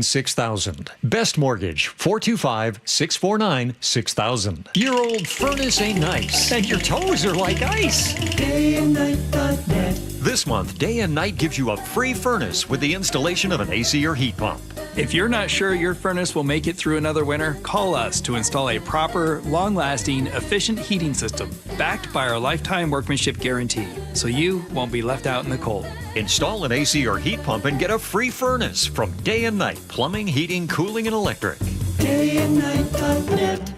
Best Mortgage, 425-649-6000. Your old furnace ain't nice, and your toes are like ice. DayandNight.net. This month, Day and Night gives you a free furnace with the installation of an AC or heat pump. If you're not sure your furnace will make it through another winter, call us to install a proper, long-lasting, efficient heating system backed by our lifetime workmanship guarantee, so you won't be left out in the cold. Install an AC or heat pump and get a free furnace from Day and Night Plumbing, Heating, Cooling, and Electric. DayandNight.net.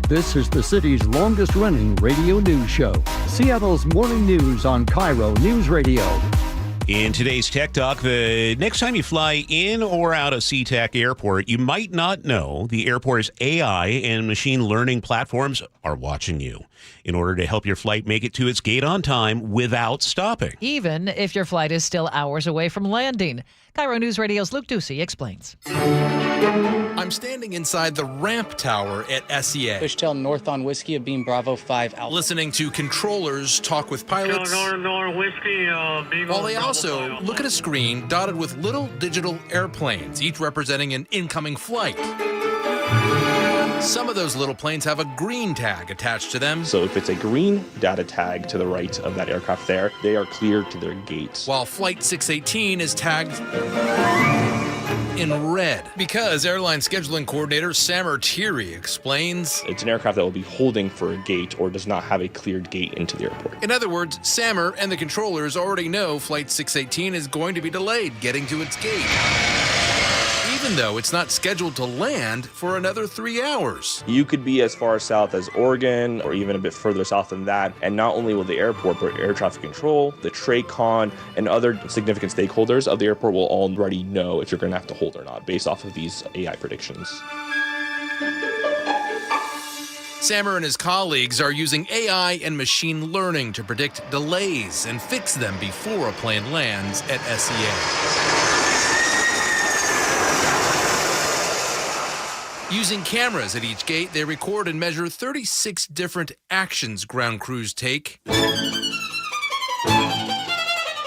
This is the city's longest-running radio news show, Seattle's Morning News on KIRO Newsradio. In today's Tech Talk, the next time you fly in or out of SeaTac Airport, you might not know the airport's AI and machine learning platforms are watching you in order to help your flight make it to its gate on time without stopping. Even if your flight is still hours away from landing. KIRO News Radio's Luke Ducey explains. I'm standing inside the ramp tower at SEA. Fishtail North on Whiskey of Beam Bravo 5 Alpha. Listening to controllers talk with pilots. Whiskey, while they also look at a screen dotted with little digital airplanes, each representing an incoming flight. Some of those little planes have a green tag attached to them. So if it's a green data tag to the right of that aircraft there, they are cleared to their gates. While Flight 618 is tagged in red, because airline scheduling coordinator Samer Thierry explains it's an aircraft that will be holding for a gate or does not have a cleared gate into the airport. In other words, Samer and the controllers already know Flight 618 is going to be delayed getting to its gate, even though it's not scheduled to land for another 3 hours. You could be as far south as Oregon or even a bit further south than that, and not only will the airport, but air traffic control, the TRACON, and other significant stakeholders of the airport will already know if you're going to have to hold or not based off of these AI predictions. Samer and his colleagues are using AI and machine learning to predict delays and fix them before a plane lands at SEA. Using cameras at each gate, they record and measure 36 different actions ground crews take.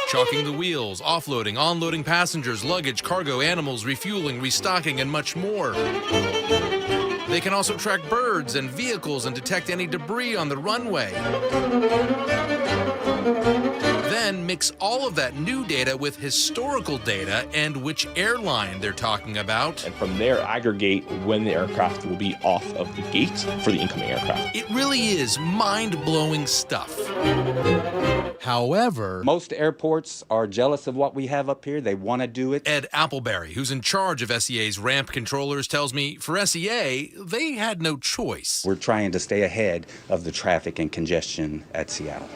Chalking the wheels, offloading, onloading passengers, luggage, cargo, animals, refueling, restocking, and much more. They can also track birds and vehicles and detect any debris on the runway. Then mix all of that new data with historical data and which airline they're talking about. And from there, aggregate when the aircraft will be off of the gate for the incoming aircraft. It really is mind-blowing stuff. However, most airports are jealous of what we have up here. They want to do it. Ed Appleberry, who's in charge of SEA's ramp controllers, tells me for SEA, they had no choice. We're trying to stay ahead of the traffic and congestion at Seattle.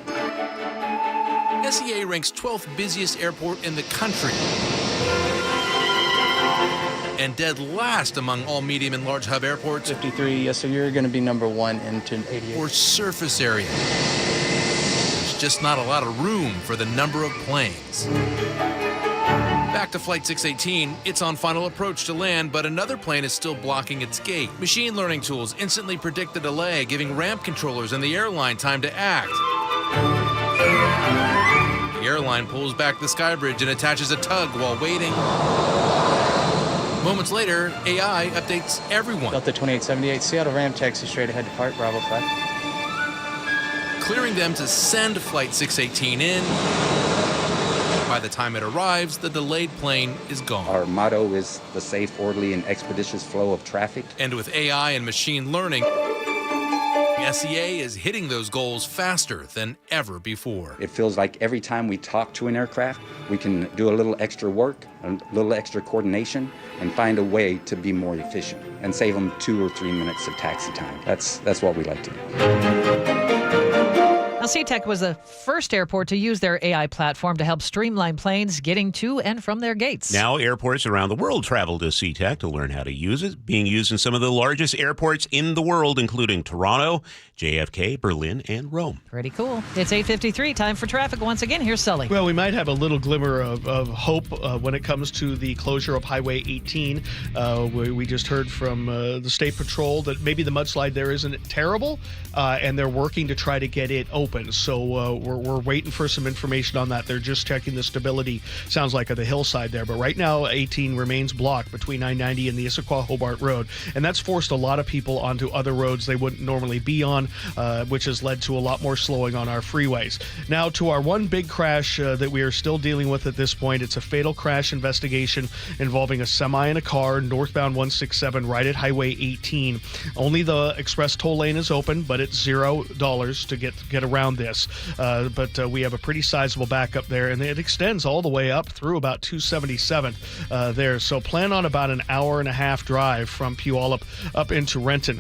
SEA ranks 12th busiest airport in the country and dead last among all medium and large hub airports. 53, yes, so you're going to be number 1 into 88. For surface area. There's just not a lot of room for the number of planes. Back to Flight 618, it's on final approach to land, but another plane is still blocking its gate. Machine learning tools instantly predict the delay, giving ramp controllers and the airline time to act. The airline pulls back the skybridge and attaches a tug while waiting. Moments later, AI updates everyone. Delta 2878, Seattle ramp taxi straight ahead to Park, Bravo 5. Clearing them to send Flight 618 in. By the time it arrives, the delayed plane is gone. Our motto is the safe, orderly, and expeditious flow of traffic. And with AI and machine learning, SEA is hitting those goals faster than ever before. It feels like every time we talk to an aircraft, we can do a little extra work, a little extra coordination, and find a way to be more efficient and save them 2 or 3 minutes of taxi time. That's what we like to do. Now, SeaTech was the first airport to use their AI platform to help streamline planes getting to and from their gates. Now, airports around the world travel to SeaTech to learn how to use it. Being used in some of the largest airports in the world, including Toronto, JFK, Berlin, and Rome. Pretty cool. It's 8:53. Time for traffic once again. Here's Sully. Well, we might have a little glimmer of hope when it comes to the closure of Highway 18. We just heard from the State Patrol that maybe the mudslide there isn't terrible, and they're working to try to get it open. So we're waiting for some information on that. They're just checking the stability, sounds like, of the hillside there. But right now, 18 remains blocked between I-90 and the Issaquah-Hobart Road. And that's forced a lot of people onto other roads they wouldn't normally be on, which has led to a lot more slowing on our freeways. Now, to our one big crash that we are still dealing with at this point. It's a fatal crash investigation involving a semi and a car, northbound 167, right at Highway 18. Only the express toll lane is open, but it's $0 to get around this. But we have a pretty sizable backup there, and it extends all the way up through about 277 there. So plan on about an hour and a half drive from Puyallup up into Renton.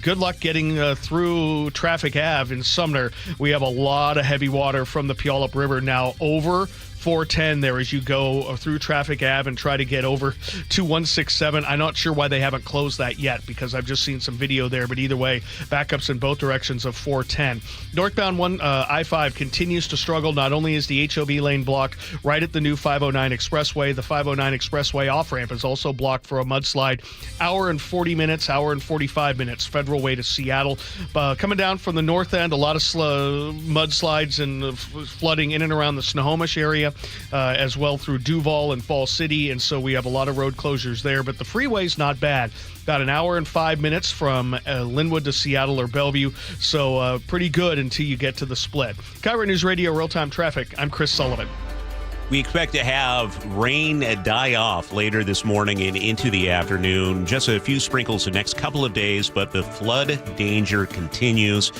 Good luck getting through Traffic Ave in Sumner. We have a lot of heavy water from the Puyallup River now over 410 there as you go through Traffic Ave and try to get over to 167. I'm not sure why they haven't closed that yet because I've just seen some video there, but either way, backups in both directions of 410. Northbound I-5 continues to struggle. Not only is the HOV lane blocked right at the new 509 Expressway, the 509 Expressway off-ramp is also blocked for a mudslide. Hour and 40 minutes, hour and 45 minutes, Federal Way to Seattle. Coming down from the north end, a lot of mudslides and flooding in and around the Snohomish area. As well through Duval and Fall City, and so we have a lot of road closures there, but the freeway's not bad. About an hour and 5 minutes from Linwood to Seattle or Bellevue, so pretty good until you get to the split. KIRO News Radio Real-Time Traffic, I'm Chris Sullivan. We expect to have rain die off later this morning and into the afternoon. Just a few sprinkles the next couple of days, but the flood danger continues.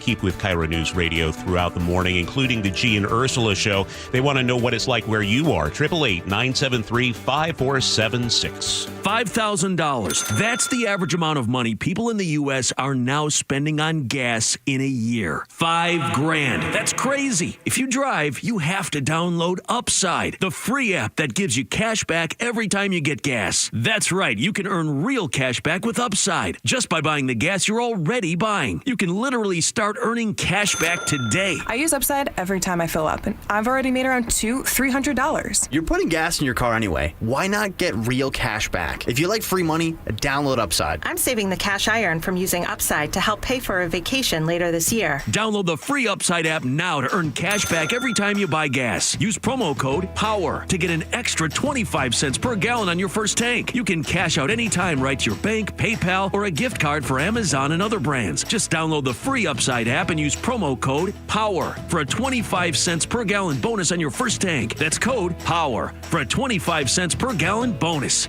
Keep with KIRO News Radio throughout the morning, including the G and Ursula show. They want to know what it's like where you are. 888-973-5476. $5,000. That's the average amount of money people in the U.S. are now spending on gas in a year. $5,000. That's crazy. If you drive, you have to download Upside, the free app that gives you cash back every time you get gas. That's right. You can earn real cash back with Upside just by buying the gas you're already buying. You can literally start earning cash back today. I use Upside every time I fill up, and I've already made around $200-300. You're putting gas in your car anyway. Why not get real cash back? If you like free money, download Upside. I'm saving the cash I earn from using Upside to help pay for a vacation later this year. Download the free Upside app now to earn cash back every time you buy gas. Use promo code POWER to get an extra 25 cents per gallon on your first tank. You can cash out anytime right to your bank, PayPal, or a gift card for Amazon and other brands. Just download the free Upside app and use promo code POWER for a 25 cents per gallon bonus on your first tank. That's code POWER for a 25 cents per gallon bonus.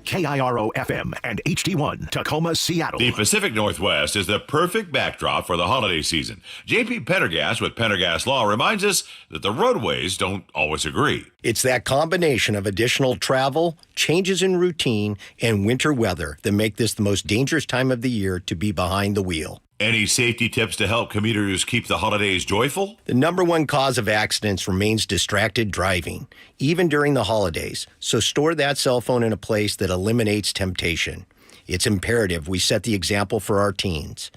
KIRO FM and HD1 Tacoma, Seattle. The Pacific Northwest is the perfect backdrop for the holiday season. JP Pendergast with Pendergast Law reminds us that the roadways don't always agree. It's that combination of additional travel, changes in routine, and winter weather that make this the most dangerous time of the year to be behind the wheel. Any safety tips to help commuters keep the holidays joyful? The number one cause of accidents remains distracted driving, even during the holidays. So store that cell phone in a place that eliminates temptation. It's imperative we set the example for our teens.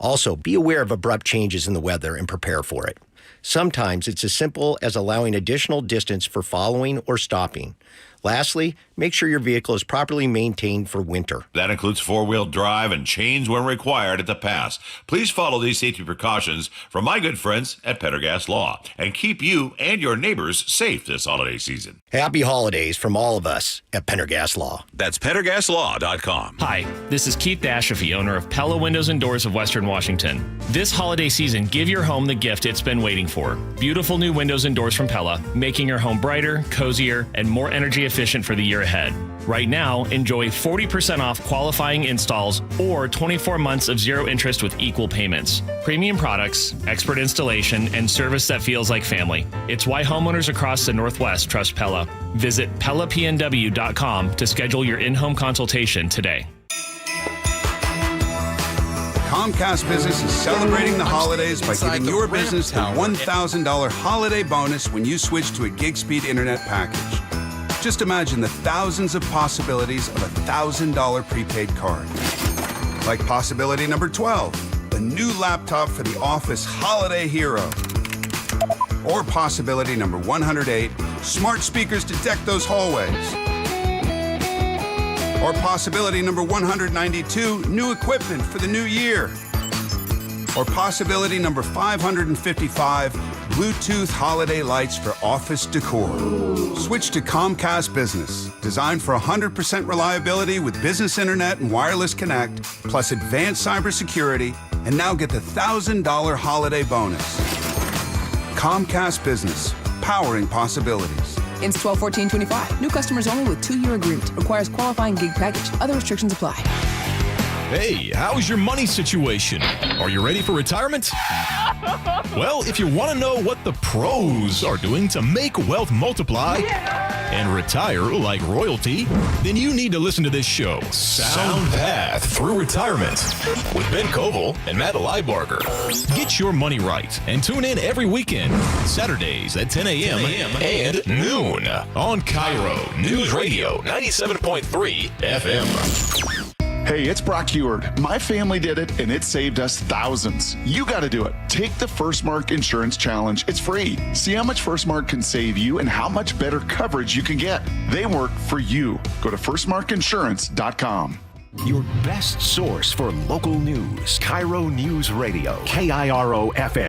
Also, be aware of abrupt changes in the weather and prepare for it. Sometimes it's as simple as allowing additional distance for following or stopping. Lastly, make sure your vehicle is properly maintained for winter. That includes four-wheel drive and chains when required at the pass. Please follow these safety precautions from my good friends at Pendergast Law and keep you and your neighbors safe this holiday season. Happy holidays from all of us at Pendergast Law. That's PendergastLaw.com. Hi, this is Keith Dashafi, owner of Pella Windows and Doors of Western Washington. This holiday season, give your home the gift it's been waiting for. Beautiful new windows and doors from Pella, making your home brighter, cozier, and more energy efficient for the year ahead. Right now, enjoy 40% off qualifying installs or 24 months of zero interest with equal payments. Premium products, expert installation, and service that feels like family. It's why homeowners across the Northwest trust Pella. Visit PellaPNW.com to schedule your in-home consultation today. Comcast Business is celebrating the holidays by giving your business the $1,000 holiday bonus when you switch to a gig speed internet package. Just imagine the thousands of possibilities of a $1,000 prepaid card. Like possibility number 12, the new laptop for the office Holiday Hero. Or possibility number 108, smart speakers to deck those hallways. Or possibility number 192, new equipment for the new year. Or possibility number 555, Bluetooth holiday lights for office decor. Switch to Comcast Business, designed for 100% reliability with business internet and wireless connect, plus advanced cybersecurity, and now get the $1,000 holiday bonus. Comcast Business, powering possibilities. Ends 12/14/25. New customers only with 2-year agreement. Requires qualifying gig package. Other restrictions apply. Hey, how's your money situation? Are you ready for retirement? Well, if you want to know what the pros are doing to make wealth multiply and retire like royalty, then you need to listen to this show, Sound Path Through Retirement, with Ben Koval and Matt Leibarger. Get your money right and tune in every weekend, Saturdays at 10 a.m. and noon on KIRO Newsradio 97.3 FM. Hey, it's Brock Heward. My family did it, and it saved us thousands. You got to do it. Take the First Mark Insurance Challenge. It's free. See how much First Mark can save you and how much better coverage you can get. They work for you. Go to firstmarkinsurance.com. Your best source for local news. KIRO News Radio. KIRO FM.